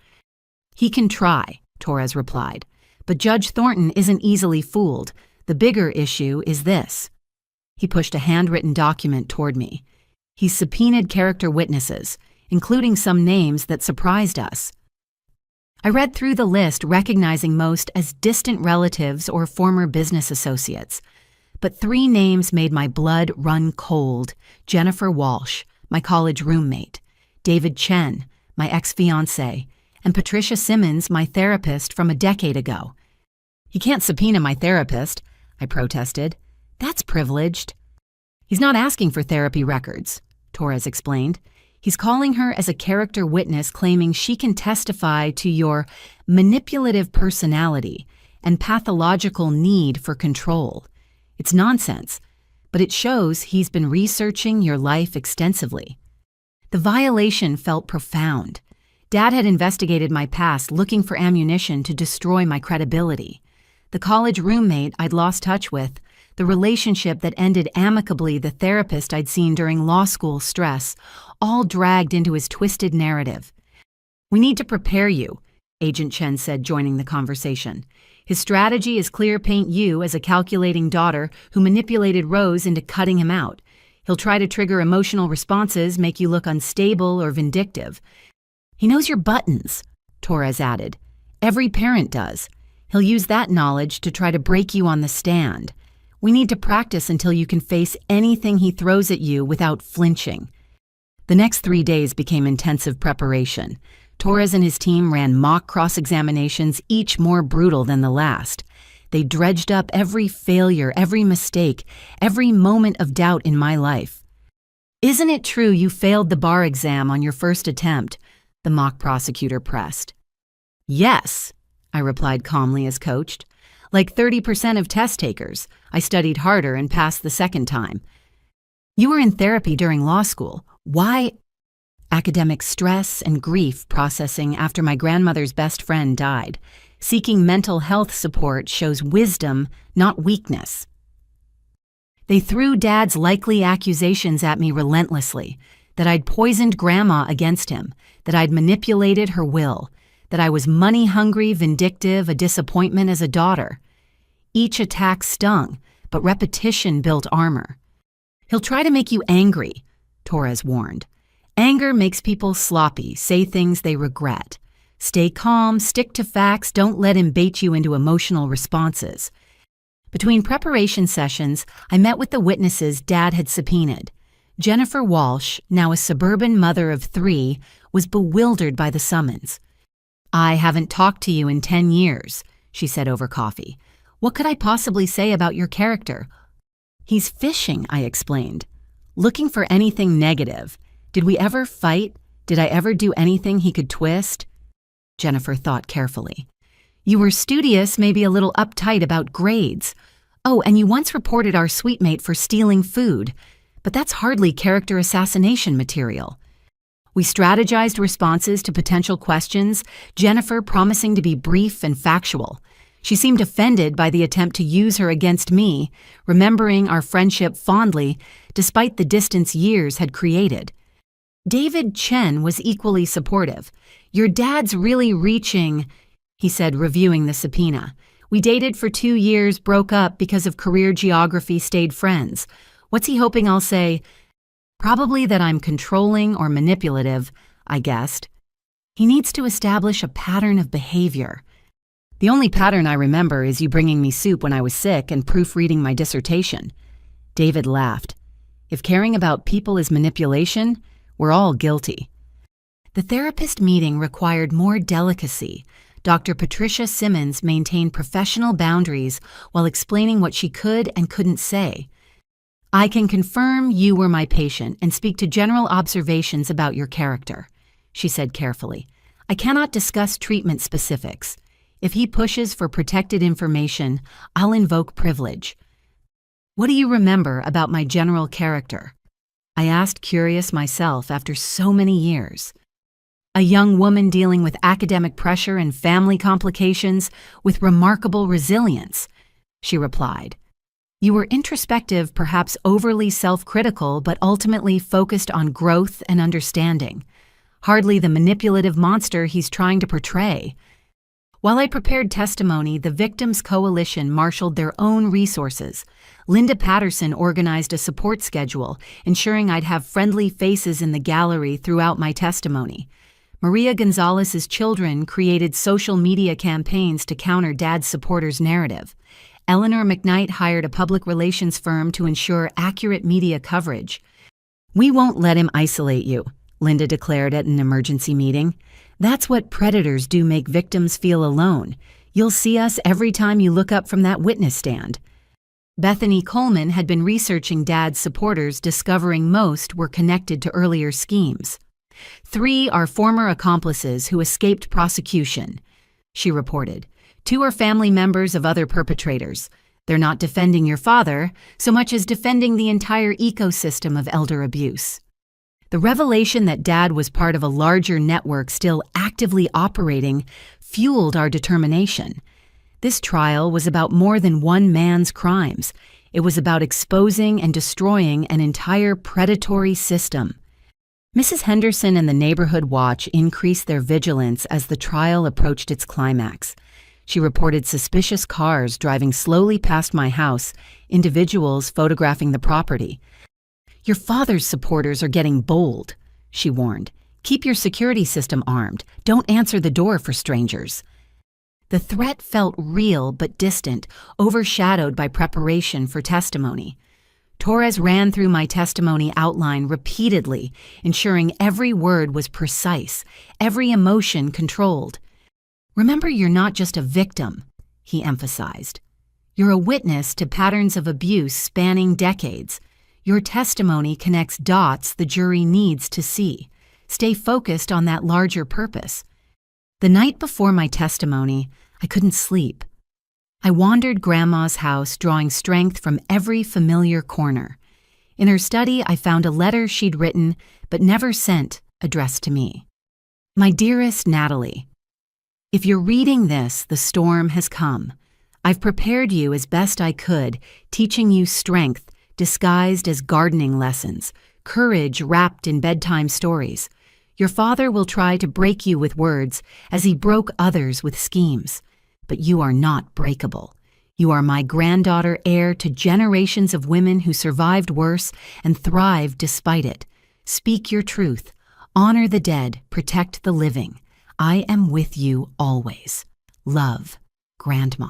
S1: "He can try," Torres replied. "But Judge Thornton isn't easily fooled. The bigger issue is this." He pushed a handwritten document toward me. He's subpoenaed character witnesses, including some names that surprised us. I read through the list, recognizing most as distant relatives or former business associates. But 3 names made my blood run cold: Jennifer Walsh, my college roommate; David Chen, my ex-fiancé; and Patricia Simmons, my therapist from a decade ago. "He can't subpoena my therapist," I protested. "That's privileged." "He's not asking for therapy records," Torres explained. He's calling her as a character witness, claiming she can testify to your manipulative personality and pathological need for control. It's nonsense, but it shows he's been researching your life extensively. The violation felt profound. Dad had investigated my past, looking for ammunition to destroy my credibility. The college roommate I'd lost touch with, the relationship that ended amicably, the therapist I'd seen during law school stress, all dragged into his twisted narrative. "We need to prepare you," Agent Chen said, joining the conversation. "His strategy is clear: paint you as a calculating daughter who manipulated Rose into cutting him out. He'll try to trigger emotional responses, make you look unstable or vindictive. He knows your buttons," Torres added. "Every parent does. He'll use that knowledge to try to break you on the stand. We need to practice until you can face anything he throws at you without flinching." The next 3 days became intensive preparation. Torres and his team ran mock cross-examinations, each more brutal than the last. They dredged up every failure, every mistake, every moment of doubt in my life. "Isn't it true you failed the bar exam on your first attempt?" the mock prosecutor pressed. "Yes," I replied calmly as coached. "Like 30% of test takers. I studied harder and passed the second time." "You were in therapy during law school. Why?" "Academic stress and grief processing after my grandmother's best friend died. Seeking mental health support shows wisdom, not weakness." They threw Dad's likely accusations at me relentlessly, that I'd poisoned Grandma against him, that I'd manipulated her will, that I was money-hungry, vindictive, a disappointment as a daughter. Each attack stung, but repetition built armor. "He'll try to make you angry," Torres warned. "Anger makes people sloppy, say things they regret. Stay calm, stick to facts, don't let him bait you into emotional responses." Between preparation sessions, I met with the witnesses Dad had subpoenaed. Jennifer Walsh, now a suburban mother of 3, was bewildered by the summons. "I haven't talked to you in 10 years, she said over coffee. "What could I possibly say about your character?" "He's fishing," I explained. "Looking for anything negative. Did we ever fight? Did I ever do anything he could twist?" Jennifer thought carefully. "You were studious, maybe a little uptight about grades. Oh, and you once reported our suite-mate for stealing food. But that's hardly character assassination material." We strategized responses to potential questions, Jennifer promising to be brief and factual. She seemed offended by the attempt to use her against me, remembering our friendship fondly, despite the distance years had created. David Chen was equally supportive. "Your dad's really reaching," he said, reviewing the subpoena. "We dated for 2 years, broke up because of career geography, stayed friends. What's he hoping I'll say?" "Probably that I'm controlling or manipulative," I guessed. "He needs to establish a pattern of behavior." "The only pattern I remember is you bringing me soup when I was sick and proofreading my dissertation." David laughed. "If caring about people is manipulation, we're all guilty." The therapist meeting required more delicacy. Dr. Patricia Simmons maintained professional boundaries while explaining what she could and couldn't say. "I can confirm you were my patient and speak to general observations about your character," she said carefully. "I cannot discuss treatment specifics. If he pushes for protected information, I'll invoke privilege." "What do you remember about my general character?" I asked, curious myself after so many years. "A young woman dealing with academic pressure and family complications with remarkable resilience," she replied. "You were introspective, perhaps overly self-critical, but ultimately focused on growth and understanding. Hardly the manipulative monster he's trying to portray." While I prepared testimony, the Victims Coalition marshaled their own resources. Linda Patterson organized a support schedule, ensuring I'd have friendly faces in the gallery throughout my testimony. Maria Gonzalez's children created social media campaigns to counter Dad's supporters' narrative. Eleanor McKnight hired a public relations firm to ensure accurate media coverage. "We won't let him isolate you," Linda declared at an emergency meeting. "That's what predators do, make victims feel alone. You'll see us every time you look up from that witness stand." Bethany Coleman had been researching Dad's supporters, discovering most were connected to earlier schemes. 3 are former accomplices who escaped prosecution, she reported. 2 are family members of other perpetrators. They're not defending your father so much as defending the entire ecosystem of elder abuse. The revelation that Dad was part of a larger network still actively operating fueled our determination. This trial was about more than one man's crimes. It was about exposing and destroying an entire predatory system. Mrs. Henderson and the Neighborhood Watch increased their vigilance as the trial approached its climax. She reported suspicious cars driving slowly past my house, individuals photographing the property. "Your father's supporters are getting bold," she warned. "Keep your security system armed. Don't answer the door for strangers." The threat felt real but distant, overshadowed by preparation for testimony. Torres ran through my testimony outline repeatedly, ensuring every word was precise, every emotion controlled. "Remember, you're not just a victim," he emphasized. "You're a witness to patterns of abuse spanning decades. Your testimony connects dots the jury needs to see. Stay focused on that larger purpose." The night before my testimony, I couldn't sleep. I wandered Grandma's house, drawing strength from every familiar corner. In her study, I found a letter she'd written but never sent, addressed to me. "My dearest Natalie, if you're reading this, the storm has come. I've prepared you as best I could, teaching you strength disguised as gardening lessons, courage wrapped in bedtime stories. Your father will try to break you with words as he broke others with schemes. But you are not breakable. You are my granddaughter, heir to generations of women who survived worse and thrived despite it. Speak your truth. Honor the dead. Protect the living. I am with you always. Love, Grandma."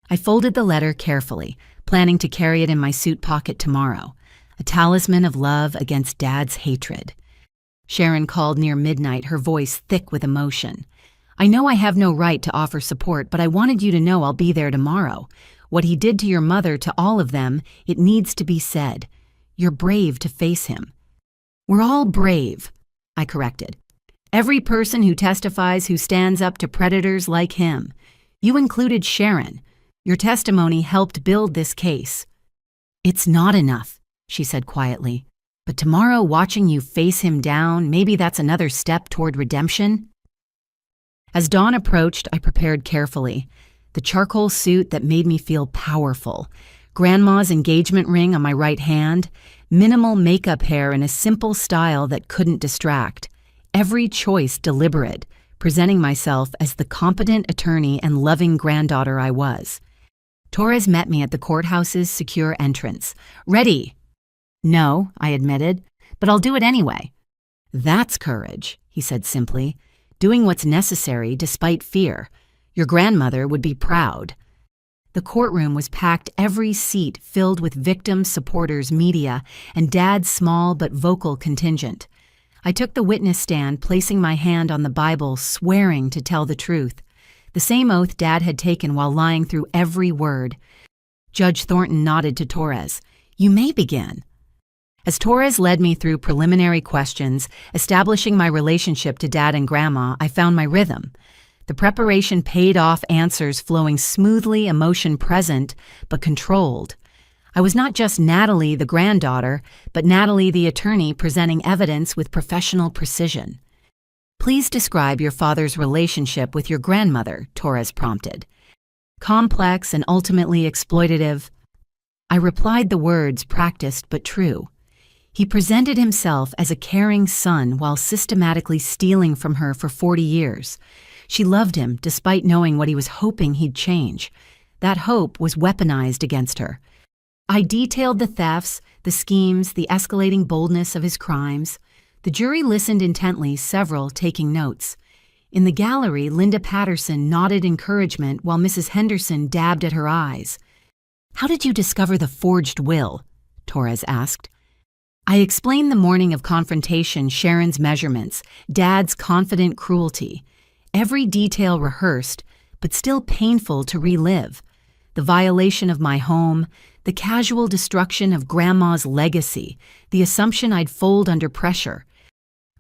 S1: I folded the letter carefully, planning to carry it in my suit pocket tomorrow, a talisman of love against Dad's hatred. Sharon called near midnight, her voice thick with emotion. "I know I have no right to offer support, but I wanted you to know I'll be there tomorrow. What he did to your mother, to all of them, it needs to be said. You're brave to face him." "We're all brave," I corrected. "Every person who testifies who stands up to predators like him. You included Sharon. Your testimony helped build this case." "It's not enough," she said quietly. "But tomorrow, watching you face him down, maybe that's another step toward redemption." As dawn approached, I prepared carefully. The charcoal suit that made me feel powerful, Grandma's engagement ring on my right hand, minimal makeup hair in a simple style that couldn't distract. Every choice deliberate, presenting myself as the competent attorney and loving granddaughter I was. Torres met me at the courthouse's secure entrance. "Ready?" "No," I admitted, "but I'll do it anyway." "That's courage," he said simply. "Doing what's necessary despite fear. Your grandmother would be proud." The courtroom was packed, every seat filled with victims, supporters, media, and Dad's small but vocal contingent. I took the witness stand, placing my hand on the Bible, swearing to tell the truth. The same oath Dad had taken while lying through every word. Judge Thornton nodded to Torres. "You may begin." As Torres led me through preliminary questions, establishing my relationship to Dad and Grandma, I found my rhythm. The preparation paid off, answers flowing smoothly, emotion present, but controlled. I was not just Natalie, the granddaughter, but Natalie, the attorney, presenting evidence with professional precision. "Please describe your father's relationship with your grandmother," Torres prompted. "Complex and ultimately exploitative." I replied the words practiced but true. He presented himself as a caring son while systematically stealing from her for 40 years. She loved him despite knowing what he was hoping he'd change. That hope was weaponized against her. I detailed the thefts, the schemes, the escalating boldness of his crimes. The jury listened intently, several taking notes. In the gallery, Linda Patterson nodded encouragement while Mrs. Henderson dabbed at her eyes. "How did you discover the forged will?" Torres asked. I explained the morning of confrontation, Sharon's measurements, Dad's confident cruelty. Every detail rehearsed, but still painful to relive. The violation of my home, The casual destruction of Grandma's legacy, the assumption I'd fold under pressure.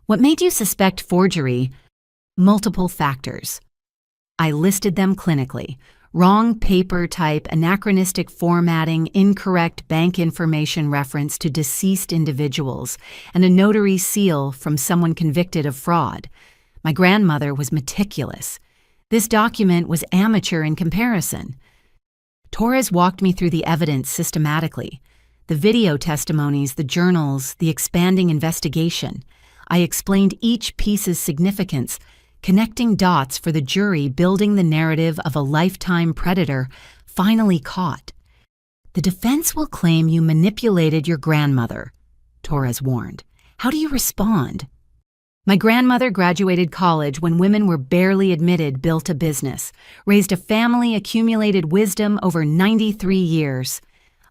S1: What made you suspect forgery? Multiple factors. I listed them clinically. Wrong paper type, anachronistic formatting, incorrect bank information reference to deceased individuals, and a notary seal from someone convicted of fraud. My grandmother was meticulous. This document was amateur in comparison. Torres walked me through the evidence systematically. The video testimonies, the journals, the expanding investigation. I explained each piece's significance, connecting dots for the jury, building the narrative of a lifetime predator finally caught. The defense will claim you manipulated your grandmother, Torres warned. How do you respond? My grandmother graduated college when women were barely admitted, built a business, raised a family, accumulated wisdom over 93 years.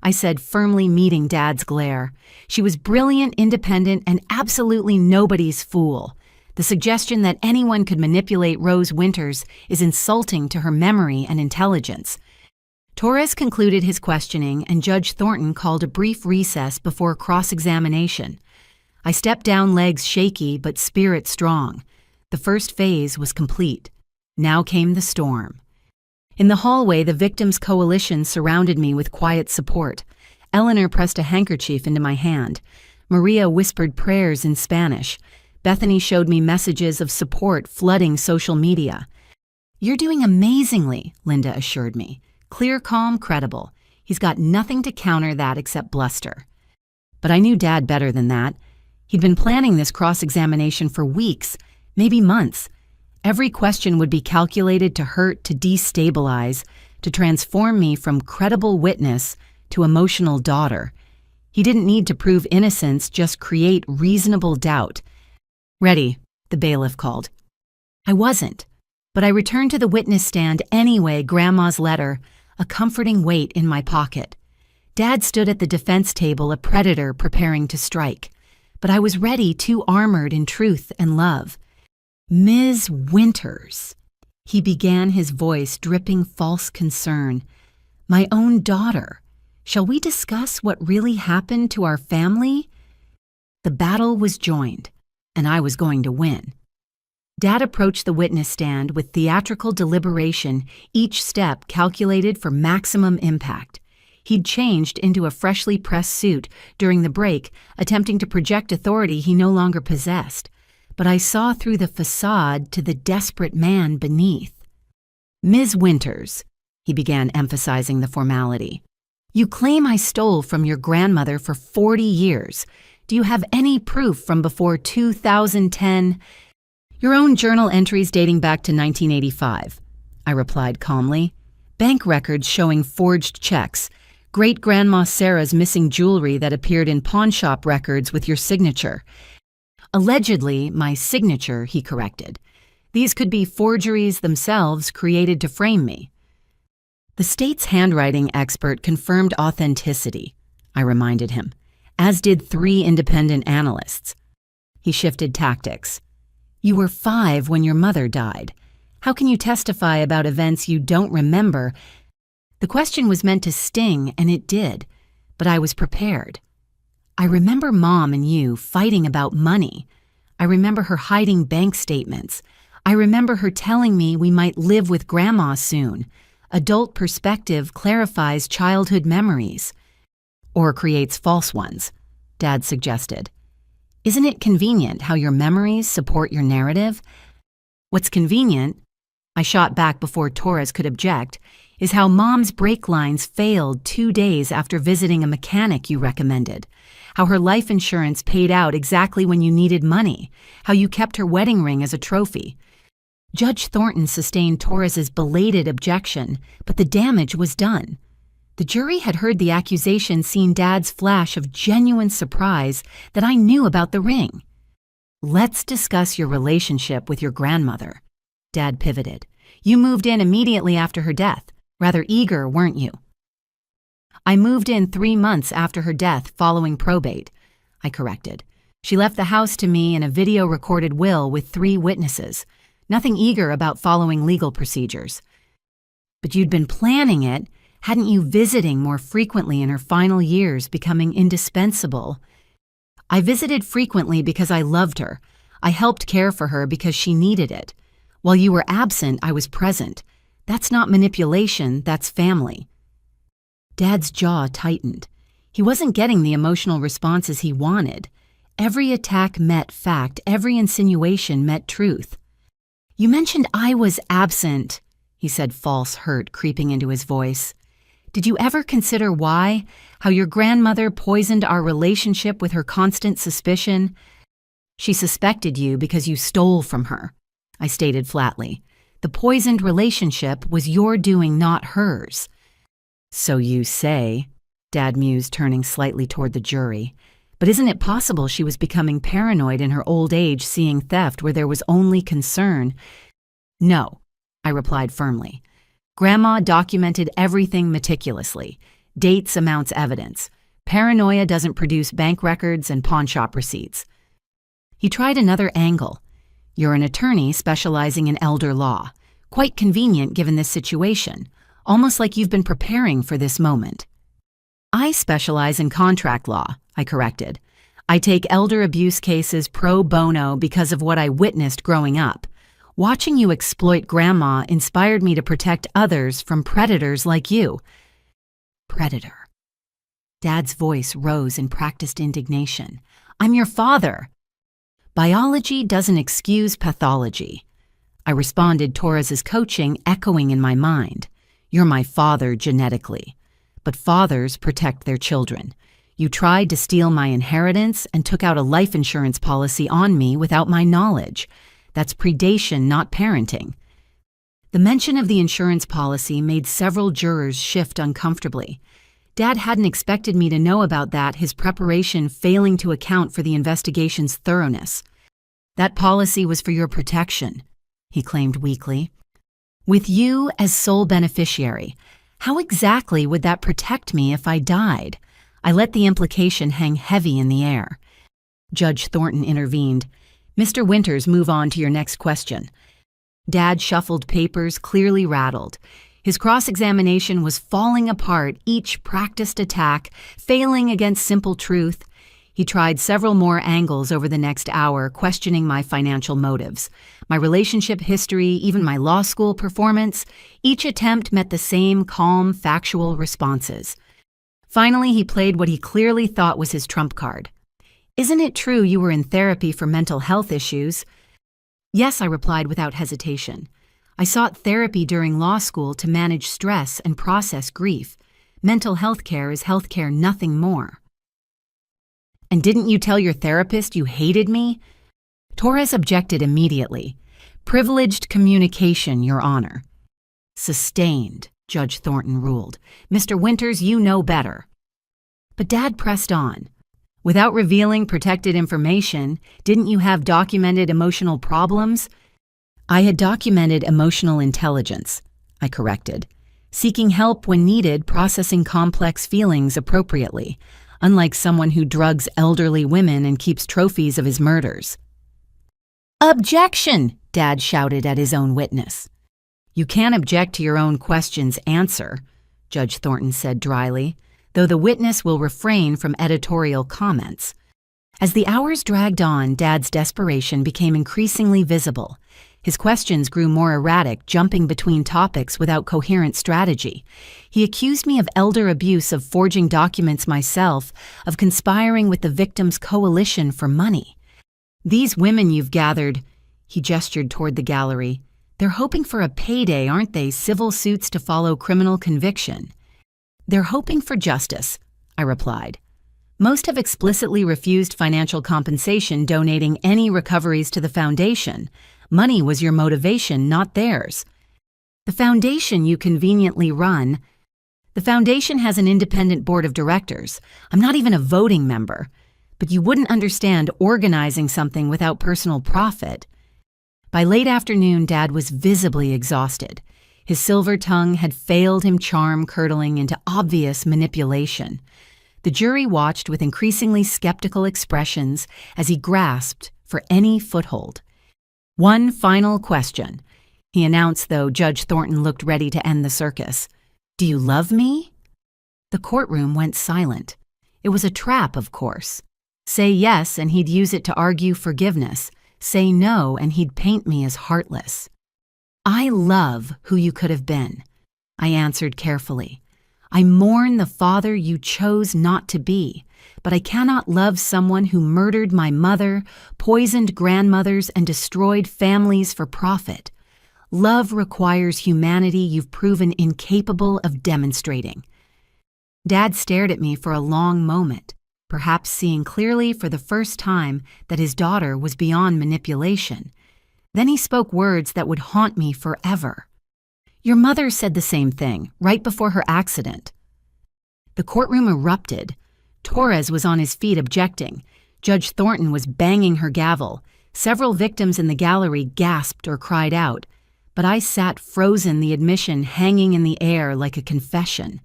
S1: I said, firmly meeting Dad's glare. She was brilliant, independent, and absolutely nobody's fool. The suggestion that anyone could manipulate Rose Winters is insulting to her memory and intelligence. Torres concluded his questioning, and Judge Thornton called a brief recess before cross-examination. I stepped down, legs shaky but spirit strong. The first phase was complete. Now came the storm. In the hallway, the victims' coalition surrounded me with quiet support. Eleanor pressed a handkerchief into my hand. Maria whispered prayers in Spanish. Bethany showed me messages of support flooding social media. "You're doing amazingly," Linda assured me. "Clear, calm, credible. He's got nothing to counter that except bluster." But I knew Dad better than that. He'd been planning this cross-examination for weeks, maybe months. Every question would be calculated to hurt, to destabilize, to transform me from credible witness to emotional daughter. He didn't need to prove innocence, just create reasonable doubt. "Ready," the bailiff called. I wasn't, but I returned to the witness stand anyway, Grandma's letter, a comforting weight in my pocket. Dad stood at the defense table, a predator preparing to strike. But I was ready, too armored in truth and love. "Ms. Winters," he began, his voice dripping false concern. "My own daughter. Shall we discuss what really happened to our family?" The battle was joined, and I was going to win. Dad approached the witness stand with theatrical deliberation, each step calculated for maximum impact. He'd changed into a freshly pressed suit during the break, attempting to project authority he no longer possessed. But I saw through the facade to the desperate man beneath. "Ms. Winters," he began, emphasizing the formality, "you claim I stole from your grandmother for 40 years. Do you have any proof from before 2010? "Your own journal entries dating back to 1985, I replied calmly. "Bank records showing forged checks. Great-Grandma Sarah's missing jewelry that appeared in pawnshop records with your signature. Allegedly, my signature," he corrected. "These could be forgeries themselves created to frame me." "The state's handwriting expert confirmed authenticity," I reminded him, as did 3 independent analysts. He shifted tactics. "You were 5 when your mother died. How can you testify about events you don't remember?" The question was meant to sting, and it did, but I was prepared. "I remember Mom and you fighting about money. I remember her hiding bank statements. I remember her telling me we might live with Grandma soon. Adult perspective clarifies childhood memories." "Or creates false ones," Dad suggested. "Isn't it convenient how your memories support your narrative?" "What's convenient," I shot back before Torres could object, "is how Mom's brake lines failed 2 days after visiting a mechanic you recommended. How her life insurance paid out exactly when you needed money. How you kept her wedding ring as a trophy." Judge Thornton sustained Torres's belated objection, but the damage was done. The jury had heard the accusation, seen Dad's flash of genuine surprise that I knew about the ring. "Let's discuss your relationship with your grandmother." Dad pivoted. "You moved in immediately after her death. Rather eager, weren't you?" "I moved in 3 months after her death following probate," I corrected. "She left the house to me in a video-recorded will with 3 witnesses. Nothing eager about following legal procedures." "But you'd been planning it. Hadn't you visiting more frequently in her final years, becoming indispensable? I visited frequently because I loved her. I helped care for her because she needed it. While you were absent, I was present. That's not manipulation, that's family. Dad's jaw tightened. He wasn't getting the emotional responses he wanted. Every attack met fact, every insinuation met truth. You mentioned I was absent, he said, false hurt creeping into his voice. Did you ever consider why? How your grandmother poisoned our relationship with her constant suspicion? She suspected you because you stole from her, I stated flatly. The poisoned relationship was your doing, not hers. So you say, Dad mused, turning slightly toward the jury. But isn't it possible she was becoming paranoid in her old age, seeing theft where there was only concern? No, I replied firmly. Grandma documented everything meticulously. Dates, amounts, evidence. Paranoia doesn't produce bank records and pawnshop receipts. He tried another angle. You're an attorney specializing in elder law. Quite convenient given this situation. Almost like you've been preparing for this moment. I specialize in contract law, I corrected. I take elder abuse cases pro bono because of what I witnessed growing up. Watching you exploit Grandma inspired me to protect others from predators like you. Predator. Dad's voice rose in practiced indignation. I'm your father. Biology doesn't excuse pathology. I responded, Torres's coaching echoing in my mind. You're my father genetically. But fathers protect their children. You tried to steal my inheritance and took out a life insurance policy on me without my knowledge. That's predation, not parenting. The mention of the insurance policy made several jurors shift uncomfortably. Dad hadn't expected me to know about that, his preparation failing to account for the investigation's thoroughness. That policy was for your protection, he claimed weakly. With you as sole beneficiary, how exactly would that protect me if I died? I let the implication hang heavy in the air. Judge Thornton intervened. Mr. Winters, move on to your next question. Dad shuffled papers, clearly rattled. His cross-examination was falling apart, each practiced attack, failing against simple truth. He tried several more angles over the next hour, questioning my financial motives, my relationship history, even my law school performance. Each attempt met the same calm, factual responses. Finally, he played what he clearly thought was his trump card. Isn't it true you were in therapy for mental health issues? Yes, I replied without hesitation. I sought therapy during law school to manage stress and process grief. Mental health care is health care, nothing more. And didn't you tell your therapist you hated me? Torres objected immediately. Privileged communication, Your Honor. Sustained, Judge Thornton ruled. Mr. Winters, you know better. But Dad pressed on. Without revealing protected information, didn't you have documented emotional problems? I had documented emotional intelligence, I corrected. Seeking help when needed, processing complex feelings appropriately, unlike someone who drugs elderly women and keeps trophies of his murders. Objection, Dad shouted at his own witness. You can't object to your own question's answer, Judge Thornton said dryly, though the witness will refrain from editorial comments. As the hours dragged on, Dad's desperation became increasingly visible. His questions grew more erratic, jumping between topics without coherent strategy. He accused me of elder abuse, of forging documents myself, of conspiring with the victim's coalition for money. These women you've gathered, he gestured toward the gallery, they're hoping for a payday, aren't they? Civil suits to follow criminal conviction. They're hoping for justice, I replied. Most have explicitly refused financial compensation, donating any recoveries to the foundation. Money was your motivation, not theirs. The foundation you conveniently run. The foundation has an independent board of directors. I'm not even a voting member. But you wouldn't understand organizing something without personal profit. By late afternoon, Dad was visibly exhausted. His silver tongue had failed him, charm curdling into obvious manipulation. The jury watched with increasingly skeptical expressions as he grasped for any foothold. One final question, he announced, though Judge Thornton looked ready to end the circus. Do you love me? The courtroom went silent. It was a trap, of course. Say yes and he'd use it to argue forgiveness. Say no and he'd paint me as heartless. I love who you could have been, I answered carefully. I mourn the father you chose not to be, but I cannot love someone who murdered my mother, poisoned grandmothers, and destroyed families for profit. Love requires humanity you've proven incapable of demonstrating. Dad stared at me for a long moment, perhaps seeing clearly for the first time that his daughter was beyond manipulation. Then he spoke words that would haunt me forever. Your mother said the same thing, right before her accident. The courtroom erupted. Torres was on his feet objecting. Judge Thornton was banging her gavel. Several victims in the gallery gasped or cried out. But I sat frozen, the admission hanging in the air like a confession.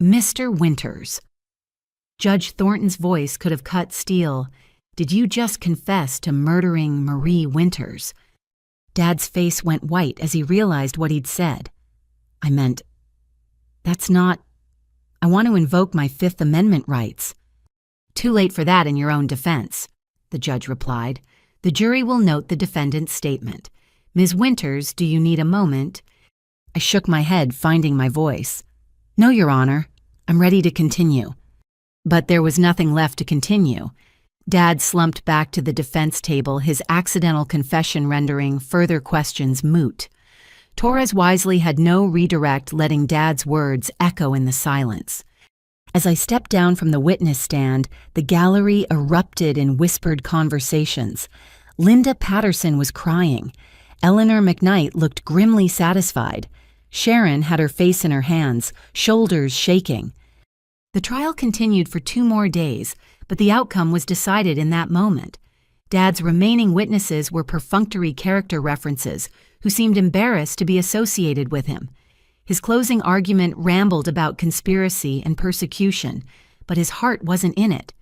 S1: Mr. Winters. Judge Thornton's voice could have cut steel. Did you just confess to murdering Marie Winters? Dad's face went white as he realized what he'd said. I meant, that's not... I want to invoke my Fifth Amendment rights. Too late for that in your own defense, the judge replied. The jury will note the defendant's statement. Ms. Winters, do you need a moment? I shook my head, finding my voice. No, Your Honor. I'm ready to continue. But there was nothing left to continue. Dad slumped back to the defense table, his accidental confession rendering further questions moot. Torres wisely had no redirect, letting Dad's words echo in the silence. As I stepped down from the witness stand, the gallery erupted in whispered conversations. Linda Patterson was crying. Eleanor McKnight looked grimly satisfied. Sharon had her face in her hands, shoulders shaking. The trial continued for 2 more days, but the outcome was decided in that moment. Dad's remaining witnesses were perfunctory character references who seemed embarrassed to be associated with him. His closing argument rambled about conspiracy and persecution, but his heart wasn't in it.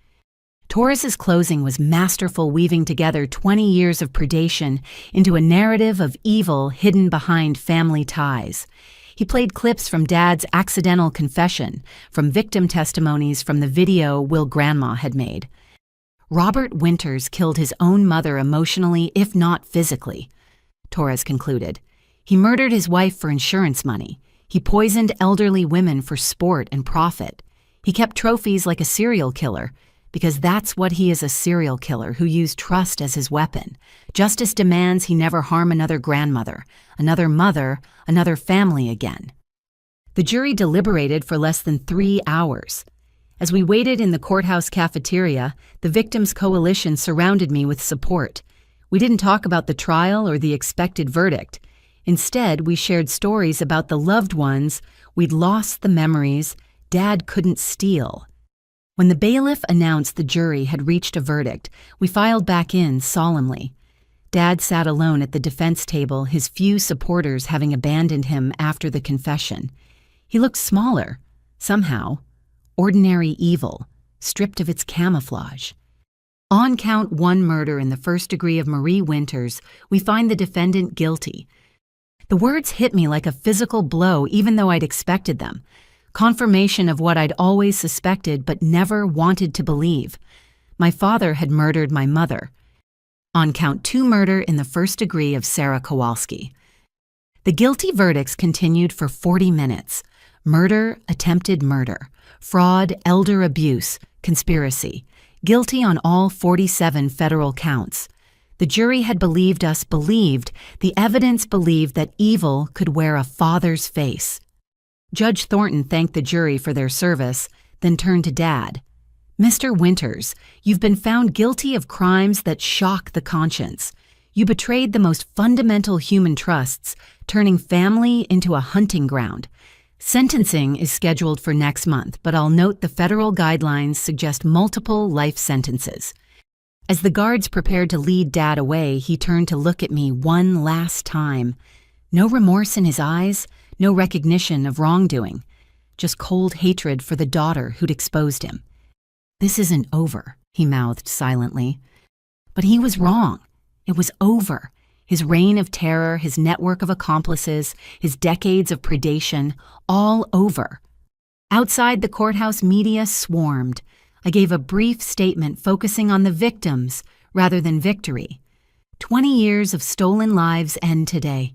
S1: Torres's closing was masterful, weaving together 20 years of predation into a narrative of evil hidden behind family ties. He played clips from Dad's accidental confession, from victim testimonies from the video Will Grandma had made. Robert Winters killed his own mother emotionally, if not physically, Torres concluded. He murdered his wife for insurance money. He poisoned elderly women for sport and profit. He kept trophies like a serial killer, because that's what he is, a serial killer who used trust as his weapon. Justice demands he never harm another grandmother, another mother, another family again. The jury deliberated for less than 3 hours. As we waited in the courthouse cafeteria, the victims' coalition surrounded me with support. We didn't talk about the trial or the expected verdict. Instead, we shared stories about the loved ones we'd lost, the memories Dad couldn't steal. When the bailiff announced the jury had reached a verdict, we filed back in solemnly. Dad sat alone at the defense table, his few supporters having abandoned him after the confession. He looked smaller, somehow. Ordinary evil, stripped of its camouflage. On count 1 murder in the first degree of Marie Winters, we find the defendant guilty. The words hit me like a physical blow, even though I'd expected them. Confirmation of what I'd always suspected but never wanted to believe. My father had murdered my mother. On count 2 murder in the first degree of Sarah Kowalski. The guilty verdicts continued for 40 minutes. Murder, attempted murder, fraud, elder abuse, conspiracy. Guilty on all 47 federal counts. The jury had believed us, the evidence believed that evil could wear a father's face. Judge Thornton thanked the jury for their service, then turned to Dad. Mr. Winters, you've been found guilty of crimes that shock the conscience. You betrayed the most fundamental human trusts, turning family into a hunting ground. Sentencing is scheduled for next month, but I'll note the federal guidelines suggest multiple life sentences. As the guards prepared to lead Dad away, he turned to look at me one last time. No remorse in his eyes, no recognition of wrongdoing, just cold hatred for the daughter who'd exposed him. This isn't over, he mouthed silently. But he was wrong. It was over. His reign of terror, his network of accomplices, his decades of predation, all over. Outside the courthouse, media swarmed. I gave a brief statement focusing on the victims rather than victory. 20 years of stolen lives end today.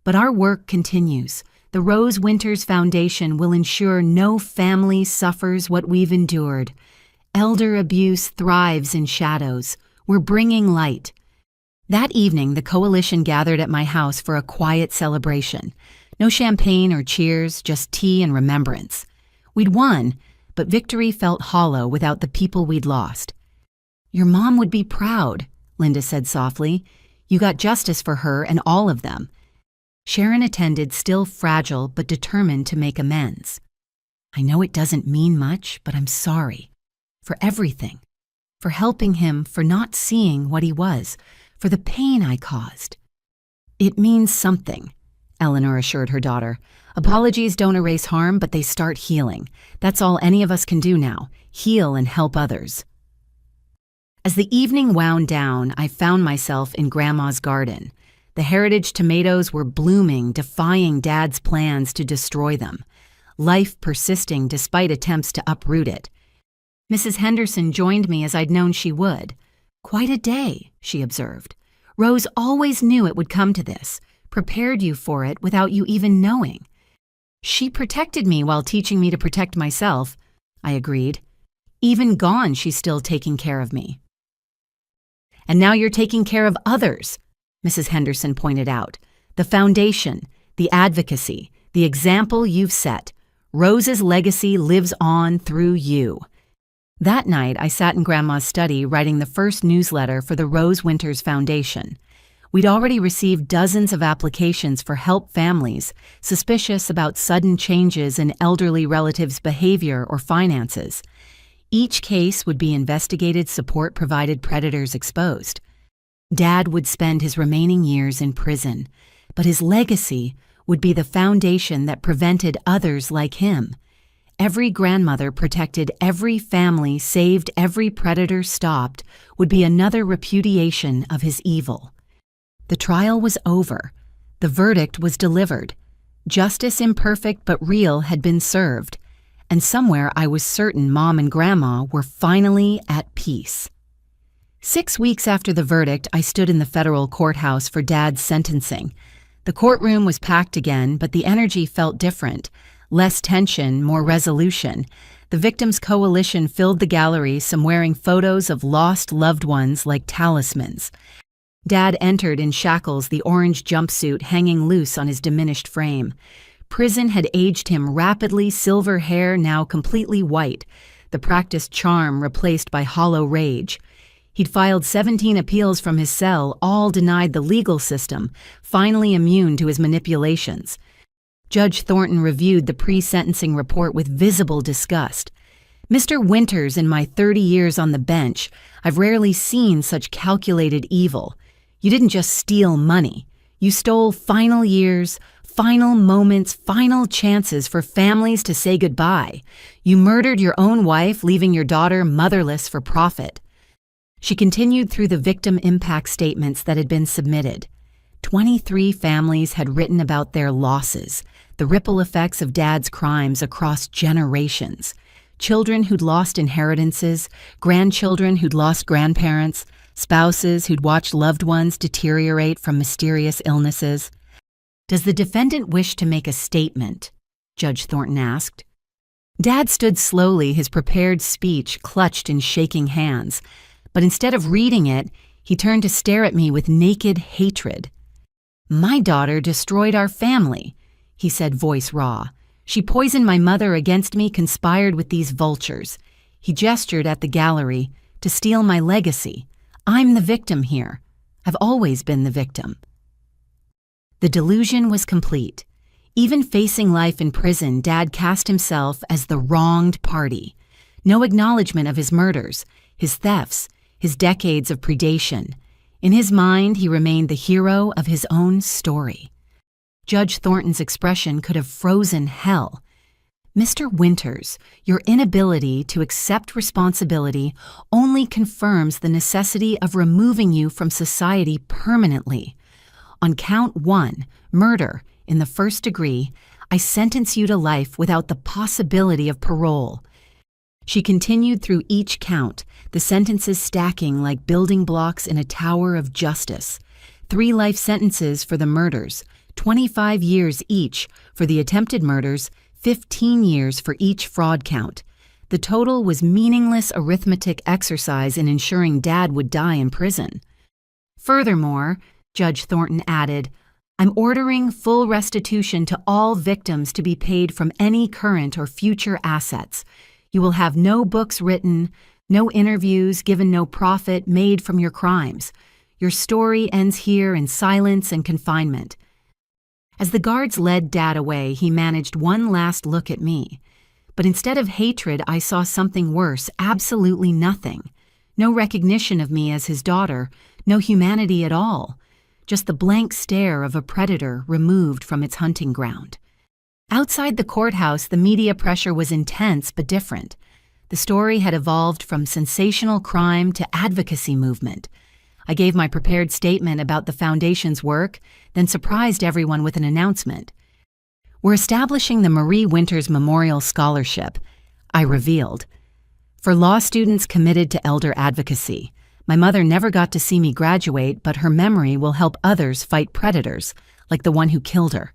S1: But our work continues. The Rose Winters Foundation will ensure no family suffers what we've endured. Elder abuse thrives in shadows. We're bringing light. That evening, the coalition gathered at my house for a quiet celebration. No champagne or cheers, just tea and remembrance. We'd won, but victory felt hollow without the people we'd lost. "Your mom would be proud," Linda said softly. "You got justice for her and all of them." Sharon attended, still fragile but determined to make amends. "I know it doesn't mean much, but I'm sorry. For everything. For helping him, for not seeing what he was, for the pain I caused." "It means something," Eleanor assured her daughter. "Apologies don't erase harm, but they start healing. That's all any of us can do now, heal and help others." As the evening wound down, I found myself in Grandma's garden. The heritage tomatoes were blooming, defying Dad's plans to destroy them. Life persisting despite attempts to uproot it. Mrs. Henderson joined me as I'd known she would. "Quite a day," she observed. "Rose always knew it would come to this, prepared you for it without you even knowing." "She protected me while teaching me to protect myself," I agreed. "Even gone, she's still taking care of me." "And now you're taking care of others," Mrs. Henderson pointed out. "The foundation, the advocacy, the example you've set. Rose's legacy lives on through you." That night, I sat in Grandma's study writing the first newsletter for the Rose Winters Foundation. We'd already received dozens of applications for help families suspicious about sudden changes in elderly relatives' behavior or finances. Each case would be investigated, support provided, predators exposed. Dad would spend his remaining years in prison, but his legacy would be the foundation that prevented others like him. Every grandmother protected, every family saved, every predator stopped would be another repudiation of his evil. The trial was over. The verdict was delivered. Justice, imperfect but real, had been served. And somewhere I was certain Mom and Grandma were finally at peace. 6 weeks after the verdict, I stood in the federal courthouse for Dad's sentencing. The courtroom was packed again, but the energy felt different. Less tension, more resolution. The victims' coalition filled the gallery, some wearing photos of lost loved ones like talismans. Dad entered in shackles, the orange jumpsuit hanging loose on his diminished frame. Prison had aged him rapidly, silver hair now completely white, the practiced charm replaced by hollow rage. He'd filed 17 appeals from his cell, all denied the legal system, finally immune to his manipulations. Judge Thornton reviewed the pre-sentencing report with visible disgust. "Mr. Winters, in my 30 years on the bench, I've rarely seen such calculated evil. You didn't just steal money. You stole final years, final moments, final chances for families to say goodbye. You murdered your own wife, leaving your daughter motherless for profit." She continued through the victim impact statements that had been submitted. 23 families had written about their losses, the ripple effects of Dad's crimes across generations. Children who'd lost inheritances, grandchildren who'd lost grandparents, spouses who'd watched loved ones deteriorate from mysterious illnesses. "Does the defendant wish to make a statement?" Judge Thornton asked. Dad stood slowly, his prepared speech clutched in shaking hands. But instead of reading it, he turned to stare at me with naked hatred. "My daughter destroyed our family," he said, voice raw. "She poisoned my mother against me, conspired with these vultures." He gestured at the gallery, "to steal my legacy. I'm the victim here. I've always been the victim." The delusion was complete. Even facing life in prison, Dad cast himself as the wronged party. No acknowledgement of his murders, his thefts, his decades of predation. In his mind, he remained the hero of his own story. Judge Thornton's expression could have frozen hell. "Mr. Winters, your inability to accept responsibility only confirms the necessity of removing you from society permanently. On count 1, murder, in the first degree, I sentence you to life without the possibility of parole." She continued through each count, the sentences stacking like building blocks in a tower of justice. 3 life sentences for the murders, 25 years each for the attempted murders, 15 years for each fraud count. The total was meaningless arithmetic exercise in ensuring Dad would die in prison. "Furthermore," Judge Thornton added, "I'm ordering full restitution to all victims to be paid from any current or future assets. You will have no books written, no interviews given, no profit made from your crimes. Your story ends here in silence and confinement." As the guards led Dad away, he managed one last look at me. But instead of hatred, I saw something worse, absolutely nothing. No recognition of me as his daughter, no humanity at all. Just the blank stare of a predator removed from its hunting ground. Outside the courthouse, the media pressure was intense but different. The story had evolved from sensational crime to advocacy movement. I gave my prepared statement about the Foundation's work, then surprised everyone with an announcement. "We're establishing the Marie Winters Memorial Scholarship," I revealed, "for law students committed to elder advocacy. My mother never got to see me graduate, but her memory will help others fight predators, like the one who killed her."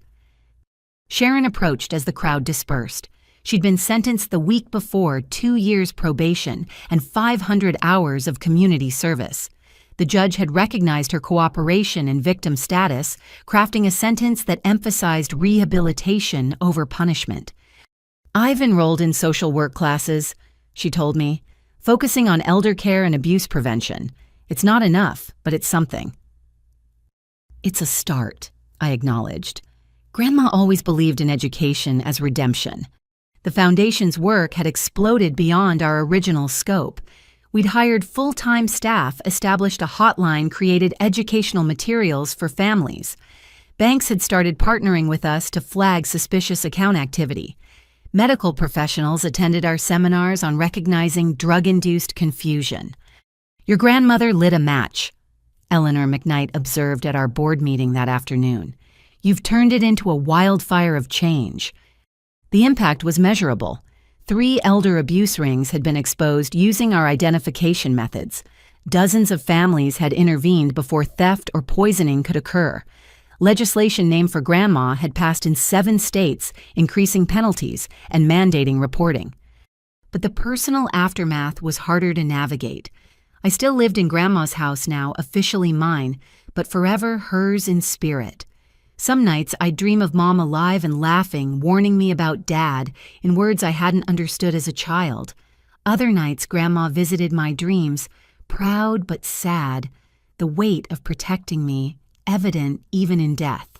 S1: Sharon approached as the crowd dispersed. She'd been sentenced the week before 2 years probation and 500 hours of community service. The judge had recognized her cooperation and victim status, crafting a sentence that emphasized rehabilitation over punishment. "I've enrolled in social work classes," she told me, "focusing on elder care and abuse prevention. It's not enough, but it's something." "It's a start," I acknowledged. Grandma always believed in education as redemption. The Foundation's work had exploded beyond our original scope. We'd hired full-time staff, established a hotline, created educational materials for families. Banks had started partnering with us to flag suspicious account activity. Medical professionals attended our seminars on recognizing drug-induced confusion. "Your grandmother lit a match," Eleanor McKnight observed at our board meeting that afternoon. "You've turned it into a wildfire of change." The impact was measurable. 3 elder abuse rings had been exposed using our identification methods. Dozens of families had intervened before theft or poisoning could occur. Legislation named for Grandma had passed in 7 states, increasing penalties and mandating reporting. But the personal aftermath was harder to navigate. I still lived in Grandma's house now, officially mine, but forever hers in spirit. Some nights I'd dream of Mom alive and laughing, warning me about Dad in words I hadn't understood as a child. Other nights Grandma visited my dreams, proud but sad, the weight of protecting me evident even in death.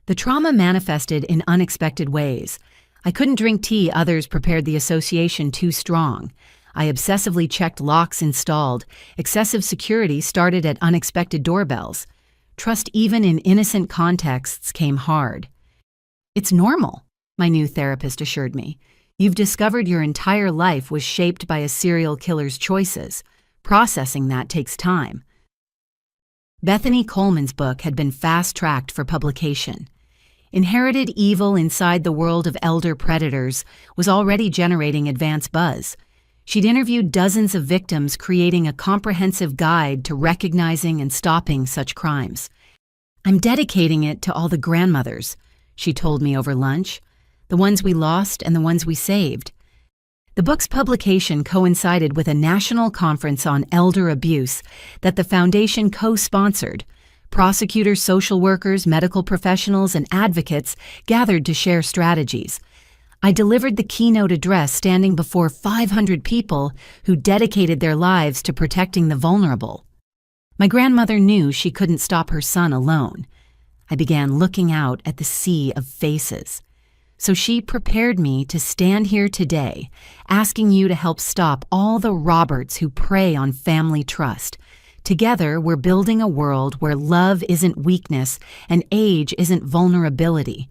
S1: The trauma manifested in unexpected ways. I couldn't drink tea others prepared, the association too strong. I obsessively checked locks installed. Excessive security started at unexpected doorbells. Trust even in innocent contexts came hard. "It's normal," my new therapist assured me. "You've discovered your entire life was shaped by a serial killer's choices. Processing that takes time." Bethany Coleman's book had been fast-tracked for publication. Inherited Evil Inside the World of Elder Predators was already generating advance buzz. She'd interviewed dozens of victims, creating a comprehensive guide to recognizing and stopping such crimes. "I'm dedicating it to all the grandmothers," she told me over lunch, "the ones we lost and the ones we saved." The book's publication coincided with a national conference on elder abuse that the Foundation co-sponsored. Prosecutors, social workers, medical professionals, and advocates gathered to share strategies. I delivered the keynote address standing before 500 people who dedicated their lives to protecting the vulnerable. My grandmother knew she couldn't stop her son alone. I began looking out at the sea of faces. So she prepared me to stand here today, asking you to help stop all the Roberts who prey on family trust. Together, we're building a world where love isn't weakness and age isn't vulnerability.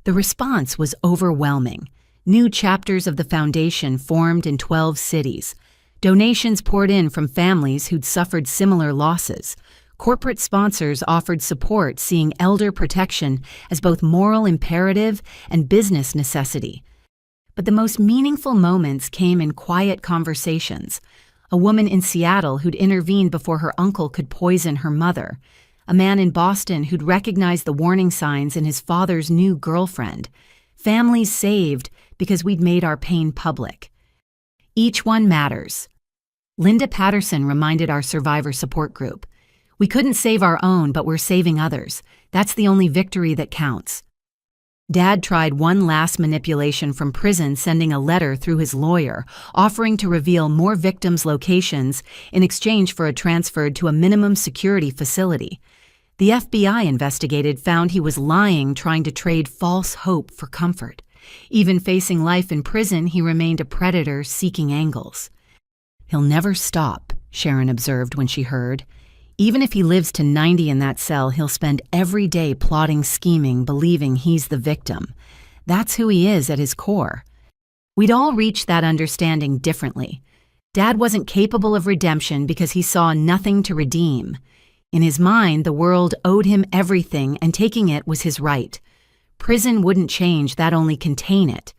S1: The response was overwhelming. New chapters of the Foundation formed in 12 cities. Donations poured in from families who'd suffered similar losses. Corporate sponsors offered support, seeing elder protection as both moral imperative and business necessity. But the most meaningful moments came in quiet conversations. A woman in Seattle who'd intervened before her uncle could poison her mother. A man in Boston who'd recognized the warning signs in his father's new girlfriend. Families saved because we'd made our pain public. Each one matters. Linda Patterson reminded our survivor support group. We couldn't save our own, but we're saving others. That's the only victory that counts. Dad tried one last manipulation from prison, sending a letter through his lawyer, offering to reveal more victims' locations in exchange for a transfer to a minimum security facility. The FBI investigated, found he was lying, trying to trade false hope for comfort. Even facing life in prison, he remained a predator seeking angles. "He'll never stop," Sharon observed when she heard. "Even if he lives to 90 in that cell, he'll spend every day plotting, scheming, believing he's the victim. That's who he is at his core." We'd all reached that understanding differently. Dad wasn't capable of redemption because he saw nothing to redeem. In his mind, the world owed him everything, and taking it was his right. Prison wouldn't change, that only contain it.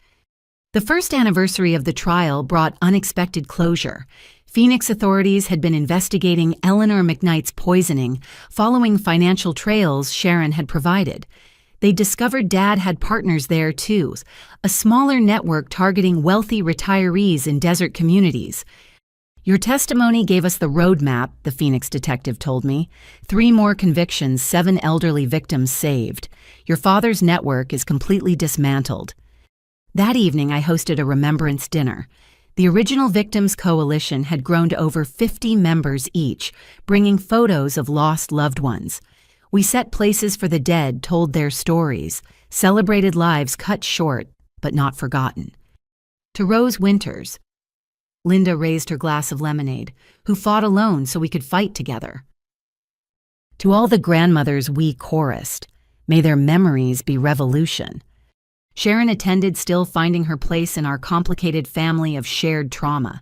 S1: The first anniversary of the trial brought unexpected closure. Phoenix authorities had been investigating Eleanor McKnight's poisoning, following financial trails Sharon had provided. They discovered Dad had partners there too, a smaller network targeting wealthy retirees in desert communities. "Your testimony gave us the roadmap," the Phoenix detective told me. 3 more convictions, 7 elderly victims saved. Your father's network is completely dismantled. That evening, I hosted a remembrance dinner. The Original Victims Coalition had grown to over 50 members each, bringing photos of lost loved ones. We set places for the dead, told their stories, celebrated lives cut short, but not forgotten. To Rose Winters, Linda raised her glass of lemonade, who fought alone so we could fight together. To all the grandmothers we chorused, may their memories be revolution. Sharon attended, still finding her place in our complicated family of shared trauma.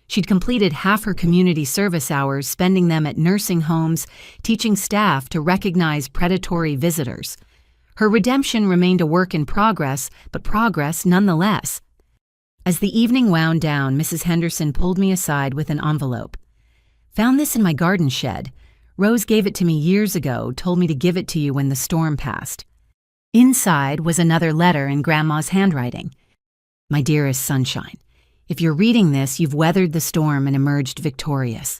S1: She'd completed half her community service hours, spending them at nursing homes, teaching staff to recognize predatory visitors. Her redemption remained a work in progress, but progress nonetheless. As the evening wound down, Mrs. Henderson pulled me aside with an envelope. "Found this in my garden shed. Rose gave it to me years ago, told me to give it to you when the storm passed." Inside was another letter in Grandma's handwriting. "My dearest sunshine, if you're reading this, you've weathered the storm and emerged victorious.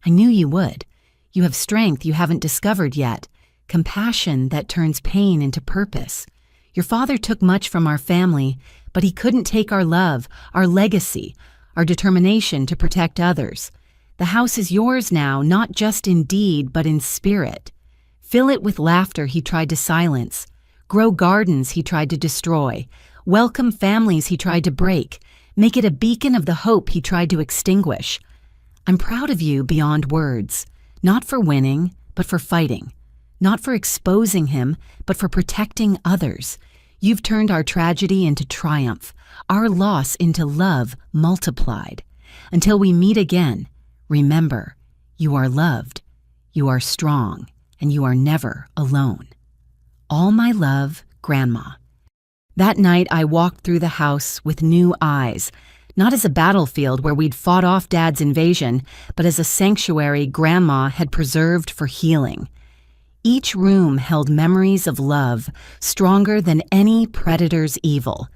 S1: I knew you would. You have strength you haven't discovered yet, compassion that turns pain into purpose. Your father took much from our family, but he couldn't take our love, our legacy, our determination to protect others. The house is yours now, not just in deed, but in spirit. Fill it with laughter he tried to silence. Grow gardens he tried to destroy. Welcome families he tried to break. Make it a beacon of the hope he tried to extinguish. I'm proud of you beyond words, not for winning, but for fighting. Not for exposing him, but for protecting others. You've turned our tragedy into triumph, our loss into love multiplied. Until we meet again, remember, you are loved, you are strong, and you are never alone. All my love, Grandma." That night, I walked through the house with new eyes, not as a battlefield where we'd fought off Dad's invasion, but as a sanctuary Grandma had preserved for healing. Each room held memories of love, stronger than any predator's evil.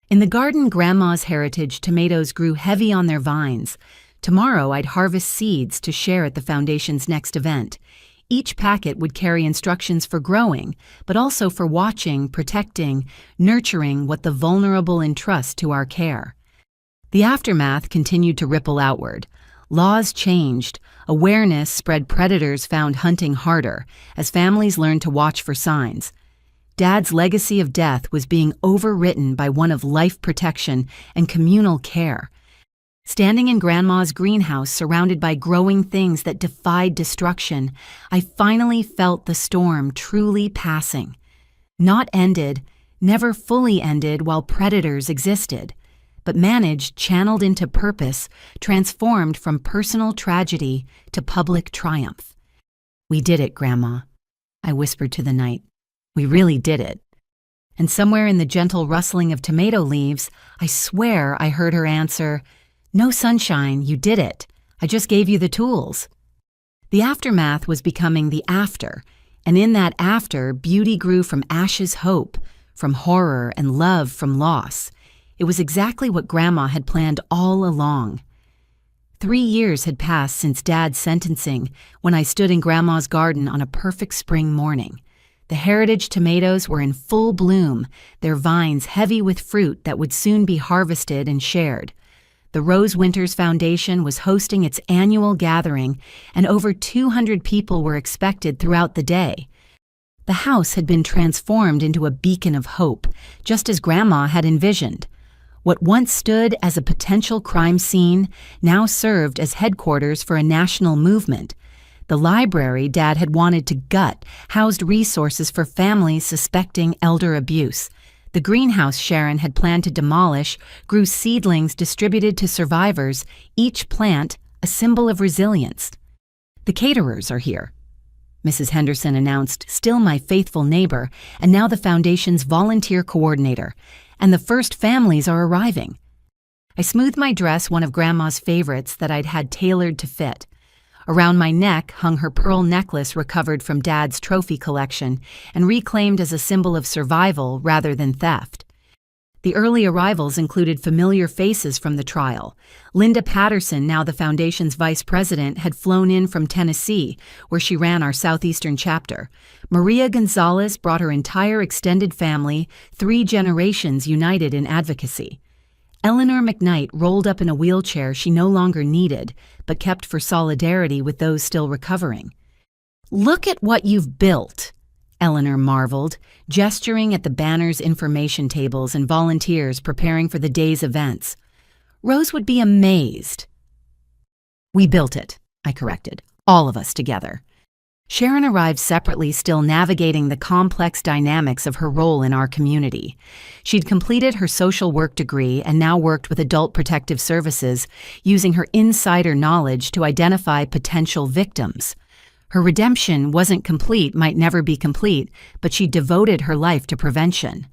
S1: In the garden, Grandma's heritage tomatoes grew heavy on their vines. Tomorrow, I'd harvest seeds to share at the Foundation's next event. Each packet would carry instructions for growing, but also for watching, protecting, nurturing what the vulnerable entrust to our care. The aftermath continued to ripple outward. Laws changed. Awareness spread. Predators found hunting harder, as families learned to watch for signs. Dad's legacy of death was being overwritten by one of life protection and communal care. Standing in Grandma's greenhouse, surrounded by growing things that defied destruction, I finally felt the storm truly passing. Not ended, never fully ended while predators existed, but managed, channeled into purpose, transformed from personal tragedy to public triumph. "We did it, Grandma," I whispered to the night. "We really did it." And somewhere in the gentle rustling of tomato leaves, I swear I heard her answer, "No, sunshine, you did it. I just gave you the tools." The aftermath was becoming the after, and in that after, beauty grew from ashes hope, from horror and love from loss. It was exactly what Grandma had planned all along. 3 years had passed since Dad's sentencing when I stood in Grandma's garden on a perfect spring morning. The heritage tomatoes were in full bloom, their vines heavy with fruit that would soon be harvested and shared. The Rose Winters Foundation was hosting its annual gathering, and over 200 people were expected throughout the day. The house had been transformed into a beacon of hope, just as Grandma had envisioned. What once stood as a potential crime scene now served as headquarters for a national movement. The library Dad had wanted to gut housed resources for families suspecting elder abuse. The greenhouse Sharon had planned to demolish grew seedlings distributed to survivors, each plant a symbol of resilience. "The caterers are here," Mrs. Henderson announced, still my faithful neighbor, and now the foundation's volunteer coordinator. "And the first families are arriving." I smoothed my dress, one of Grandma's favorites that I'd had tailored to fit. Around my neck hung her pearl necklace recovered from Dad's trophy collection and reclaimed as a symbol of survival rather than theft. The early arrivals included familiar faces from the trial. Linda Patterson, now the foundation's vice president, had flown in from Tennessee, where she ran our southeastern chapter. Maria Gonzalez brought her entire extended family, 3 generations united in advocacy. Eleanor McKnight rolled up in a wheelchair she no longer needed, but kept for solidarity with those still recovering. "Look at what you've built," Eleanor marveled, gesturing at the banners, information tables, and volunteers preparing for the day's events. Rose would be amazed. "We built it," I corrected, "all of us together." Sharon arrived separately, still navigating the complex dynamics of her role in our community. She'd completed her social work degree and now worked with Adult Protective Services, using her insider knowledge to identify potential victims. Her redemption wasn't complete, might never be complete, but she devoted her life to prevention.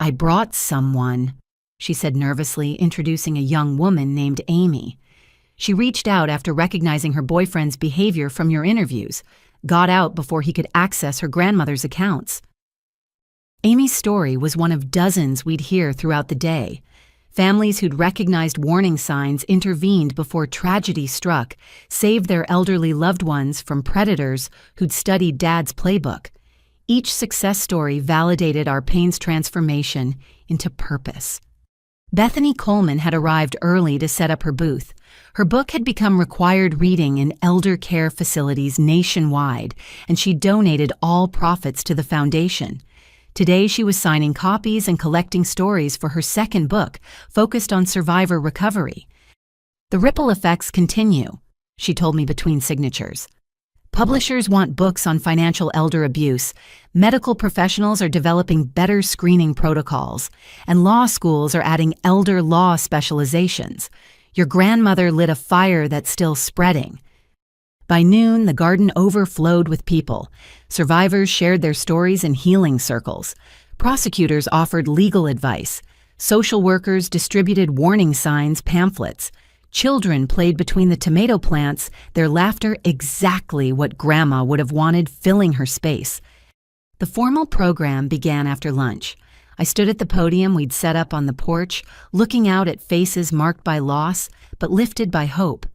S1: "I brought someone," she said nervously, introducing a young woman named Amy. "She reached out after recognizing her boyfriend's behavior from your interviews. Got out before he could access her grandmother's accounts." Amy's story was one of dozens we'd hear throughout the day. Families who'd recognized warning signs intervened before tragedy struck, saved their elderly loved ones from predators who'd studied Dad's playbook. Each success story validated our pain's transformation into purpose. Bethany Coleman had arrived early to set up her booth. Her book had become required reading in elder care facilities nationwide, and she donated all profits to the foundation. Today she was signing copies and collecting stories for her second book, focused on survivor recovery. "The ripple effects continue," she told me between signatures. "Publishers want books on financial elder abuse, medical professionals are developing better screening protocols, and law schools are adding elder law specializations. Your grandmother lit a fire that's still spreading." By noon, the garden overflowed with people. Survivors shared their stories in healing circles. Prosecutors offered legal advice. Social workers distributed warning signs, pamphlets. Children played between the tomato plants, their laughter exactly what Grandma would have wanted filling her space. The formal program began after lunch. I stood at the podium we'd set up on the porch, looking out at faces marked by loss, but lifted by hope.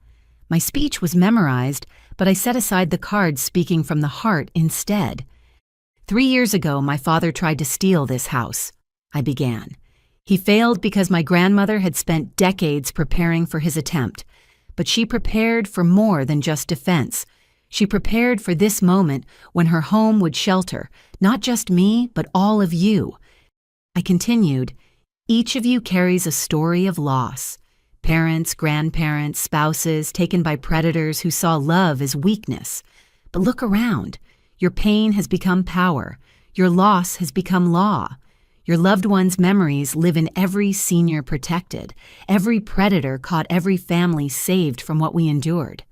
S1: My speech was memorized, but I set aside the cards speaking from the heart instead. 3 years ago, my father tried to steal this house, I began. He failed because my grandmother had spent decades preparing for his attempt. But she prepared for more than just defense. She prepared for this moment when her home would shelter, not just me, but all of you. I continued, each of you carries a story of loss. Parents, grandparents, spouses taken by predators who saw love as weakness. But look around. Your pain has become power. Your loss has become law. Your loved ones' memories live in every senior protected. Every predator caught, every family saved from what we endured.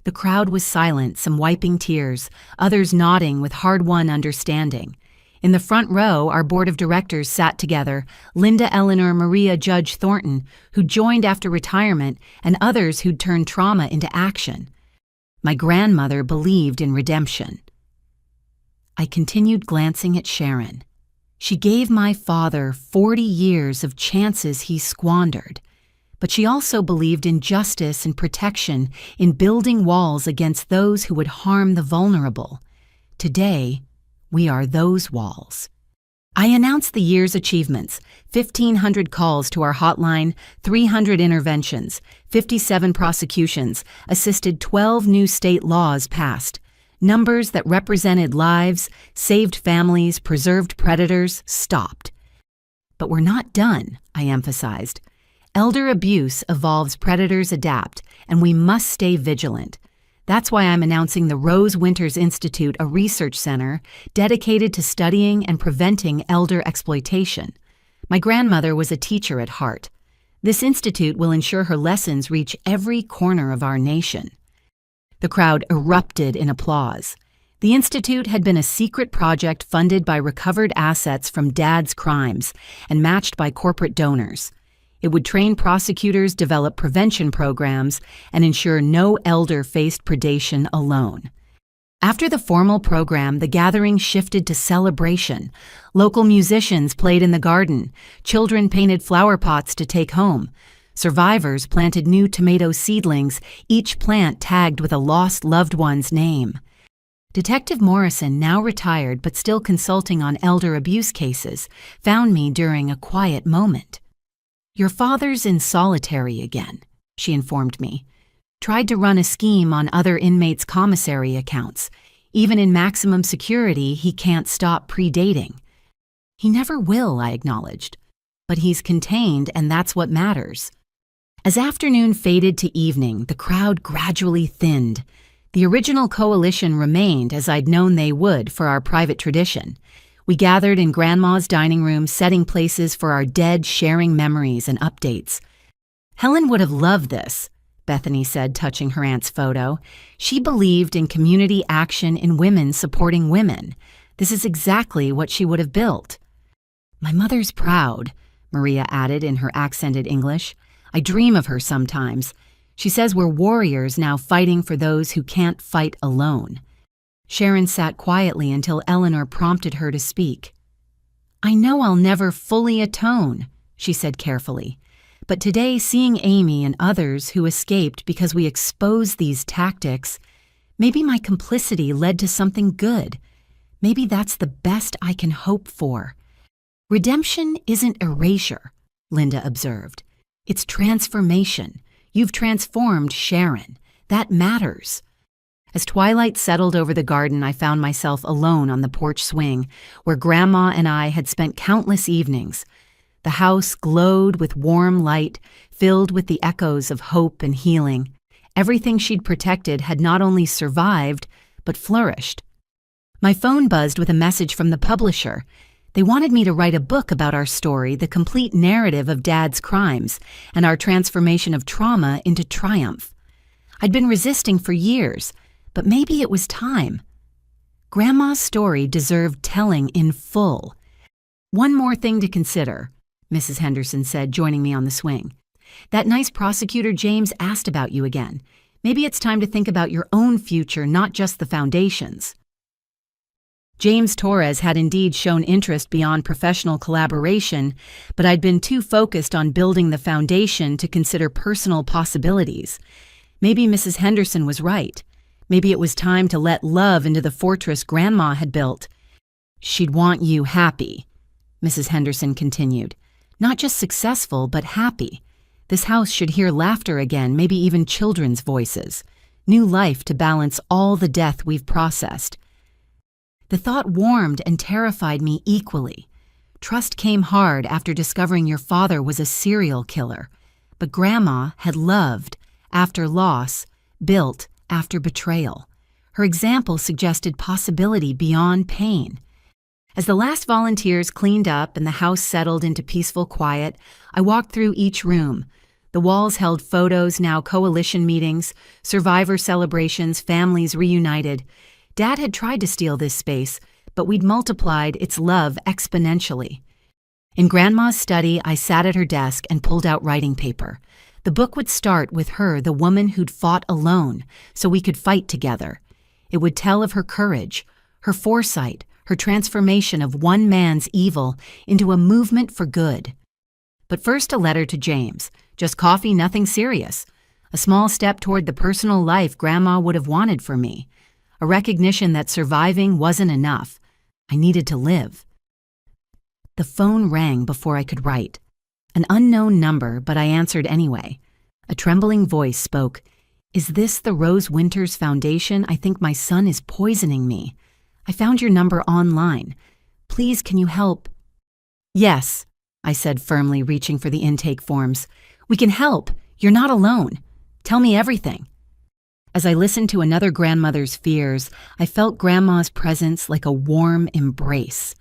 S1: The crowd was silent, some wiping tears, others nodding with hard-won understanding. In the front row, our board of directors sat together, Linda Eleanor Maria Judge Thornton, who joined after retirement, and others who'd turned trauma into action. My grandmother believed in redemption. I continued glancing at Sharon. She gave my father 40 years of chances he squandered, but she also believed in justice and protection, in building walls against those who would harm the vulnerable. Today, we are those walls. I announced the year's achievements: 1,500 calls to our hotline, 300 interventions, 57 prosecutions, assisted 12 new state laws passed. Numbers that represented lives, saved families, preserved predators, stopped. But we're not done, I emphasized. Elder abuse evolves, predators adapt, and we must stay vigilant. That's why I'm announcing the Rose Winters Institute, a research center dedicated to studying and preventing elder exploitation. My grandmother was a teacher at heart. This institute will ensure her lessons reach every corner of our nation. The crowd erupted in applause. The institute had been a secret project funded by recovered assets from Dad's crimes and matched by corporate donors. It would train prosecutors, develop prevention programs, and ensure no elder faced predation alone. After the formal program, the gathering shifted to celebration. Local musicians played in the garden. Children painted flower pots to take home. Survivors planted new tomato seedlings, each plant tagged with a lost loved one's name. Detective Morrison, now retired but still consulting on elder abuse cases, found me during a quiet moment. "Your father's in solitary again," she informed me. "Tried to run a scheme on other inmates' commissary accounts. Even in maximum security, he can't stop predating." "He never will," I acknowledged. "But he's contained, and that's what matters." As afternoon faded to evening, the crowd gradually thinned. The original coalition remained, as I'd known they would, for our private tradition. We gathered in Grandma's dining room, setting places for our dead, sharing memories and updates. "Helen would have loved this," Bethany said, touching her aunt's photo. "She believed in community action, in women supporting women. This is exactly what she would have built." "My mother's proud," Maria added in her accented English. "I dream of her sometimes. She says we're warriors now, fighting for those who can't fight alone." Sharon sat quietly until Eleanor prompted her to speak. "I know I'll never fully atone," she said carefully. "But today, seeing Amy and others who escaped because we exposed these tactics, maybe my complicity led to something good. Maybe that's the best I can hope for." "Redemption isn't erasure," Linda observed. "It's transformation. You've transformed Sharon. That matters." As twilight settled over the garden, I found myself alone on the porch swing, where Grandma and I had spent countless evenings. The house glowed with warm light, filled with the echoes of hope and healing. Everything she'd protected had not only survived, but flourished. My phone buzzed with a message from the publisher. They wanted me to write a book about our story, the complete narrative of Dad's crimes, and our transformation of trauma into triumph. I'd been resisting for years, but maybe it was time. Grandma's story deserved telling in full. "One more thing to consider," Mrs. Henderson said, joining me on the swing. "That nice prosecutor James asked about you again. Maybe it's time to think about your own future, not just the foundation's." James Torres had indeed shown interest beyond professional collaboration, but I'd been too focused on building the foundation to consider personal possibilities. Maybe Mrs. Henderson was right. Maybe it was time to let love into the fortress Grandma had built. "She'd want you happy," Mrs. Henderson continued. "Not just successful, but happy. This house should hear laughter again, maybe even children's voices. New life to balance all the death we've processed." The thought warmed and terrified me equally. Trust came hard after discovering your father was a serial killer. But Grandma had loved after loss, built after betrayal. Her example suggested possibility beyond pain. As the last volunteers cleaned up and the house settled into peaceful quiet, I walked through each room. The walls held photos, now coalition meetings, survivor celebrations, families reunited. Dad had tried to steal this space, but we'd multiplied its love exponentially. In Grandma's study, I sat at her desk and pulled out writing paper. The book would start with her, the woman who'd fought alone, so we could fight together. It would tell of her courage, her foresight, her transformation of one man's evil into a movement for good. But first, a letter to James. Just coffee, nothing serious. A small step toward the personal life Grandma would have wanted for me. A recognition that surviving wasn't enough. I needed to live. The phone rang before I could write. An unknown number, but I answered anyway. A trembling voice spoke. "Is this the Rose Winters Foundation? I think my son is poisoning me. I found your number online. Please, can you help?" "Yes," I said firmly, reaching for the intake forms. "We can help. You're not alone. Tell me everything." As I listened to another grandmother's fears, I felt Grandma's presence like a warm embrace.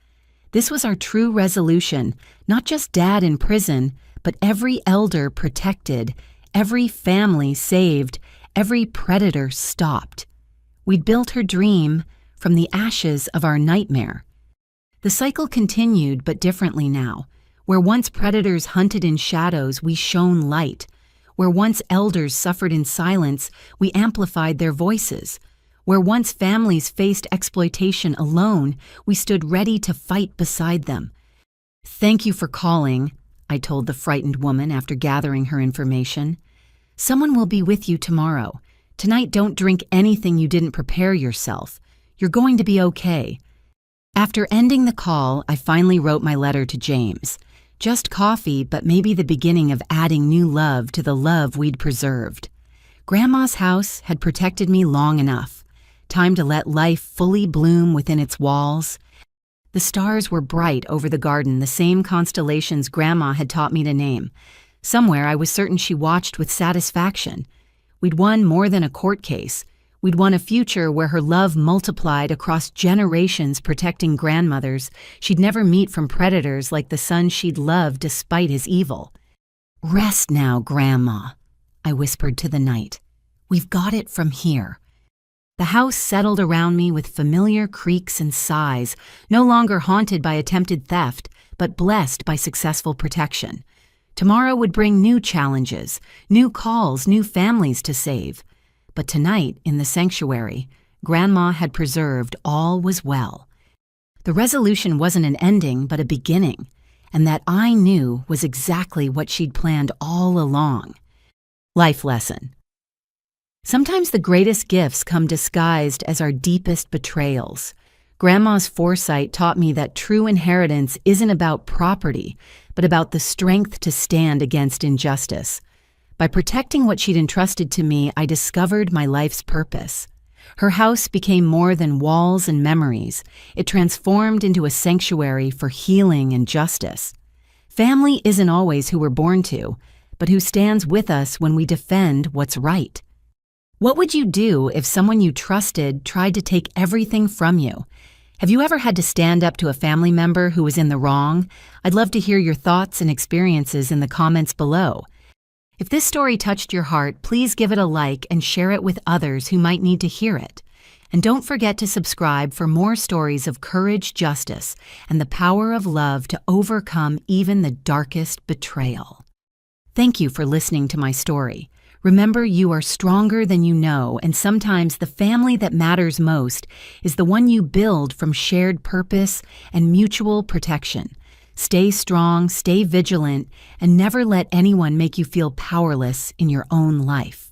S1: This was our true resolution, not just Dad in prison, but every elder protected, every family saved, every predator stopped. We'd built her dream from the ashes of our nightmare. The cycle continued, but differently now. Where once predators hunted in shadows, we shone light. Where once elders suffered in silence, we amplified their voices. Where once families faced exploitation alone, we stood ready to fight beside them. "Thank you for calling," I told the frightened woman after gathering her information. "Someone will be with you tomorrow. Tonight, don't drink anything you didn't prepare yourself. You're going to be okay." After ending the call, I finally wrote my letter to James. Just coffee, but maybe the beginning of adding new love to the love we'd preserved. Grandma's house had protected me long enough. Time to let life fully bloom within its walls. The stars were bright over the garden, the same constellations Grandma had taught me to name. Somewhere I was certain she watched with satisfaction. We'd won more than a court case. We'd won a future where her love multiplied across generations, protecting grandmothers she'd never meet from predators like the son she'd loved despite his evil. "Rest now, Grandma," I whispered to the night. "We've got it from here." The house settled around me with familiar creaks and sighs, no longer haunted by attempted theft, but blessed by successful protection. Tomorrow would bring new challenges, new calls, new families to save. But tonight, in the sanctuary, Grandma had preserved all was well. The resolution wasn't an ending, but a beginning, and that I knew was exactly what she'd planned all along. Life lesson. Sometimes the greatest gifts come disguised as our deepest betrayals. Grandma's foresight taught me that true inheritance isn't about property, but about the strength to stand against injustice. By protecting what she'd entrusted to me, I discovered my life's purpose. Her house became more than walls and memories. It transformed into a sanctuary for healing and justice. Family isn't always who we're born to, but who stands with us when we defend what's right. What would you do if someone you trusted tried to take everything from you? Have you ever had to stand up to a family member who was in the wrong? I'd love to hear your thoughts and experiences in the comments below. If this story touched your heart, please give it a like and share it with others who might need to hear it. And don't forget to subscribe for more stories of courage, justice, and the power of love to overcome even the darkest betrayal. Thank you for listening to my story. Remember, you are stronger than you know, and sometimes the family that matters most is the one you build from shared purpose and mutual protection. Stay strong, stay vigilant, and never let anyone make you feel powerless in your own life.